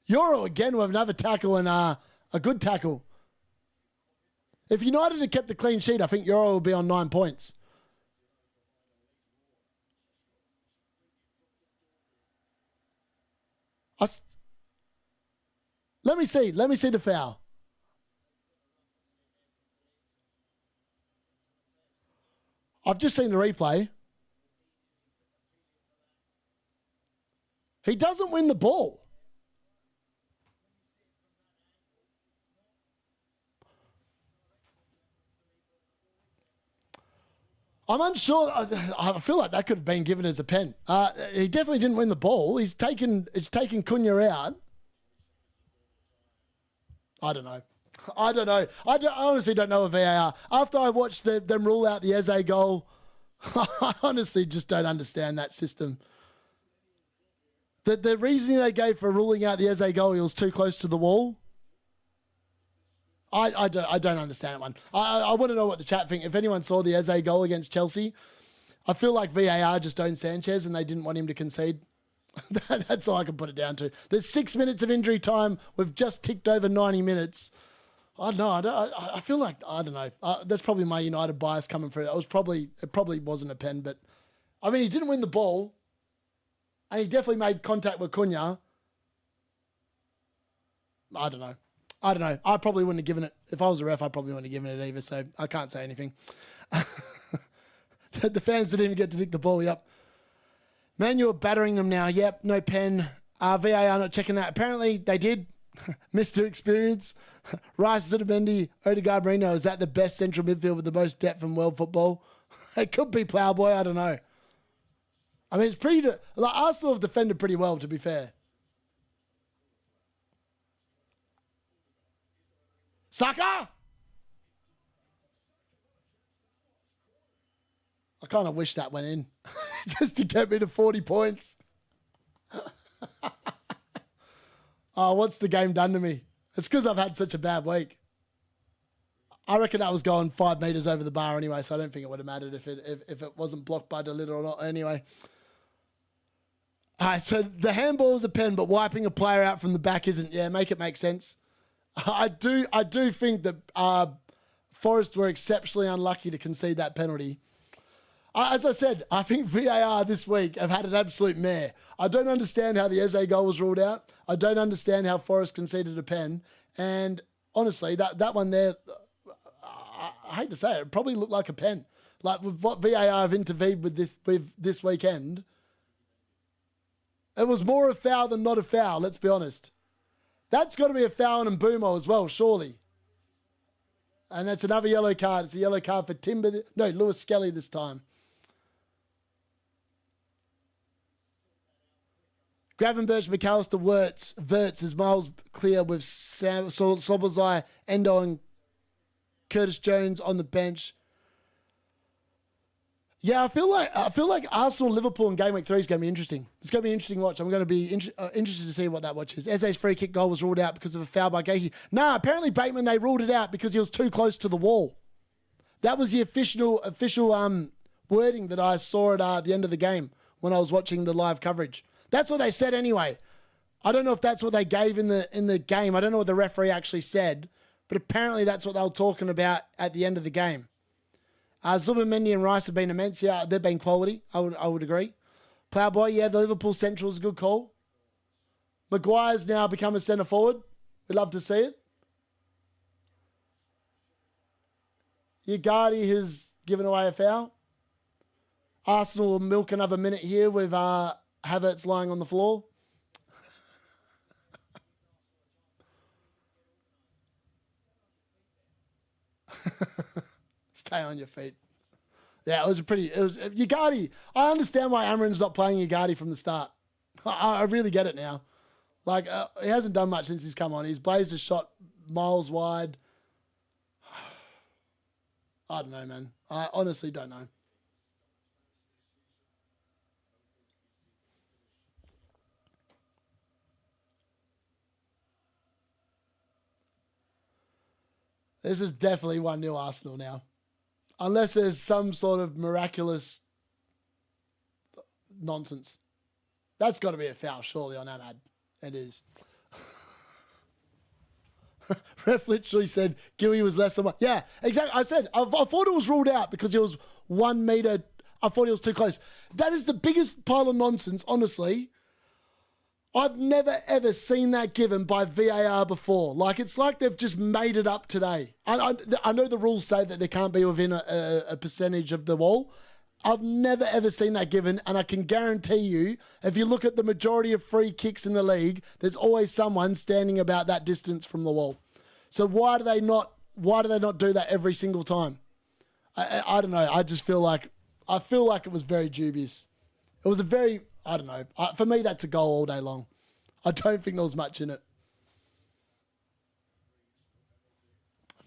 Euro again with another tackle and a good tackle. If United had kept the clean sheet, I think Euro will be on 9 points. Let me see the foul. I've just seen the replay. He doesn't win the ball. I'm unsure. I feel like that could have been given as a pen. He definitely didn't win the ball. It's taken Cunha out. I don't know. I honestly don't know a VAR. After I watched them rule out the Eze goal, I honestly just don't understand that system. The reasoning they gave for ruling out the Eze goal, he was too close to the wall. I don't understand it, one. I want to know what the chat think. If anyone saw the Eze goal against Chelsea, I feel like VAR just owned Sanchez and they didn't want him to concede. That's all I can put it down to. There's 6 minutes of injury time. We've just ticked over 90 minutes. I don't know. I feel like, I don't know. That's probably my United bias coming through. It probably wasn't a pen, but I mean, he didn't win the ball and he definitely made contact with Cunha. I don't know. I probably wouldn't have given it. If I was a ref, I probably wouldn't have given it either, so I can't say anything. The fans didn't even get to nick the ball. Yep. Man, you're battering them now. Yep, no pen. VAR not checking that. Apparently, they did. Mr. Experience. Rice, Zubimendi, Odegaard, Marino. Is that the best central midfield with the most depth in world football? It could be Ploughboy. I don't know. I mean, it's pretty... Like, Arsenal have defended pretty well, to be fair. Saka! I kind of wish that went in. Just to get me to 40 points. Oh, what's the game done to me? It's because I've had such a bad week. I reckon that was going 5 meters over the bar anyway, so I don't think it would have mattered if it wasn't blocked by Delita or not anyway. All right, so the handball is a pen, but wiping a player out from the back isn't. Yeah, make it make sense. I do think that Forest were exceptionally unlucky to concede that penalty. As I said, I think VAR this week have had an absolute mare. I don't understand how the Eze goal was ruled out. I don't understand how Forest conceded a pen. And honestly, that one there, I hate to say it probably looked like a pen. Like with what VAR have intervened with this weekend, it was more a foul than not a foul, let's be honest. That's got to be a foul on Mbumo as well, surely. And that's another yellow card. It's a yellow card for Lewis Skelly this time. Gravenberch, McAllister, Wirtz as Miles clear with Sobozai, Endo and Curtis Jones on the bench. Yeah, I feel like Arsenal, Liverpool in game week 3 is going to be interesting. It's going to be an interesting watch. I'm going to be interested to see what that watch is. Eze's free kick goal was ruled out because of a foul by Gahey. Nah, apparently Bateman, they ruled it out because he was too close to the wall. That was the official wording that I saw at the end of the game when I was watching the live coverage. That's what they said anyway. I don't know if that's what they gave in the game. I don't know what the referee actually said, but apparently that's what they were talking about at the end of the game. Zubimendi and Rice have been immense. Yeah, they've been quality. I would agree. Ploughboy, yeah, the Liverpool Central is a good call. Maguire's now become a centre forward. We'd love to see it. Ugardi has given away a foul. Arsenal will milk another minute here with Havertz lying on the floor. Stay on your feet. Yeah, it was Ugardi. I understand why Amarin's not playing Ugardi from the start. I really get it now. Like, he hasn't done much since he's come on. He's blazed a shot miles wide. I don't know, man. I honestly don't know. This is definitely 1-0 Arsenal now. Unless there's some sort of miraculous nonsense. That's got to be a foul, surely, on Ahmad. It is. Ref literally said Gilly was less than one. Yeah, exactly. I said, I thought it was ruled out because it was 1 meter. I thought it was too close. That is the biggest pile of nonsense, honestly. I've never, ever seen that given by VAR before. Like, it's like they've just made it up today. I know the rules say that they can't be within a percentage of the wall. I've never, ever seen that given, and I can guarantee you, if you look at the majority of free kicks in the league, there's always someone standing about that distance from the wall. So why do they not do that every single time? I don't know. I just feel like it was very dubious. It was a very, I don't know. For me, that's a goal all day long. I don't think there was much in it.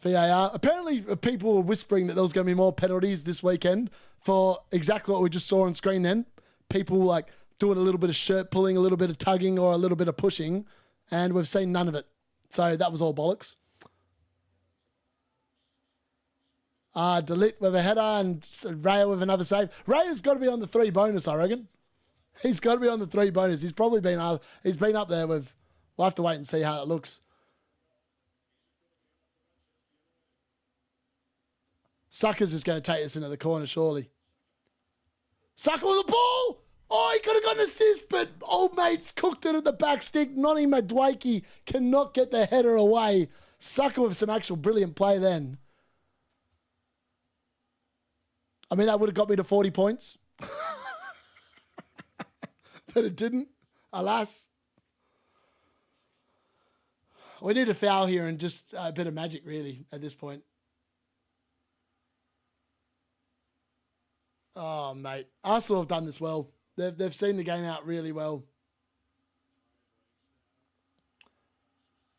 VAR. Apparently, people were whispering that there was going to be more penalties this weekend for exactly what we just saw on screen then. People like doing a little bit of shirt pulling, a little bit of tugging, or a little bit of pushing, and we've seen none of it. So that was all bollocks. Delete with a header and Raya with another save. Raya's got to be on the 3 bonus, I reckon. He's got to be on the 3 bonus. He's probably been up there with. We'll have to wait and see how it looks. Sucker's just going to take us into the corner, surely. Sucker with the ball! Oh, he could have got an assist, but old mate's cooked it at the back stick. Nonny Madwakey cannot get the header away. Sucker with some actual brilliant play then. I mean, that would have got me to 40 points. But it didn't, alas. We need a foul here and just a bit of magic, really, at this point. Oh, mate. Arsenal have done this well. They've seen the game out really well.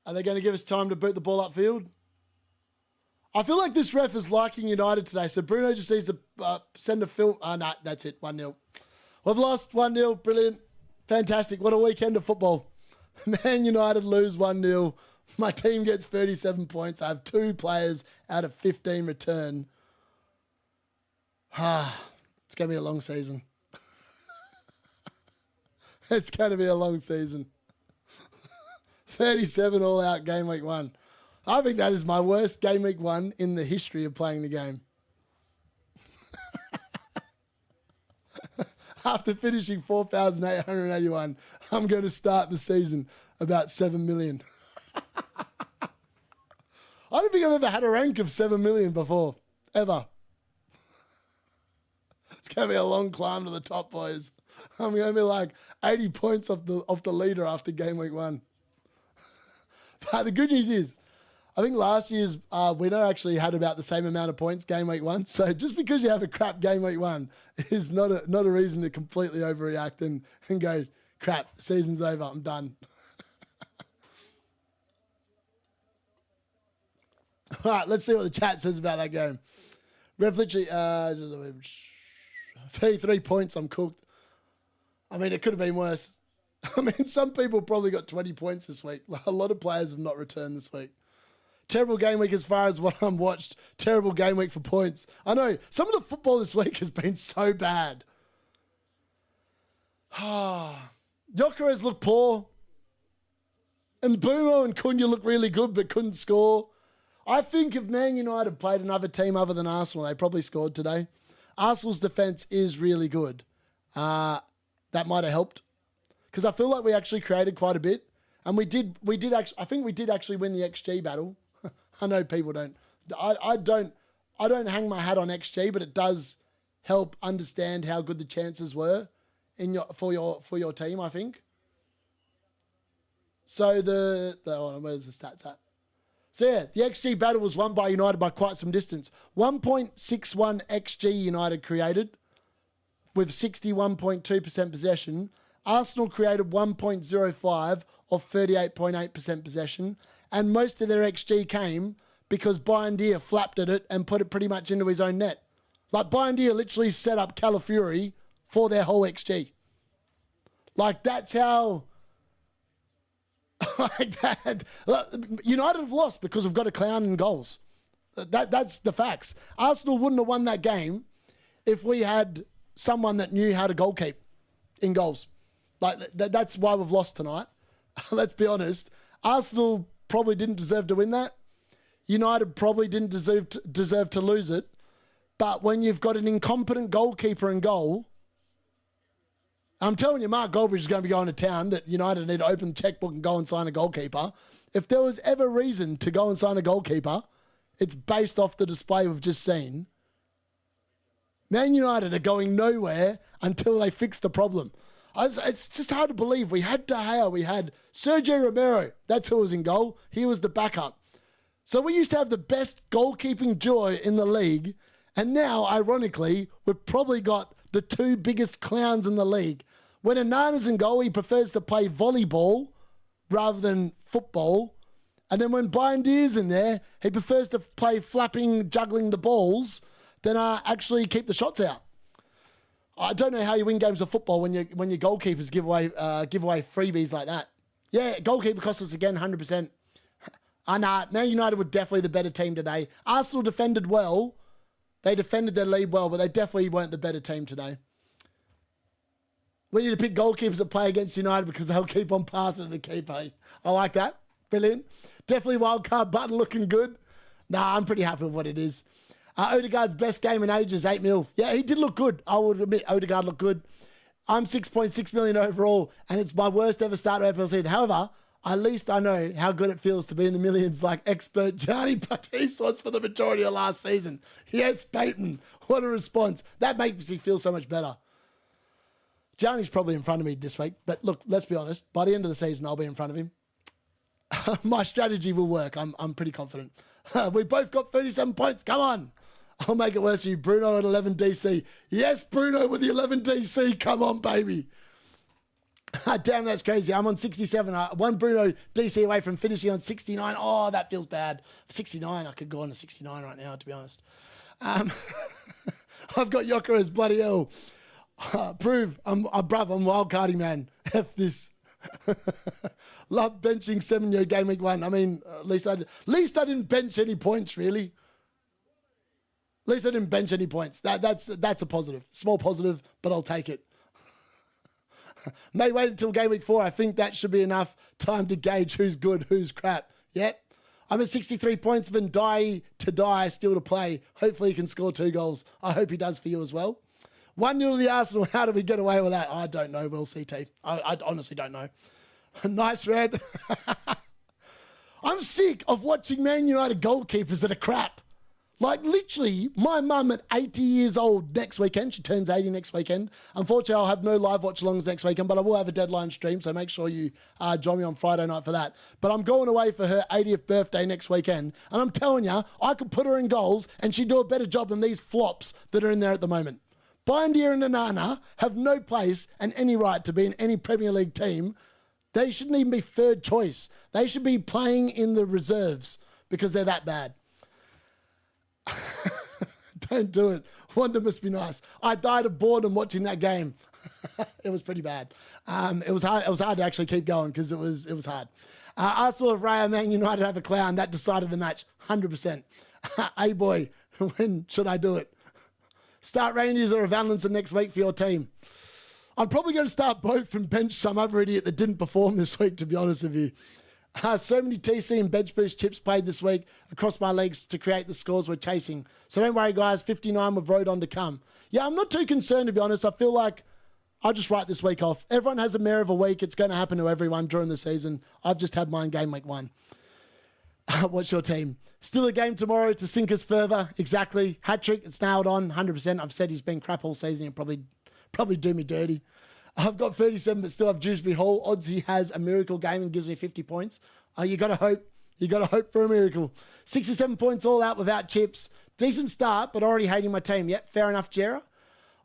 Are they going to give us time to boot the ball upfield? I feel like this ref is liking United today, so Bruno just needs to send a film. Oh, no, that's it. 1-0. We've lost 1-0. Brilliant. Fantastic. What a weekend of football. Man United lose 1-0. My team gets 37 points. I have 2 players out of 15 return. It's going to be a long season. It's going to be a long season. 37 all out game week 1. I think that is my worst game week 1 in the history of playing the game. After finishing 4,881, I'm going to start the season about 7 million. I don't think I've ever had a rank of 7 million before, ever. It's going to be a long climb to the top, boys. I'm going to be like 80 points off the leader after game week 1. But the good news is, I think last year's winner actually had about the same amount of points game week 1. So just because you have a crap game week 1 is not a reason to completely overreact and go, crap, the season's over, I'm done. All right, let's see what the chat says about that game. Ref literally, 33 points, I'm cooked. I mean, it could have been worse. I mean, some people probably got 20 points this week. A lot of players have not returned this week. Terrible game week as far as what I'm watched. Terrible game week for points. I know, some of the football this week has been so bad. Jokeres look poor. And Boomo and Cunha look really good but couldn't score. I think if Man United played another team other than Arsenal, they probably scored today. Arsenal's defence is really good. That might have helped. Because I feel like we actually created quite a bit. And we did actually, I think we did actually win the XG battle. I know people don't. I don't hang my hat on XG, but it does help understand how good the chances were for your team, I think. So where's the stats at? So yeah, the XG battle was won by United by quite some distance. 1.61 XG United created with 61.2% possession. Arsenal created 1.05 of 38.8% possession, and most of their XG came because Buendia flapped at it and put it pretty much into his own net. Like, Buendia literally set up Calafiori for their whole XG. Like, that's how... like that. United have lost because we've got a clown in goals. That's the facts. Arsenal wouldn't have won that game if we had someone that knew how to goal keep in goals. Like, that's why we've lost tonight. Let's be honest. Arsenal probably didn't deserve to win that. United probably didn't deserve to lose it. But when you've got an incompetent goalkeeper in goal, I'm telling you, Mark Goldbridge is going to be going to town that United need to open the checkbook and go and sign a goalkeeper. If there was ever reason to go and sign a goalkeeper, it's based off the display we've just seen. Man United are going nowhere until they fix the problem. It's just hard to believe. We had De Gea, we had Sergio Romero. That's who was in goal. He was the backup. So we used to have the best goalkeeping duo in the league. And now, ironically, we've probably got the two biggest clowns in the league. When Onana's in goal, he prefers to play volleyball rather than football. And then when Bayandier's in there, he prefers to play flapping, juggling the balls than actually keep the shots out. I don't know how you win games of football when your goalkeepers give away freebies like that. Yeah, goalkeeper cost us again, 100%. Nah, Man United were definitely the better team today. Arsenal defended well. They defended their lead well, but they definitely weren't the better team today. We need to pick goalkeepers that play against United because they'll keep on passing to the keeper. I like that. Brilliant. Definitely wildcard button looking good. Nah, I'm pretty happy with what it is. Odegaard's best game in ages, 8 mil. Yeah, he did look good. I would admit Odegaard looked good. I'm 6.6 million overall, and it's my worst ever start to FPL season. However, at least I know how good it feels to be in the millions like expert Gianni Batiste was for the majority of last season. Yes, Peyton. What a response. That makes me feel so much better. Gianni's probably in front of me this week, but look, let's be honest. By the end of the season, I'll be in front of him. My strategy will work. I'm pretty confident. We both got 37 points. Come on. I'll make it worse for you. Bruno at 11 DC. Yes, Bruno with the 11 DC. Come on, baby. Damn, that's crazy. I'm on 67. One Bruno DC away from finishing on 69. Oh, that feels bad. 69. I could go on to 69 right now, to be honest. I've got Yoker as bloody hell. Prove. I'm wildcarding, man. F this. Love benching 7-year game week 1. I mean, at least I didn't bench any points, really. At least I didn't bench any points. That's a positive. Small positive, but I'll take it. May wait until game week 4. I think that should be enough time to gauge who's good, who's crap. Yep. I'm at 63 points. Van Dijk to die, still to play. Hopefully he can score 2 goals. I hope he does for you as well. 1-0 to the Arsenal. How do we get away with that? I don't know. We'll see, T. I honestly don't know. Nice red. I'm sick of watching Man United goalkeepers that are crap. Like, literally, my mum at 80 years old next weekend, she turns 80 next weekend. Unfortunately, I'll have no live watch-alongs next weekend, but I will have a deadline stream, so make sure you join me on Friday night for that. But I'm going away for her 80th birthday next weekend, and I'm telling you, I could put her in goals, and she'd do a better job than these flops that are in there at the moment. Bindier and Onana have no place and any right to be in any Premier League team. They shouldn't even be third choice. They should be playing in the reserves because they're that bad. Don't do it. Wonder must be nice. I died of boredom watching that game. It was pretty bad. It was hard. It was hard to actually keep going because it was hard. Arsenal of Raya, Man United have a clown. That decided the match 100%. Hey boy, when should I do it? Start Rangers or Valentin next week for your team. I'm probably going to start both and bench some other idiot that didn't perform this week, to be honest with you. So many TC and bench boost chips played this week across my legs to create the scores we're chasing. So don't worry, guys. 59 with Road on to come. Yeah, I'm not too concerned, to be honest. I feel like I'll just write this week off. Everyone has a mare of a week. It's going to happen to everyone during the season. I've just had mine game week 1. What's your team? Still a game tomorrow to sink us further. Exactly. Hat-trick. It's nailed on. 100%. I've said he's been crap all season. He'll probably do me dirty. I've got 37, but still have Dewsbury Hall. Odds he has a miracle game and gives me 50 points. You got to hope. You got to hope for a miracle. 67 points all out without chips. Decent start, but already hating my team. Yep, fair enough, Jera.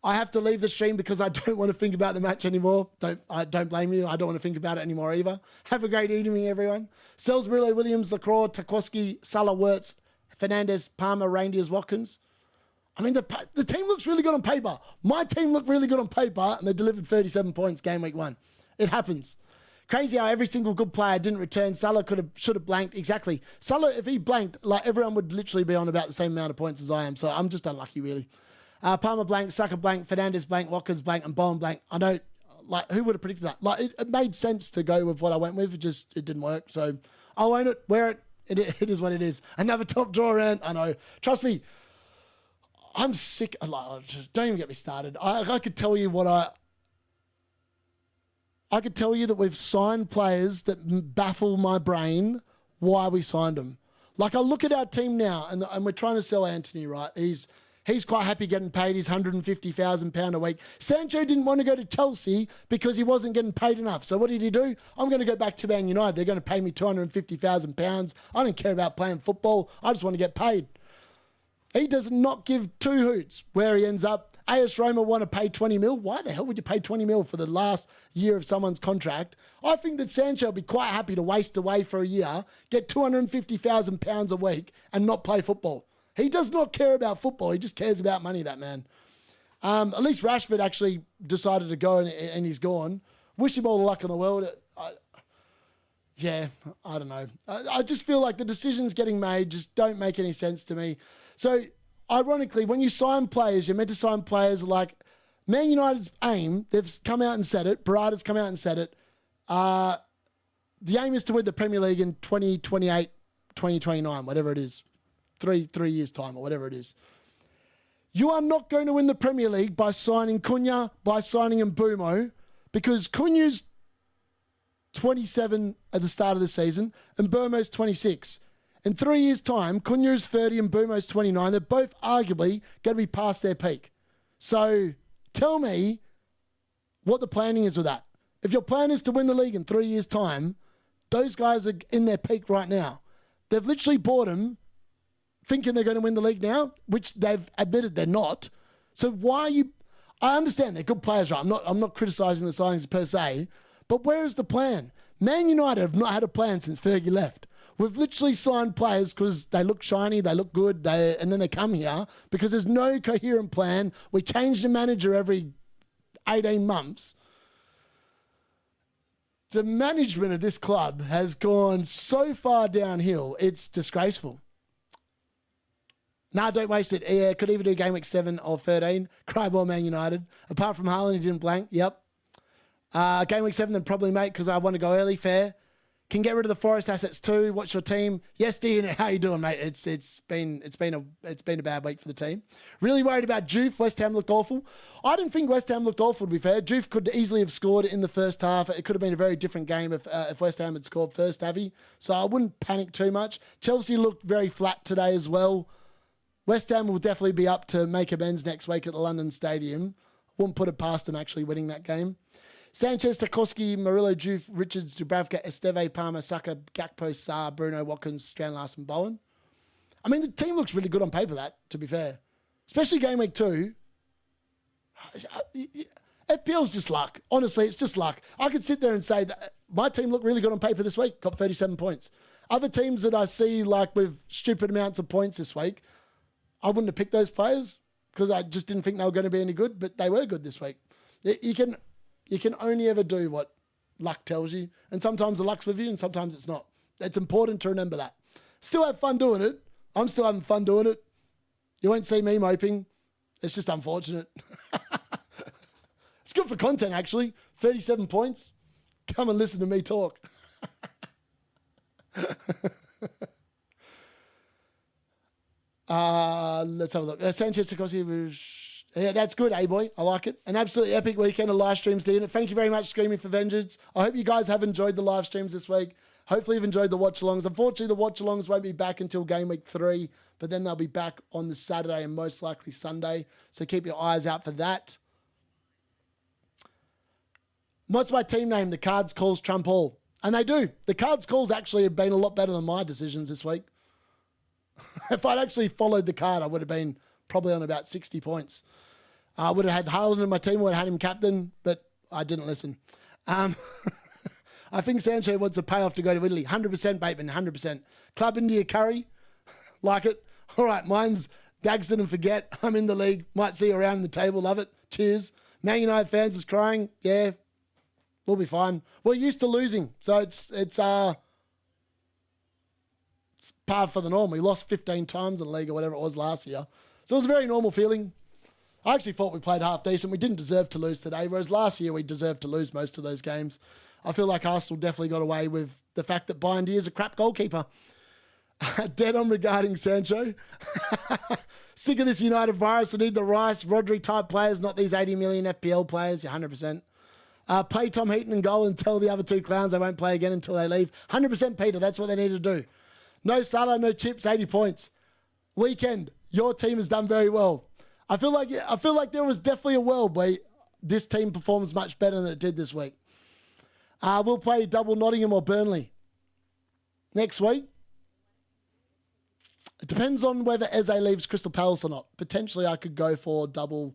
I have to leave the stream because I don't want to think about the match anymore. I don't blame you. I don't want to think about it anymore either. Have a great evening, everyone. Sells, Murillo, Williams, Lacroix, Tarkowski, Salah, Wirtz, Fernandez, Palmer, Reindeers, Watkins. I mean, the team looks really good on paper. My team looked really good on paper, and they delivered 37 points game week 1. It happens. Crazy how every single good player didn't return. Salah should have blanked. Exactly. Salah, if he blanked, like everyone would literally be on about the same amount of points as I am. So I'm just unlucky, really. Palmer blank, Saka blank, Fernandez blank, Watkins blank, and Bowen blank. I know, like, who would have predicted that? Like, it made sense to go with what I went with. It didn't work. So I'll own it, wear it. It is what it is. Another top draw round. I know. Trust me, I'm sick. Don't even get me started. I could tell you I could tell you that we've signed players that baffle my brain why we signed them. Like, I look at our team now, and we're trying to sell Anthony, right? He's quite happy getting paid his £150,000 a week. Sancho didn't want to go to Chelsea because he wasn't getting paid enough. So what did he do? I'm going to go back to Man United. They're going to pay me £250,000. I don't care about playing football. I just want to get paid. He does not give two hoots where he ends up. AS Roma want to pay 20 mil. Why the hell would you pay 20 mil for the last year of someone's contract? I think that Sancho will be quite happy to waste away for a year, get £250,000 a week and not play football. He does not care about football. He just cares about money, that man. At least Rashford actually decided to go and he's gone. Wish him all the luck in the world. I don't know. I just feel like the decisions getting made just don't make any sense to me. So, ironically, when you sign players, you're meant to sign players like Man United's aim. They've come out and said it. Barada's come out and said it. The aim is to win the Premier League in 2028, 2029, whatever it is. Three years' time or whatever it is. You are not going to win the Premier League by signing Cunha, by signing Mbeumo, because Cunha's 27 at the start of the season and Mbeumo's 26. In 3 years' time, Cunha's 30 and Mbeumo's 29. They're both arguably going to be past their peak. So tell me what the planning is with that. If your plan is to win the league in 3 years' time, those guys are in their peak right now. They've literally bought them thinking they're going to win the league now, which they've admitted they're not. So why are you... I understand they're good players, right? I'm not criticising the signings per se, but where is the plan? Man United have not had a plan since Fergie left. We've literally signed players because they look shiny, they look good, and then they come here because there's no coherent plan. We change the manager every 18 months. The management of this club has gone so far downhill, it's disgraceful. Nah, don't waste it. Yeah, could even do game week 7 or 13. Cry ball Man United. Apart from Haaland, he didn't blank. Yep. Game week 7, then probably, mate, because I want to go early. Fair. Can get rid of the Forest assets too. What's your team? Yes, D-Unit. How you doing, mate? It's been a bad week for the team. Really worried about Juve. West Ham looked awful. I didn't think West Ham looked awful, to be fair. Juve could easily have scored in the first half. It could have been a very different game if West Ham had scored first, Avi. So I wouldn't panic too much. Chelsea looked very flat today as well. West Ham will definitely be up to make amends next week at the London Stadium. Wouldn't put it past them actually winning that game. Sanchez, Tarkowski, Murillo, Juve, Richards, Dubravka, Esteve, Palmer, Saka, Gakpo, Sarr, Bruno, Watkins, Strand, Larson, Bowen. I mean, the team looks really good on paper, to be fair. Especially game week 2. FPL's just luck. Honestly, it's just luck. I could sit there and say that my team looked really good on paper this week, got 37 points. Other teams that I see like with stupid amounts of points this week, I wouldn't have picked those players because I just didn't think they were going to be any good, but they were good this week. You can only ever do what luck tells you, and sometimes the luck's with you and sometimes it's not. It's important to remember that. Still have fun doing it. I'm still having fun doing it. You won't see me moping. It's just unfortunate. It's good for content, actually. 37 points. Come and listen to me talk. Let's have a look. Sanchez Tarkowski was... Yeah, that's good, boy. I like it. An absolutely epic weekend of live streams, D-Unit. Thank you very much, Screaming for Vengeance. I hope you guys have enjoyed the live streams this week. Hopefully you've enjoyed the watch-alongs. Unfortunately, the watch-alongs won't be back until game week 3, but then they'll be back on the Saturday and most likely Sunday. So keep your eyes out for that. What's my team name? The Cards calls Trump Hall. And they do. The Cards calls actually have been a lot better than my decisions this week. If I'd actually followed the card, I would have been probably on about 60 points. I would have had Haaland in my team, would have had him captain, but I didn't listen. I think Sancho wants a payoff to go to Italy. 100% Bateman, 100%. Club India Curry, like it. All right, mine's Dagston and Forget. I'm in the league. Might see you around the table. Love it. Cheers. Man United fans is crying. Yeah, we'll be fine. We're used to losing, so it's par for the norm. We lost 15 times in the league or whatever it was last year. So it was a very normal feeling. I actually thought we played half decent. We didn't deserve to lose today, whereas last year we deserved to lose most of those games. I feel like Arsenal definitely got away with the fact that Bindy is a crap goalkeeper. Dead on regarding Sancho. Sick of this United virus. We need the Rice, Rodri type players, not these 80 million FPL players. 100%. Play Tom Heaton in goal and tell the other two clowns they won't play again until they leave. 100% Peter. That's what they need to do. No Salah, no chips, 80 points. Weekend, your team has done very well. I feel like there was definitely a world where this team performs much better than it did this week. We'll play double Nottingham or Burnley next week. It depends on whether Eze leaves Crystal Palace or not. Potentially, I could go for double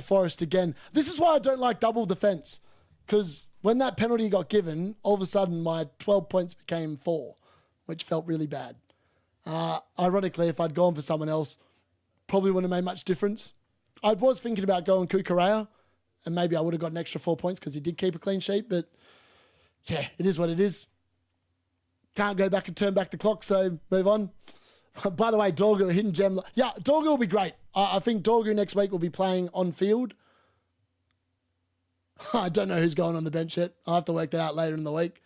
Forest again. This is why I don't like double defence, because when that penalty got given, all of a sudden my 12 points became 4, which felt really bad. Ironically, if I'd gone for someone else, probably wouldn't have made much difference. I was thinking about going Kukurea, and maybe I would have got an extra 4 points because he did keep a clean sheet, but yeah, it is what it is. Can't go back and turn back the clock, so move on. By the way, Dorgu, a hidden gem. Yeah, Dorgu will be great. I think Dorgu next week will be playing on field. I don't know who's going on the bench yet. I'll have to work that out later in the week.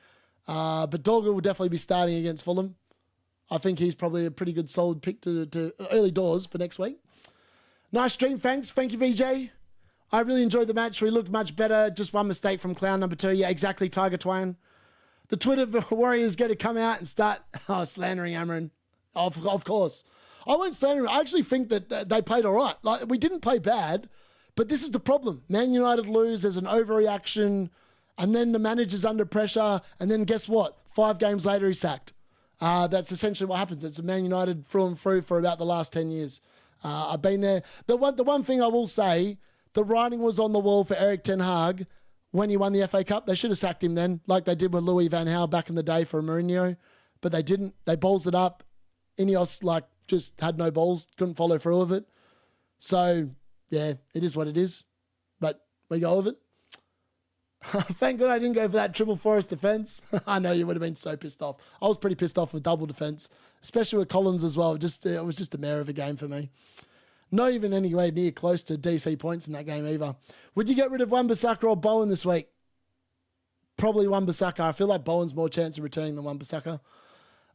But Dorgu will definitely be starting against Fulham. I think he's probably a pretty good solid pick to early doors for next week. Nice stream, thanks. Thank you, VJ. I really enjoyed the match. We looked much better. Just one mistake from clown number 2. Yeah, exactly, Tiger Twain. The Twitter warriors going to come out and start slandering Amron. Of course. I won't slander him. I actually think that they played all right. Like, we didn't play bad, but this is the problem. Man United lose, there's an overreaction, and then the manager's under pressure, and then guess what? 5 games later, he's sacked. That's essentially what happens. It's a Man United through and through for about the last 10 years. I've been there. The one thing I will say, the writing was on the wall for Eric Ten Hag when he won the FA Cup. They should have sacked him then, like they did with Louis van Gaal back in the day for Mourinho, but they didn't. They balls it up. Ineos, just had no balls, couldn't follow through with it. So, yeah, it is what it is. But we go with it. Thank God I didn't go for that triple Forest defence. I know you would have been so pissed off. I was pretty pissed off with double defence, especially with Collins as well. It was just a mare of a game for me. Not even anywhere near close to DC points in that game either. Would you get rid of Wan-Bissaka or Bowen this week? Probably Wan-Bissaka. I feel like Bowen's more chance of returning than Wan-Bissaka.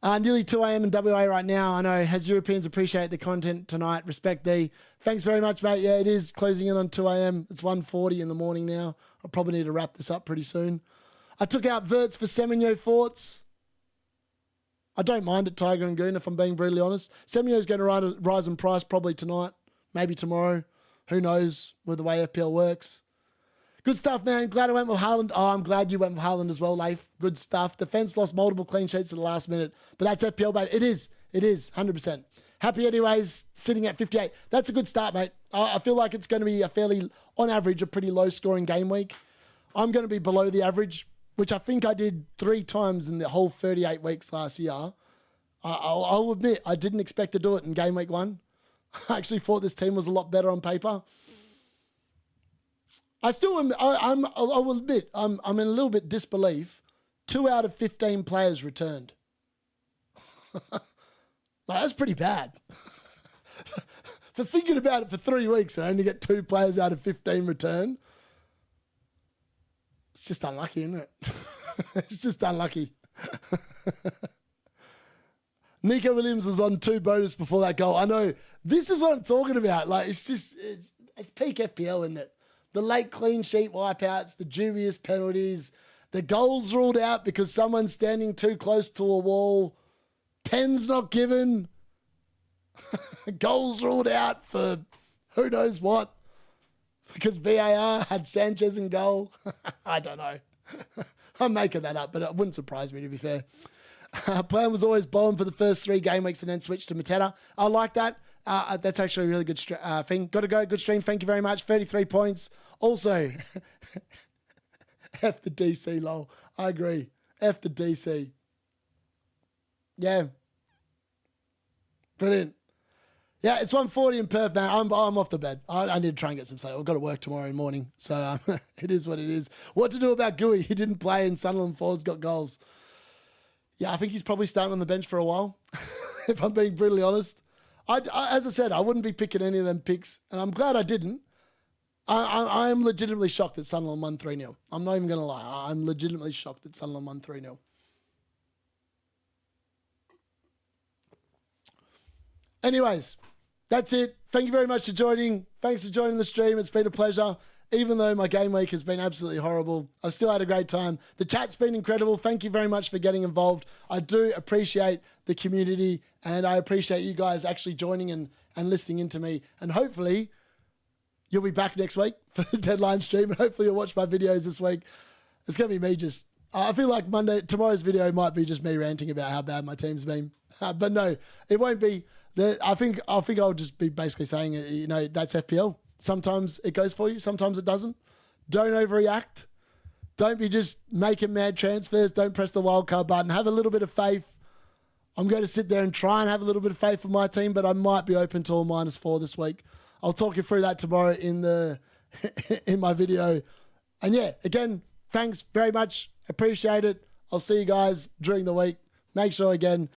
Nearly 2 a.m. in WA right now. I know, as Europeans appreciate the content tonight. Respect D. Thanks very much, mate. Yeah, it is closing in on 2 a.m. It's 1:40 in the morning now. I'll probably need to wrap this up pretty soon. I took out Verts for Semenyo Forts. I don't mind it, Tiger and Goon, if I'm being brutally honest. Semenyo's going to rise in price probably tonight, maybe tomorrow. Who knows with the way FPL works. Good stuff, man. Glad I went with Haaland. Oh, I'm glad you went with Haaland as well, Leif. Good stuff. Defence lost multiple clean sheets at the last minute. But that's FPL, baby. It is, 100%. Happy anyways, sitting at 58. That's a good start, mate. I feel like it's going to be a fairly, on average, a pretty low-scoring game week. I'm going to be below the average, which I think I did 3 times in the whole 38 weeks last year. I'll admit, I didn't expect to do it in game week 1. I actually thought this team was a lot better on paper. I still am. I will admit, I'm in a little bit disbelief. 2 out of 15 players returned. That's pretty bad. For thinking about it for 3 weeks and only get 2 players out of 15 return, it's just unlucky, isn't it? It's just unlucky. Nico Williams was on 2 bonus before that goal. I know. This is what I'm talking about. It's peak FPL, isn't it? The late clean sheet wipeouts, the dubious penalties, the goals ruled out because someone's standing too close to a wall, pens not given, goals ruled out for who knows what, because VAR had Sanchez in goal. I don't know. I'm making that up, but it wouldn't surprise me, to be fair. Plan was always Bowen for the first 3 game weeks and then switch to Mateta. I like that. That's actually a really good thing. Got to go. Good stream. Thank you very much. 33 points. Also, F the DC, lol. I agree. F the DC. Yeah. Brilliant. Yeah, it's 1:40 in Perth, man. I'm off to bed. I need to try and get some sleep. I've got to work tomorrow morning. So it is what it is. What to do about Gooey? He didn't play and Sunderland Ford's got goals. Yeah, I think he's probably starting on the bench for a while, if I'm being brutally honest. As I said, I wouldn't be picking any of them picks, and I'm glad I didn't. I am legitimately shocked that Sunderland won 3-0. I'm not even going to lie. I'm legitimately shocked that Sunderland won 3-0. Anyways, that's it. Thank you very much for joining. Thanks for joining the stream. It's been a pleasure. Even though my game week has been absolutely horrible, I've still had a great time. The chat's been incredible. Thank you very much for getting involved. I do appreciate the community, and I appreciate you guys actually joining and listening into me. And hopefully you'll be back next week for the deadline stream, and hopefully you'll watch my videos this week. It's going to be me just... I feel like tomorrow's video might be just me ranting about how bad my team's been. But no, it won't be. I think I'll just be basically saying, you know, that's FPL. Sometimes it goes for you, sometimes it doesn't. Don't overreact. Don't be just making mad transfers. Don't press the wildcard button. Have a little bit of faith. I'm going to sit there and try and have a little bit of faith for my team, but I might be open to a -4 this week. I'll talk you through that tomorrow in my video. And yeah, again, thanks very much. Appreciate it. I'll see you guys during the week. Make sure, again,